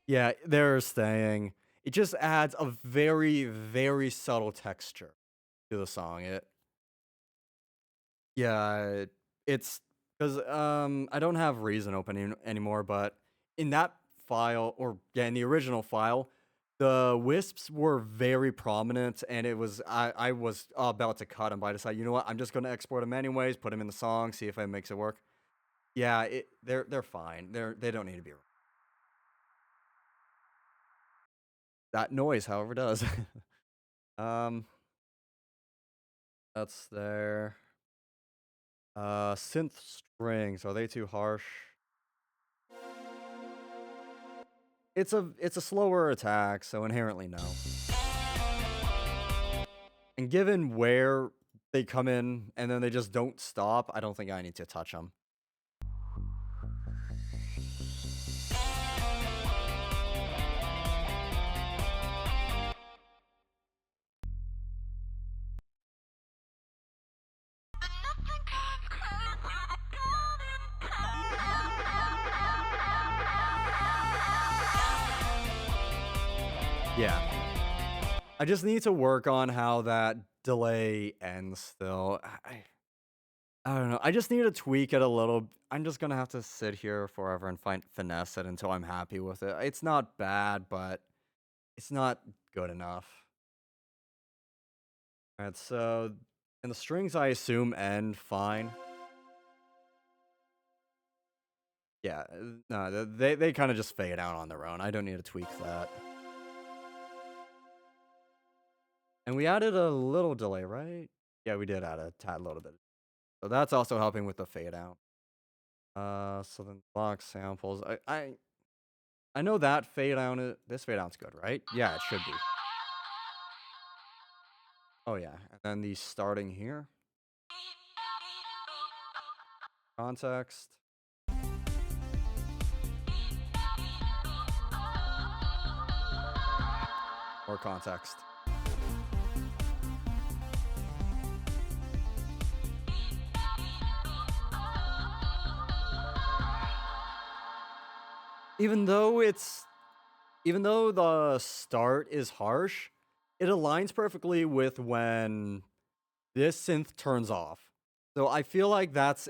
Yeah, they're saying it just adds a very, very subtle texture to the song. It's because I don't have Reason open anymore, but in that file, or yeah, in the original file, the wisps were very prominent, and I was about to cut them, but I decided, you know what, I'm just gonna export them anyways, put them in the song, see if it makes it work. Yeah, they're fine. They don't need to be. That noise, however, does. um, that's there. Synth strings, are they too harsh? It's a slower attack, so inherently no. And given where they come in and then they just don't stop, I don't think I need to touch them. Yeah. I just need to work on how that delay ends still. I don't know. I just need to tweak it a little. I'm just gonna have to sit here forever and finesse it until I'm happy with it. It's not bad, but it's not good enough. Alright, so and the strings I assume end fine. Yeah, no, they kind of just fade out on their own. I don't need to tweak that. And we added a little delay, right? Yeah, we did add a tad little bit. So that's also helping with the fade out. So then block samples. I know that fade out. This fade out's good, right? Yeah, it should be. Oh yeah, and then the starting here. Context. More context. Even though the start is harsh, it aligns perfectly with when this synth turns off. So I feel like that's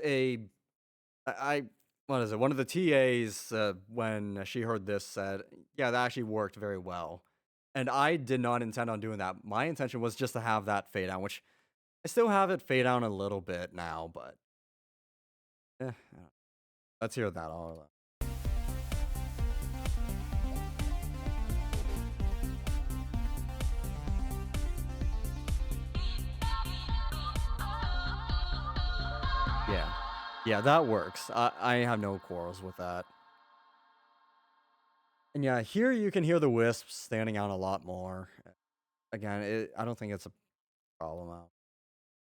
what is it? One of the TAs, when she heard this, said, "Yeah, that actually worked very well." And I did not intend on doing that. My intention was just to have that fade out, which I still have it fade out a little bit now, but I don't know. Let's hear that all. Yeah. Yeah, that works. I have no quarrels with that. And yeah, here you can hear the wisps standing out a lot more. Again, I don't think it's a problem out.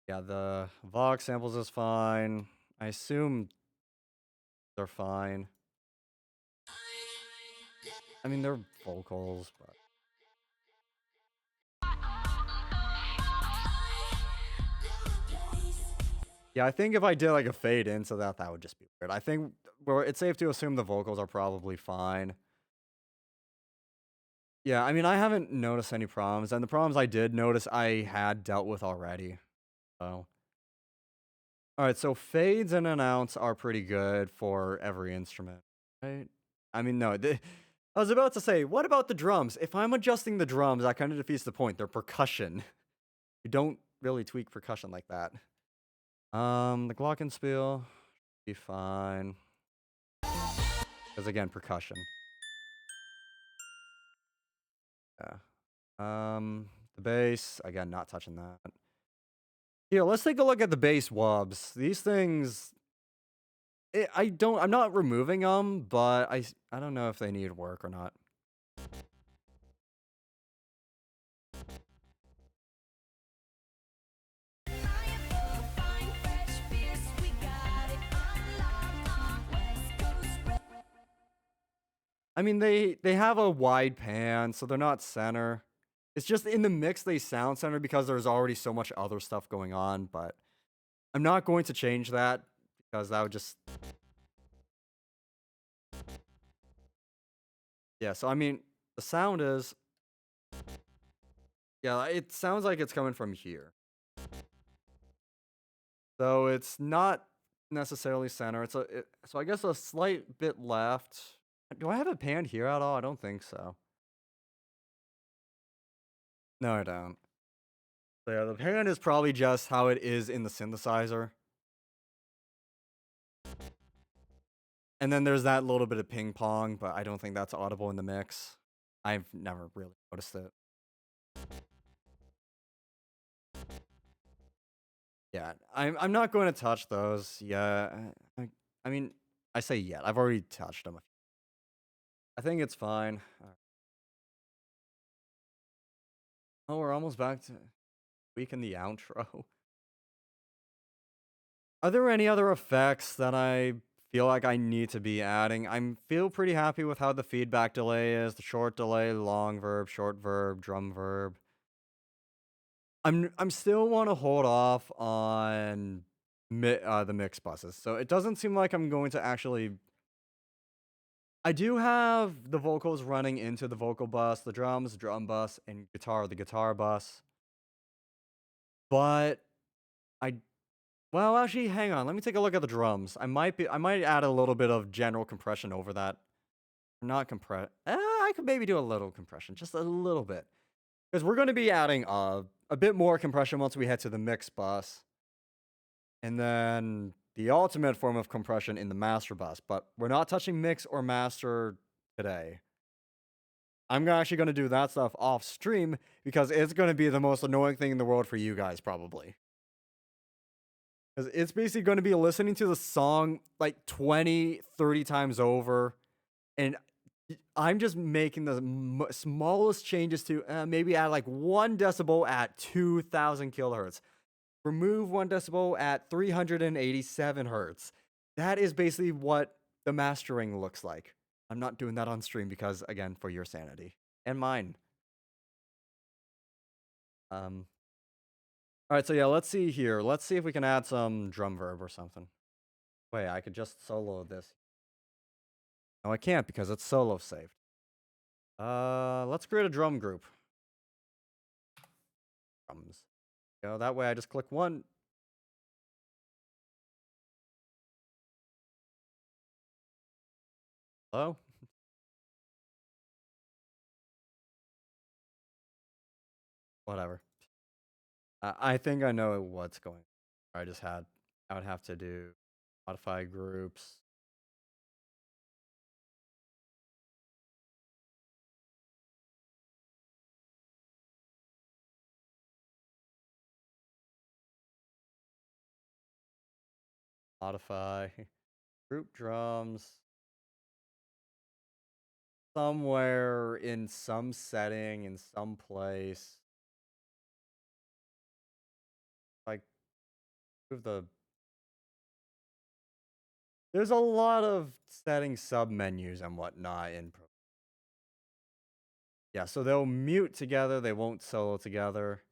Yeah, the Vox samples is fine. I assume they're fine. I mean, they're vocals, but yeah, I think if I did like a fade into that, that would just be weird. I think it's safe to assume the vocals are probably fine. Yeah, I mean, I haven't noticed any problems, and the problems I did notice I had dealt with already. So, all right, so fades in and outs are pretty good for every instrument, right? I mean, no, I was about to say, what about the drums? If I'm adjusting the drums, that kind of defeats the point. They're percussion. You don't really tweak percussion like that. The glockenspiel be fine. Because again, percussion. Yeah. The bass, again, not touching that. Here, let's take a look at the bass wubs. These things, I'm not removing them, but I don't know if they need work or not. I mean, they have a wide pan, so they're not center. It's just in the mix they sound center because there's already so much other stuff going on, but I'm not going to change that because that would just. Yeah, so I mean, the sound is. Yeah, it sounds like it's coming from here. So it's not necessarily center. So I guess a slight bit left. Do I have a pan here at all? I don't think so. No, I don't. So yeah, the pan is probably just how it is in the synthesizer. And then there's that little bit of ping pong, but I don't think that's audible in the mix. I've never really noticed it. Yeah, I'm not going to touch those. Yeah, I mean, I say yet. I've already touched them. I think it's fine. Oh, we're almost back to week in the outro. Are there any other effects that I feel like I need to be adding? I feel pretty happy with how the feedback delay is, the short delay, long verb, short verb, drum verb. I'm still want to hold off on the mix buses. So it doesn't seem like I'm going to actually. I do have the vocals running into the vocal bus, the drums, drum bus, and guitar, the guitar bus. But I well, actually, hang on. Let me take a look at the drums. I might add a little bit of general compression over that. Not compress. I could maybe do a little compression, just a little bit, because we're going to be adding a bit more compression once we head to the mix bus, and then the ultimate form of compression in the master bus. But we're not touching mix or master today. I'm actually going to do that stuff off stream because it's going to be the most annoying thing in the world for you guys, probably. Because it's basically going to be listening to the song like 20, 30 times over. And I'm just making the smallest changes to maybe add like 1 decibel at 2000 kilohertz. Remove 1 decibel at 387 hertz. That is basically what the mastering looks like. I'm not doing that on stream because, again, for your sanity and mine. All right, so yeah, let's see here. Let's see if we can add some drum verb or something. Wait, I could just solo this. No, I can't because it's solo saved. Let's create a drum group. Drums. That way I just click one. Hello? Whatever. I think I know what's going on. I would have to do modify groups. Modify group drums. Somewhere in some setting, in some place. Like, move the. There's a lot of setting sub menus and whatnot in Pro. Yeah, so they'll mute together, they won't solo together.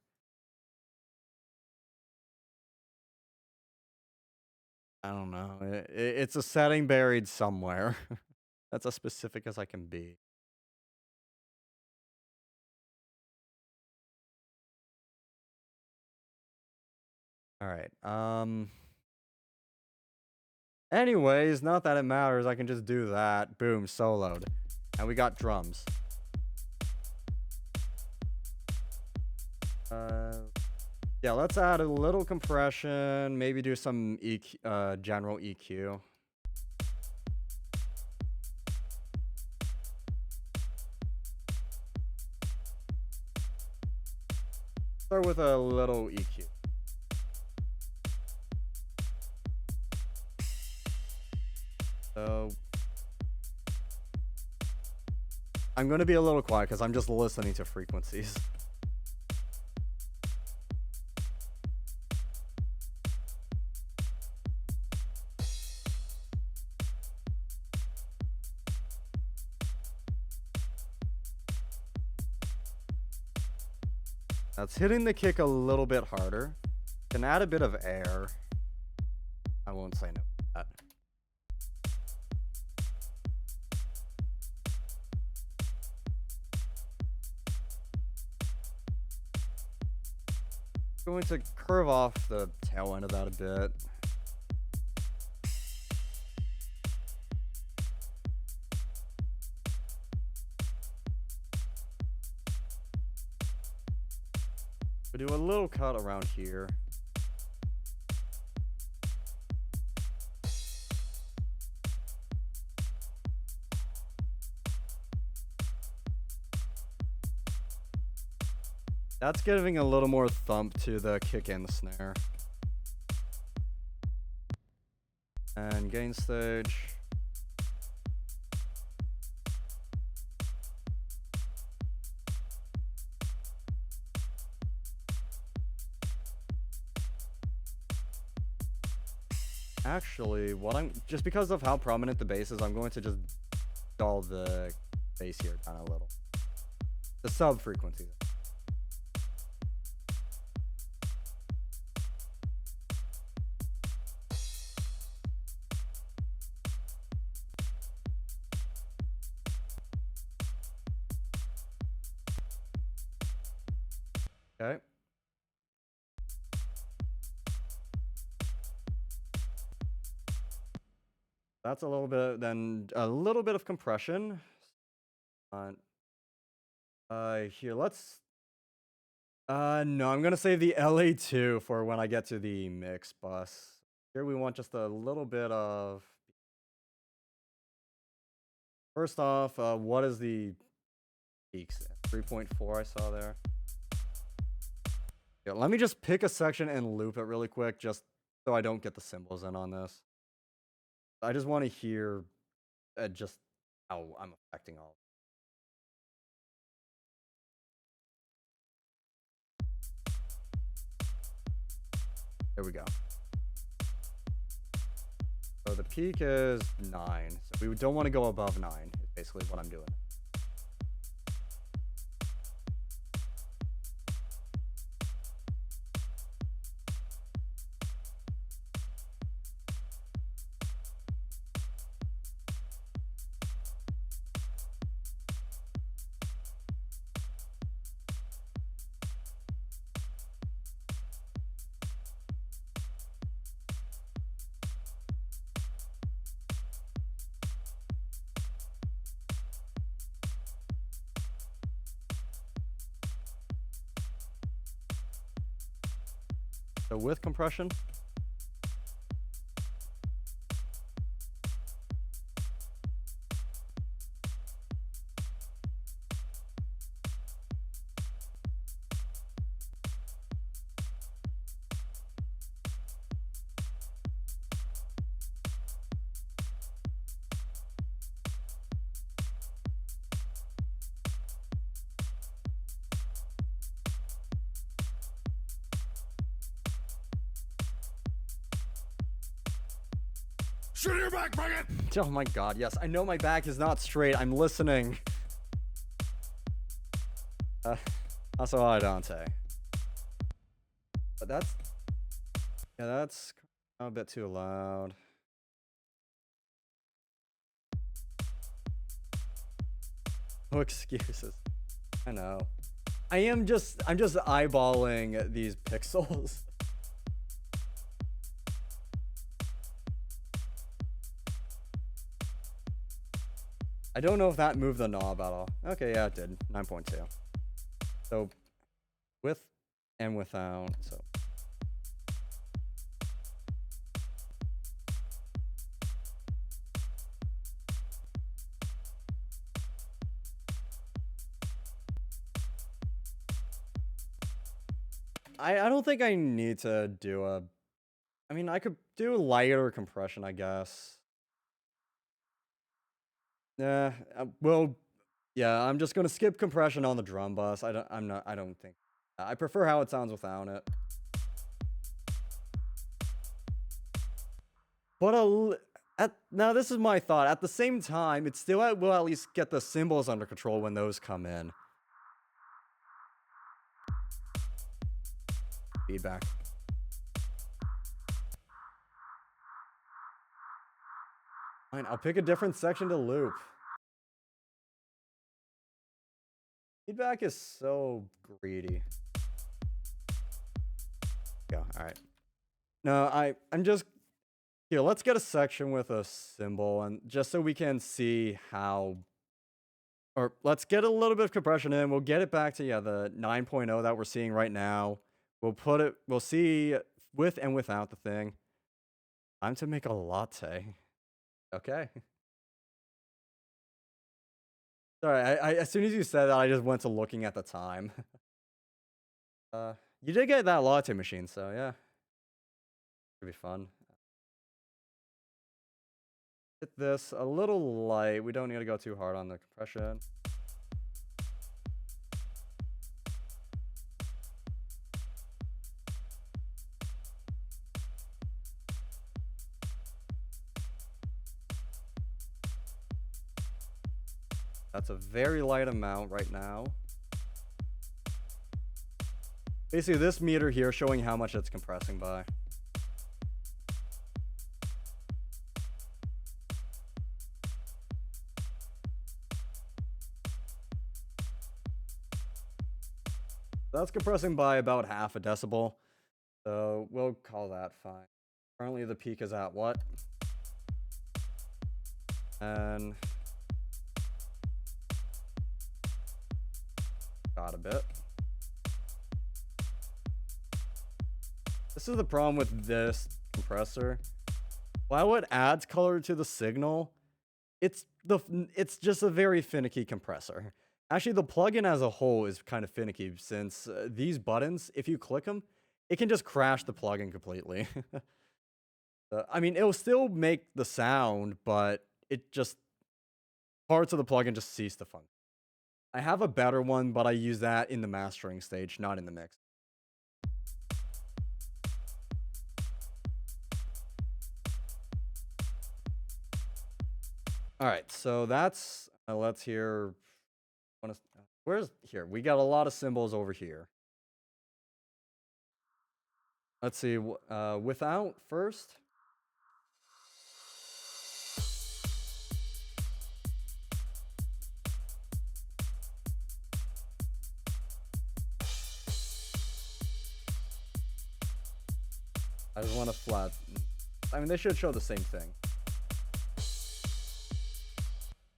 I don't know. It's a setting buried somewhere. That's as specific as I can be. All right. Anyways, not that it matters. I can just do that. Boom, soloed. And we got drums. Yeah, let's add a little compression. Maybe do some general EQ. Start with a little EQ. So I'm going to be a little quiet because I'm just listening to frequencies. That's hitting the kick a little bit harder. Can add a bit of air. I won't say no to that. Going to curve off the tail end of that a bit. We do a little cut around here. That's giving a little more thump to the kick and the snare. And gain stage. Actually, just because of how prominent the bass is, I'm going to just dull the bass here down a little. The sub frequency. Okay. That's a little bit, then a little bit of compression. Here, no, I'm gonna save the LA2 for when I get to the mix bus. Here we want just a little bit of. First off, what is the peaks? 3.4 I saw there. Yeah, let me just pick a section and loop it really quick, just so I don't get the cymbals in on this. I just want to hear just how I'm affecting all. There we go. So the peak is 9. So we don't want to go above 9, is basically what I'm doing. So with compression. Shit in your back, bring it! Oh my god, yes. I know my back is not straight. I'm listening. Also, Dante. But that's a bit too loud. No excuses. I know. I'm just eyeballing these pixels. I don't know if that moved the knob at all. Okay, yeah, it did. 9.2. So, with and without, so. I don't think I need to do I mean, I could do lighter compression, I guess. Yeah, well, yeah, I'm just gonna skip compression on the drum bus. I don't think. I prefer how it sounds without it. But now this is my thought. At the same time, it still will at least get the cymbals under control when those come in. Feedback. Fine, I'll pick a different section to loop. Feedback is so greedy. Yeah, all right. No, I'm just here. Let's get a section with a cymbal, and just so we can see how Or let's get a little bit of compression in. We'll get it back to, yeah, the 9.0 that we're seeing right now. We'll see with and without the thing. Time to make a latte. Okay. Sorry, I as soon as you said that, I just went to looking at the time. You did get that latte machine, so yeah. Should be fun. Get this a little light. We don't need to go too hard on the compression. That's a very light amount right now. Basically, this meter here showing how much it's compressing by. That's compressing by about half a decibel. So we'll call that fine. Currently the peak is at what? And got a bit. This is the problem with this compressor. While it adds color to the signal, it's just a very finicky compressor. Actually, the plugin as a whole is kind of finicky since these buttons, if you click them, it can just crash the plugin completely. I mean, it'll still make the sound, but parts of the plugin just cease to function. I have a better one, but I use that in the mastering stage, not in the mix. All right, so that's let's hear. Where's here? We got a lot of symbols over here. Let's see. Without first. I just want to flat. I mean, they should show the same thing.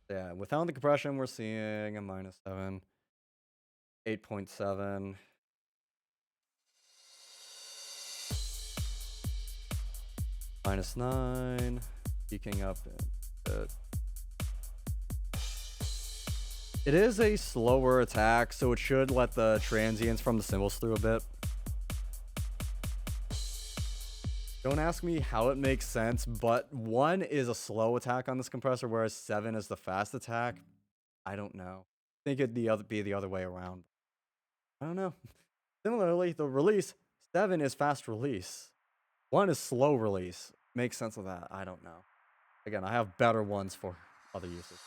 Yeah, without the compression, we're seeing a -7, 8.7. -9, peaking up a bit. It is a slower attack, so it should let the transients from the cymbals through a bit. Don't ask me how it makes sense, but 1 is a slow attack on this compressor, whereas 7 is the fast attack. I don't know. I think it'd be the other way around. I don't know. Similarly, the release, 7 is fast release. 1 is slow release. Makes sense of that. I don't know. Again, I have better ones for other uses.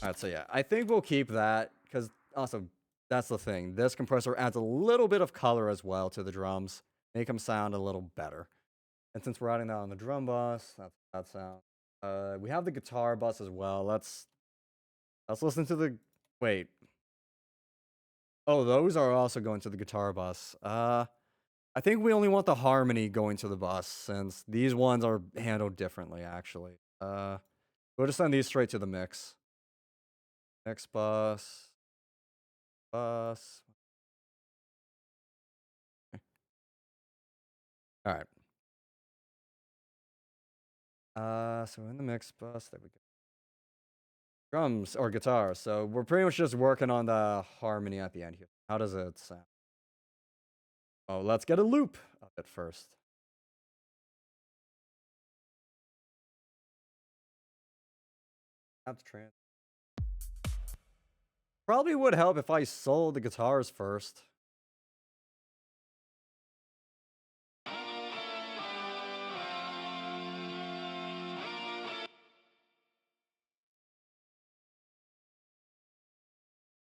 Alright, so yeah, I think we'll keep that, because also, that's the thing. This compressor adds a little bit of color as well to the drums. Make them sound a little better. And since we're adding that on the drum bus, that's that sound. We have the guitar bus as well. Let's listen to the... Wait. Oh, those are also going to the guitar bus. I think we only want the harmony going to the bus, since these ones are handled differently, actually. We'll just send these straight to the mix. Mix bus. Bus. All right. So in the mix bus, there we go. Drums or guitar. So we're pretty much just working on the harmony at the end here. How does it sound? Oh, let's get a loop of it first. That's trans. Probably would help if I soloed the guitars first.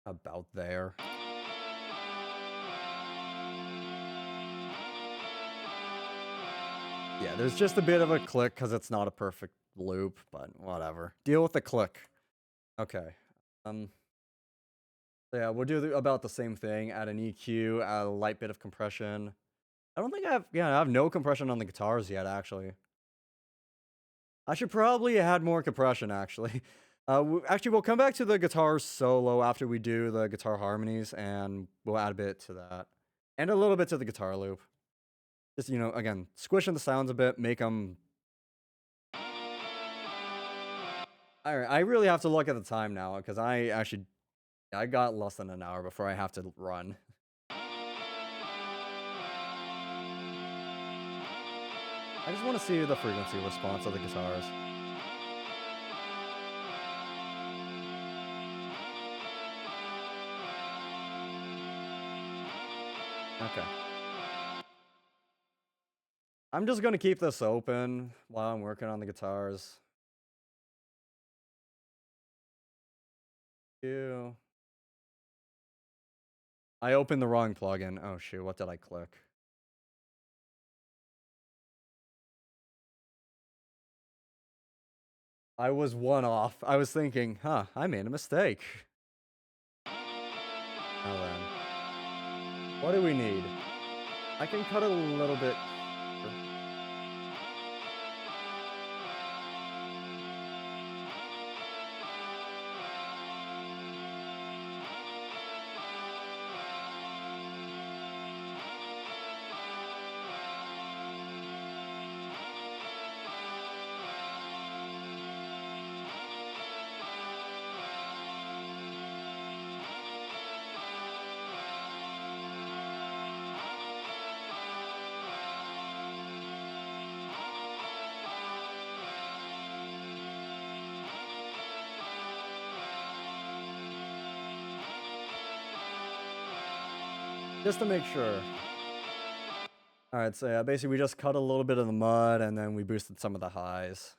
About there. Yeah, there's just a bit of a click because it's not a perfect loop, but whatever. Deal with the click. Okay. So yeah, we'll do about the same thing. Add an EQ, add a light bit of compression. I don't think I have no compression on the guitars yet, actually. I should probably add more compression, actually. Actually, we'll come back to the guitar solo after we do the guitar harmonies, and we'll add a bit to that, and a little bit to the guitar loop. Just, again, squishing the sounds a bit, make them. All right, I really have to look at the time now because I got less than an hour before I have to run. I just want to see the frequency response of the guitars. Okay. I'm just gonna keep this open while I'm working on the guitars. Ew. I opened the wrong plugin. Oh shoot, what did I click? I was one off. I was thinking, I made a mistake. Now then. What do we need? I can cut a little bit. Just to make sure. Alright, so yeah, basically we just cut a little bit of the mud and then we boosted some of the highs.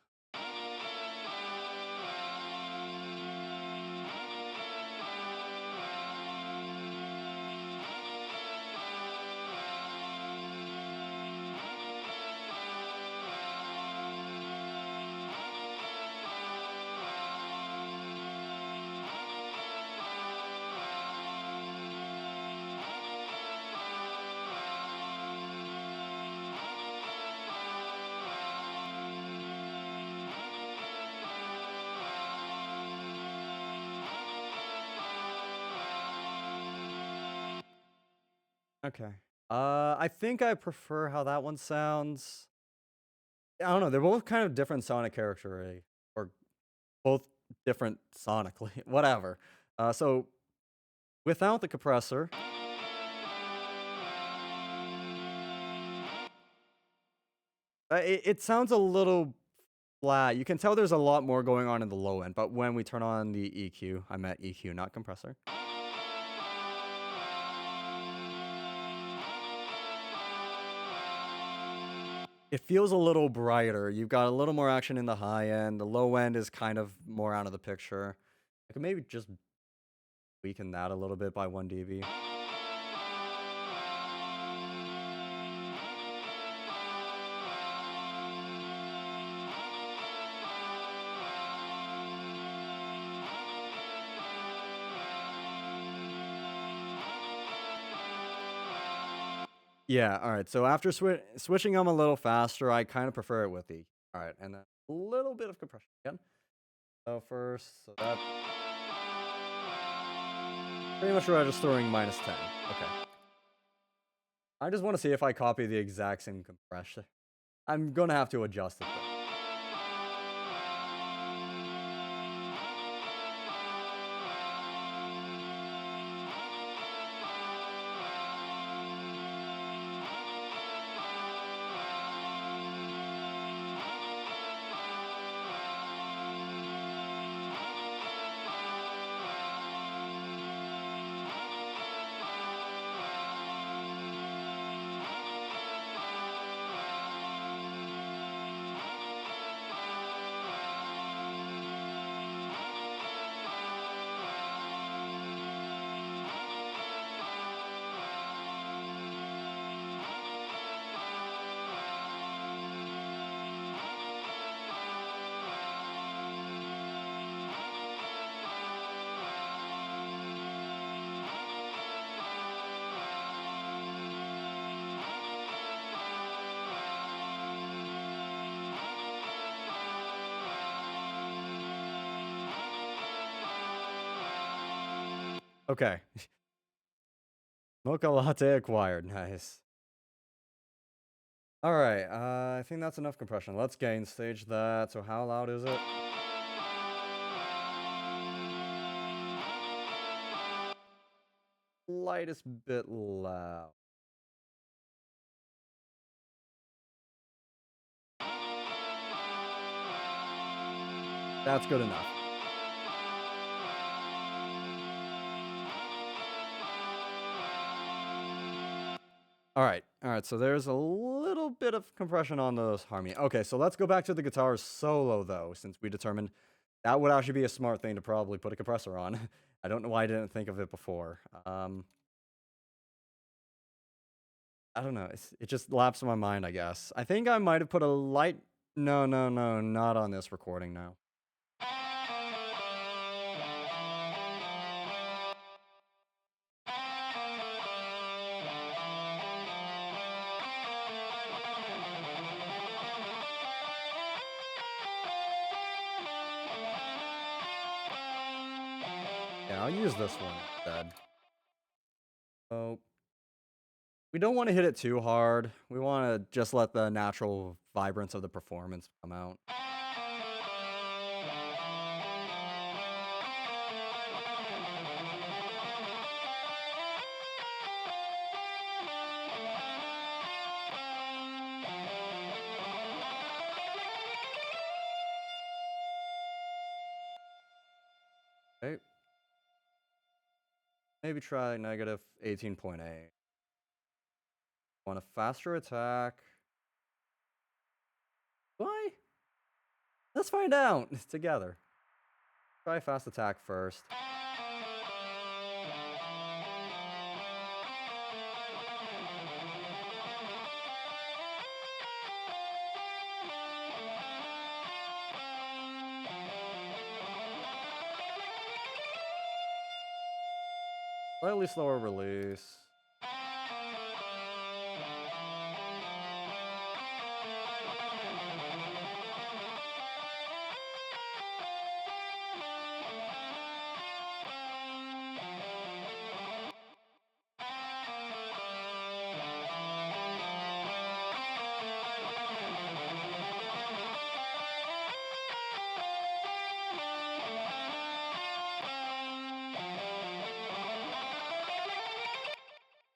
Okay. I think I prefer how that one sounds. I don't know, they're both kind of different sonic character, or both different sonically, whatever. So without the compressor, it sounds a little flat. You can tell there's a lot more going on in the low end, but when we turn on the EQ, I meant EQ, not compressor. It feels a little brighter. You've got a little more action in the high end. The low end is kind of more out of the picture. I could maybe just weaken that a little bit by 1 dB. Yeah, alright, so after switching them a little faster, I kind of prefer it with the. Alright, and then a little bit of compression again. So first, so that. Pretty much registering -10. Okay. I just want to see if I copy the exact same compression. I'm gonna have to adjust it though. Okay. Mocha latte acquired. Nice. All right. I think that's enough compression. Let's gain stage that. So how loud is it? Slightest bit loud. That's good enough. All right, so there's a little bit of compression on those harmony. Okay, so let's go back to the guitar solo, though, since we determined that would actually be a smart thing to probably put a compressor on. I don't know why I didn't think of it before. I don't know, it just lapsed my mind, I guess. I think I might have put a light... No, not on this recording now. Yeah, I'll use this one instead. So, we don't want to hit it too hard. We want to just let the natural vibrance of the performance come out. Okay. Maybe try negative 18.8. Want a faster attack? Why? Let's find out together. Try fast attack first. Slightly slower release.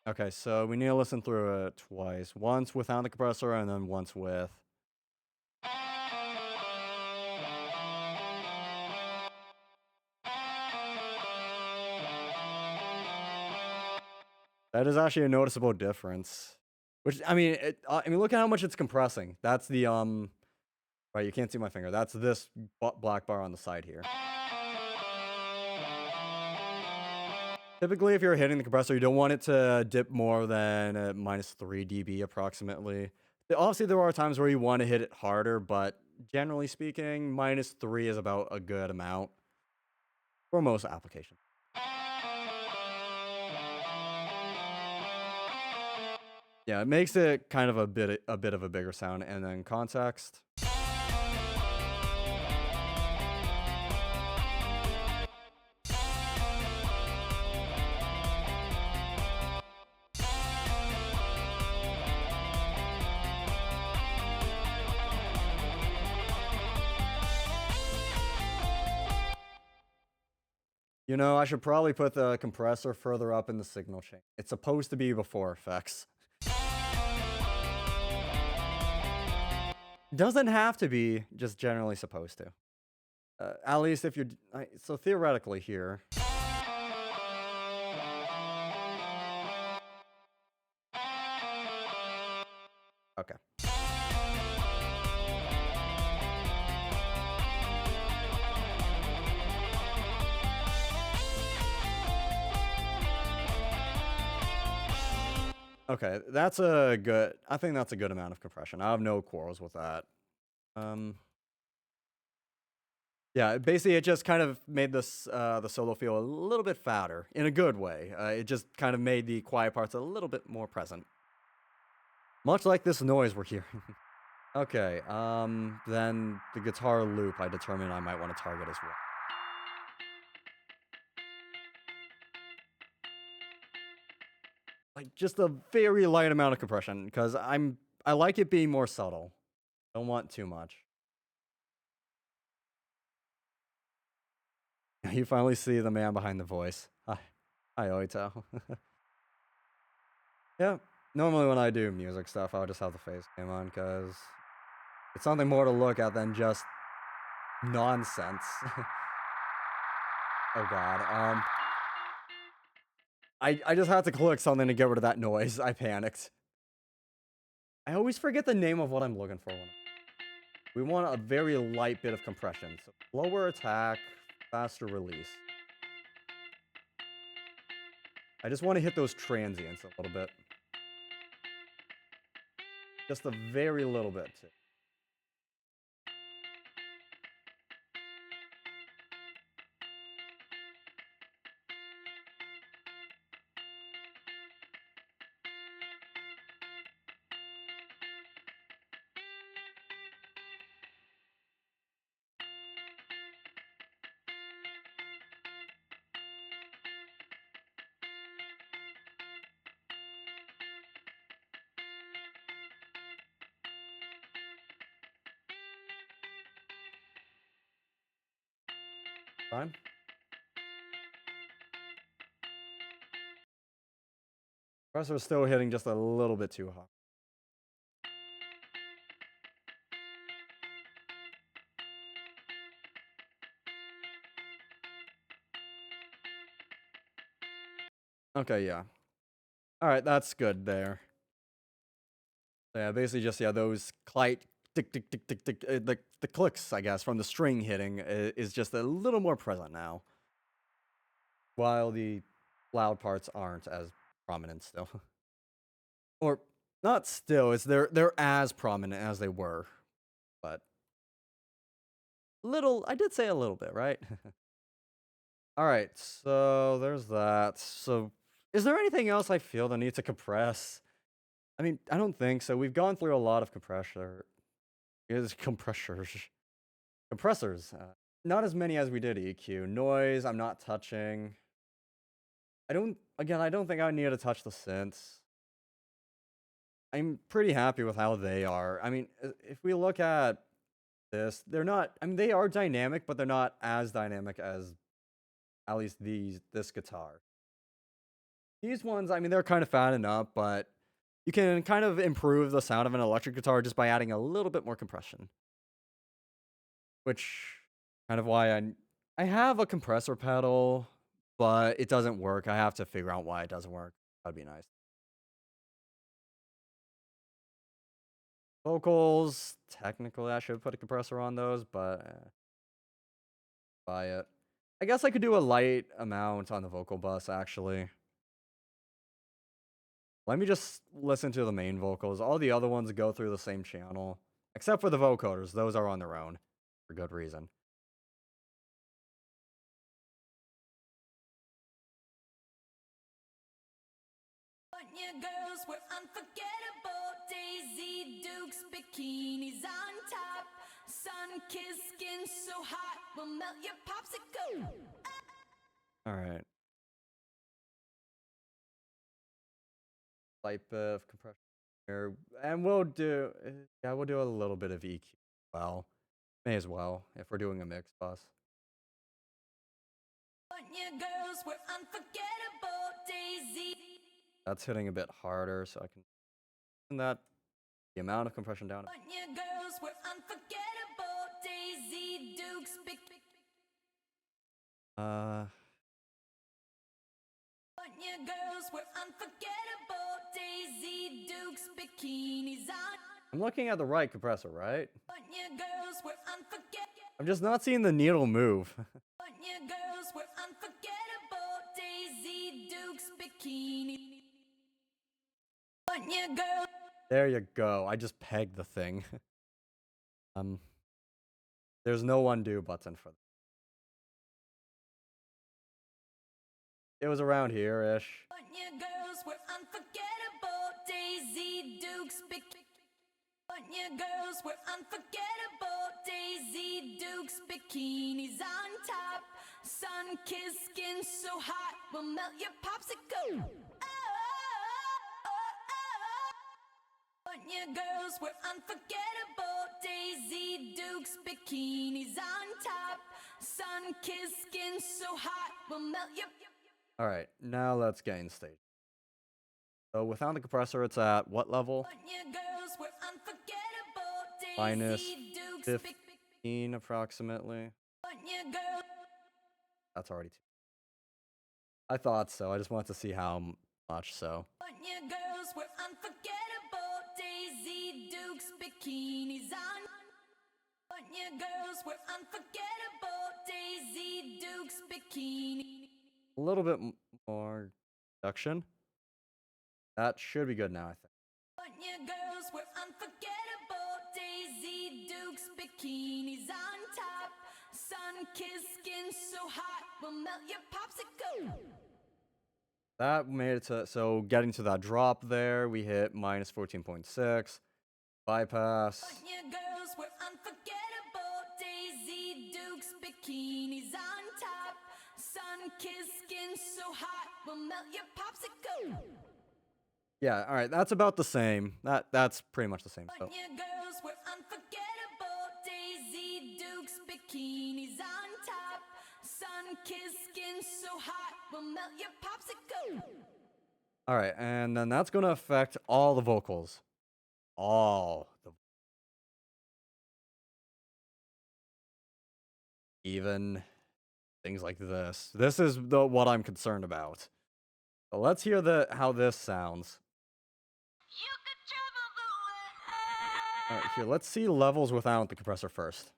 Okay, so we need to listen through it twice. Once without the compressor and then once with. That is actually a noticeable difference. Which, I mean, look at how much it's compressing. That's the, right, you can't see my finger. That's this black bar on the side here. Typically, if you're hitting the compressor, you don't want it to dip more than -3 dB approximately. Obviously, there are times where you want to hit it harder, but generally speaking, -3 is about a good amount for most applications. Yeah, it makes it kind of a bit of a bigger sound, and then context. You know, I should probably put the compressor further up in the signal chain. It's supposed to be before effects. Doesn't have to be, just generally supposed to. At least if you're... so theoretically here... Okay. Okay, that's a good... I think that's a good amount of compression. I have no quarrels with that. Yeah, basically it just kind of made this the solo feel a little bit fatter in a good way. It just kind of made the quiet parts a little bit more present. Much like this noise we're hearing. Okay, then the guitar loop I determined I might want to target as well. like just a very light amount of compression because I like it being more subtle. Don't want too much. You finally see the man behind the voice. Hi, Oito. Yeah, normally when I do music stuff, I'll just have the face cam on because it's something more to look at than just nonsense. Oh god. I just had to click something to get rid of that noise. I panicked. I always forget the name of what I'm looking for. We want a very light bit of compression. So lower attack, faster release. I just want to hit those transients a little bit. Just a very little bit too. Fine. Pressure's still hitting just a little bit too hot. Okay, yeah. Alright, that's good there. Yeah, basically just, yeah, those tick, tick, tick, tick, tick, the clicks, I guess, from the string hitting is just a little more present now. While the loud parts aren't as prominent still. Or, not still, it's they're as prominent as they were. But, I did say a little bit, right? Alright, so there's that. So, is there anything else I feel the need to compress? I mean, I don't think so. We've gone through a lot of compressors. Not as many as we did EQ. Noise, I'm not touching. I don't think I need to touch the synths. I'm pretty happy with how they are. I mean, if we look at this, they're not, I mean, they are dynamic, but they're not as dynamic as at least this guitar. These ones, I mean, they're kind of fattened up, but you can kind of improve the sound of an electric guitar just by adding a little bit more compression. Which kind of why I have a compressor pedal, but it doesn't work. I have to figure out why it doesn't work. That'd be nice. Vocals, technically I should put a compressor on those, but buy it. I guess I could do a light amount on the vocal bus actually. Let me just listen to the main vocals. All the other ones go through the same channel, except for the vocoders. Those are on their own for good reason. Your girls were unforgettable. Daisy Dukes, bikinis on top. Sun kissed skin so hot, will melt your popsicle. All right. Light bit of compression here, and we'll do a little bit of EQ. Well, may as well if we're doing a mix bus. Your girls were unforgettable. Daisy. That's hitting a bit harder, so I can turn that the amount of compression down. Your girls were unforgettable. Daisy Dukes. Your girls were unforgettable. Daisy Dukes, bikinis on. I'm looking at the right compressor, right? Your girls were unforgettable. I'm just not seeing the needle move. Your girls were unforgettable. Daisy Dukes, bikini. Your girl. There you go. I just pegged the thing. There's no undo button for that. It was around here-ish. Your girls were unforgettable. Daisy Dukes, your girls were unforgettable. Daisy Dukes, bikinis on top. Sun kissed skin so hot, will melt your popsicle. Oh! your girls were unforgettable. Daisy Dukes, bikinis on top. Sun-kissed skin so hot, will melt your... All right, now let's gain stage. So without the compressor, it's at what level? Your girls were unforgettable. Minus Daisy Dukes, 15 approximately. your girl... That's already too. I thought so. I just wanted to see how much so. Your girls were unforgettable. Daisy Dukes, bikinis on. Your girls were unforgettable. Daisy Dukes, bikini. A little bit more reduction. That should be good now, I think. Your girls were unforgettable. Daisy Dukes, bikinis on top. Sun-kissed skin so hot, will melt your popsicle. That made it to, so getting to that drop there, we hit minus 14.6. Bypass. Your girls were unforgettable. Daisy Dukes, bikinis on top. Sun-kissed skin so hot, will melt your popsicle. Yeah, all right, that's about the same. That's pretty much the same. So. Your girls were unforgettable. Daisy Dukes, bikinis on top. Sun-kissed skin so hot, will melt your popsicle. All right, and then that's going to affect all the vocals. All the even things like this. This is what I'm concerned about. So let's hear how this sounds. All right, here, let's see levels without the compressor first.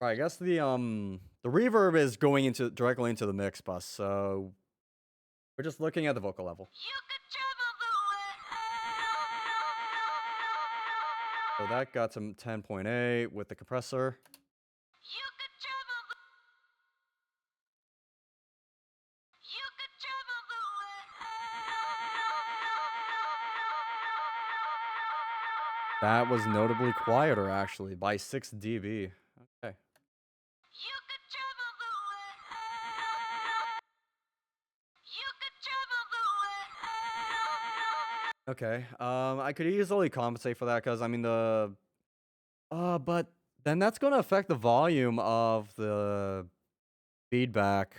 All right, I guess the reverb is going directly into the mix bus, so we're just looking at the vocal level. So that got to 10.8 with the compressor. That was notably quieter, actually, by 6 dB. Okay. Okay, I could easily compensate for that because, I mean, but then that's going to affect the volume of the feedback.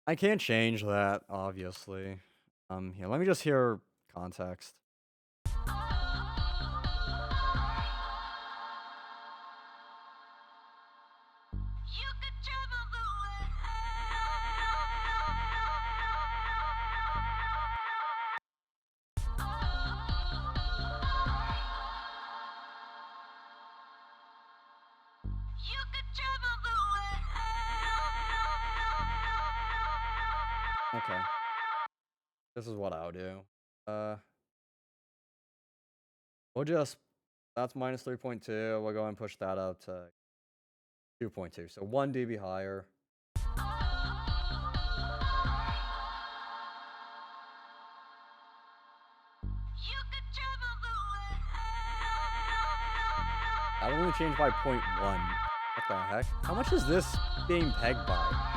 I can't change that, obviously. Here, let me just hear context. Okay. This is what I'll do. That's minus 3.2. We'll go and push that up to 2.2. So 1 dB higher. That only changed by 0.1. What the heck? How much is this being pegged by?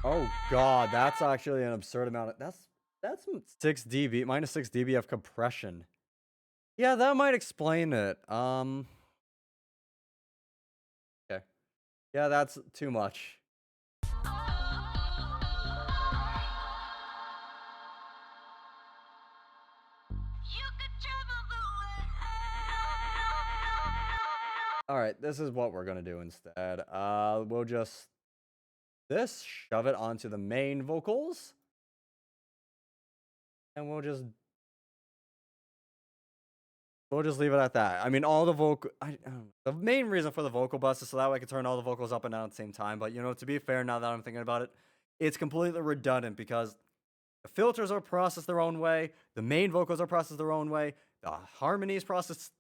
Oh god, that's actually an absurd amount of that's 6 dB, minus 6 dB of compression. Yeah, that might explain it. Okay. Yeah, that's too much. All right, this is what we're gonna do instead. We'll just shove it onto the main vocals, and we'll just leave it at that. I mean, all the the main reason for the vocal bus is so that way I can turn all the vocals up and down at the same time. But you know, to be fair, now that I'm thinking about it, it's completely redundant because the filters are processed their own way, the main vocals are processed their own way, the harmonies processed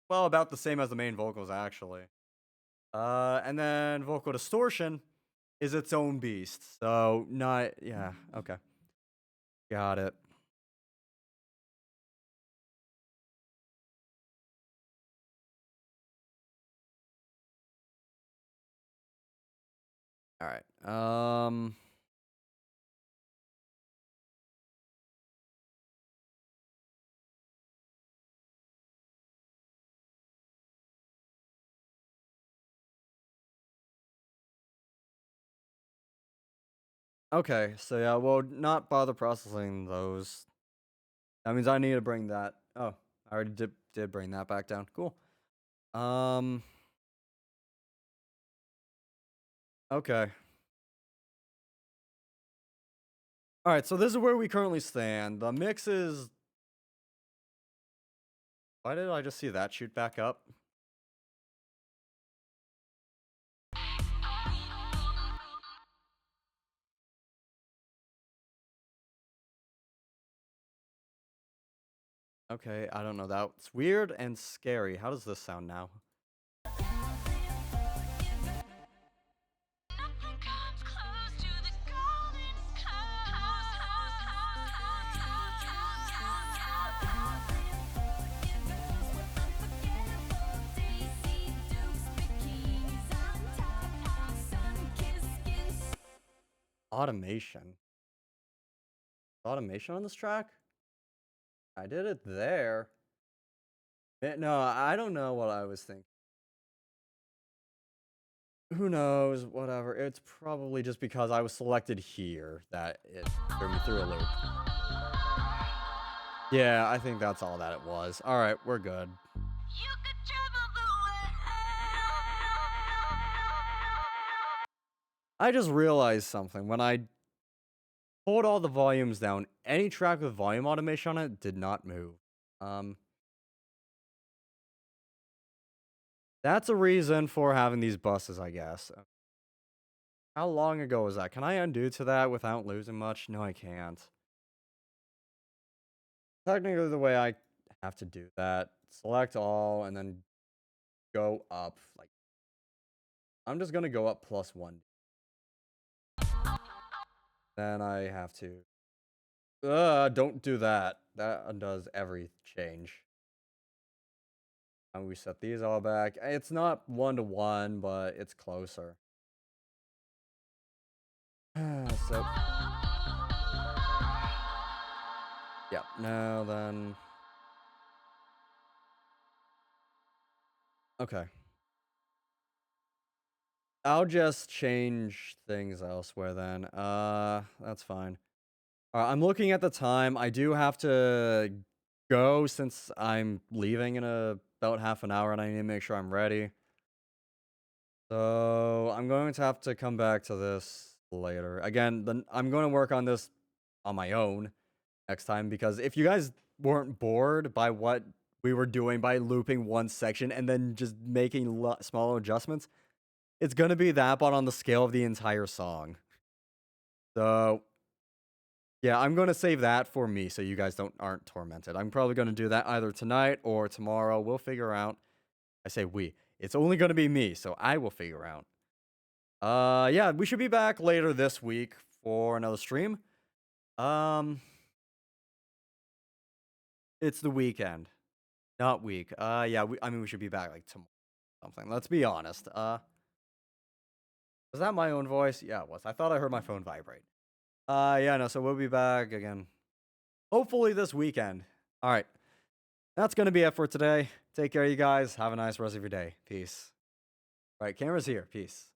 well about the same as the main vocals actually. And then vocal distortion is its own beast. So yeah, okay. Got it. All right. Okay, so yeah, well, not bother processing those. That means I need to bring that. Oh, I already did bring that back down. Cool. Um. Okay. All right. So this is where we currently stand. The mix is. Why did I just see that shoot back up? Okay, I don't know. That's weird and scary. How does this sound now? Nothing comes close to the golden Automation. Automation on this track? I did it there. No, I don't know what I was thinking. Who knows? Whatever. It's probably just because I was selected here that it threw me through a loop. Yeah, I think that's all that it was. All right, we're good. You could travel the world. I just realized something. When I pulled all the volumes down, any track with volume automation on it did not move. That's a reason for having these buses, I guess. How long ago was that? Can I undo to that without losing much? No, I can't. Technically, the way I have to do that, select all and then go up. Like, I'm just gonna go up +1. Then I have to. Don't do that. That undoes every change. And we set these all back. It's not 1-to-1, but it's closer. So, yeah. Now then. Okay. I'll just change things elsewhere then. That's fine. I'm looking at the time. I do have to go since I'm leaving in about half an hour and I need to make sure I'm ready. So I'm going to have to come back to this later. Again, then I'm going to work on this on my own next time because if you guys weren't bored by what we were doing by looping one section and then just making small adjustments, it's going to be that, but on the scale of the entire song. So, yeah, I'm going to save that for me so you guys aren't tormented. I'm probably going to do that either tonight or tomorrow. We'll figure out. I say we. It's only going to be me, so I will figure out. Yeah, we should be back later this week for another stream. It's the weekend, not week. Yeah, I mean we should be back like tomorrow or something. Let's be honest. Was that my own voice? Yeah, it was. I thought I heard my phone vibrate. Yeah, no, so we'll be back again. Hopefully this weekend. All right. That's going to be it for today. Take care, you guys. Have a nice rest of your day. Peace. All right, camera's here. Peace.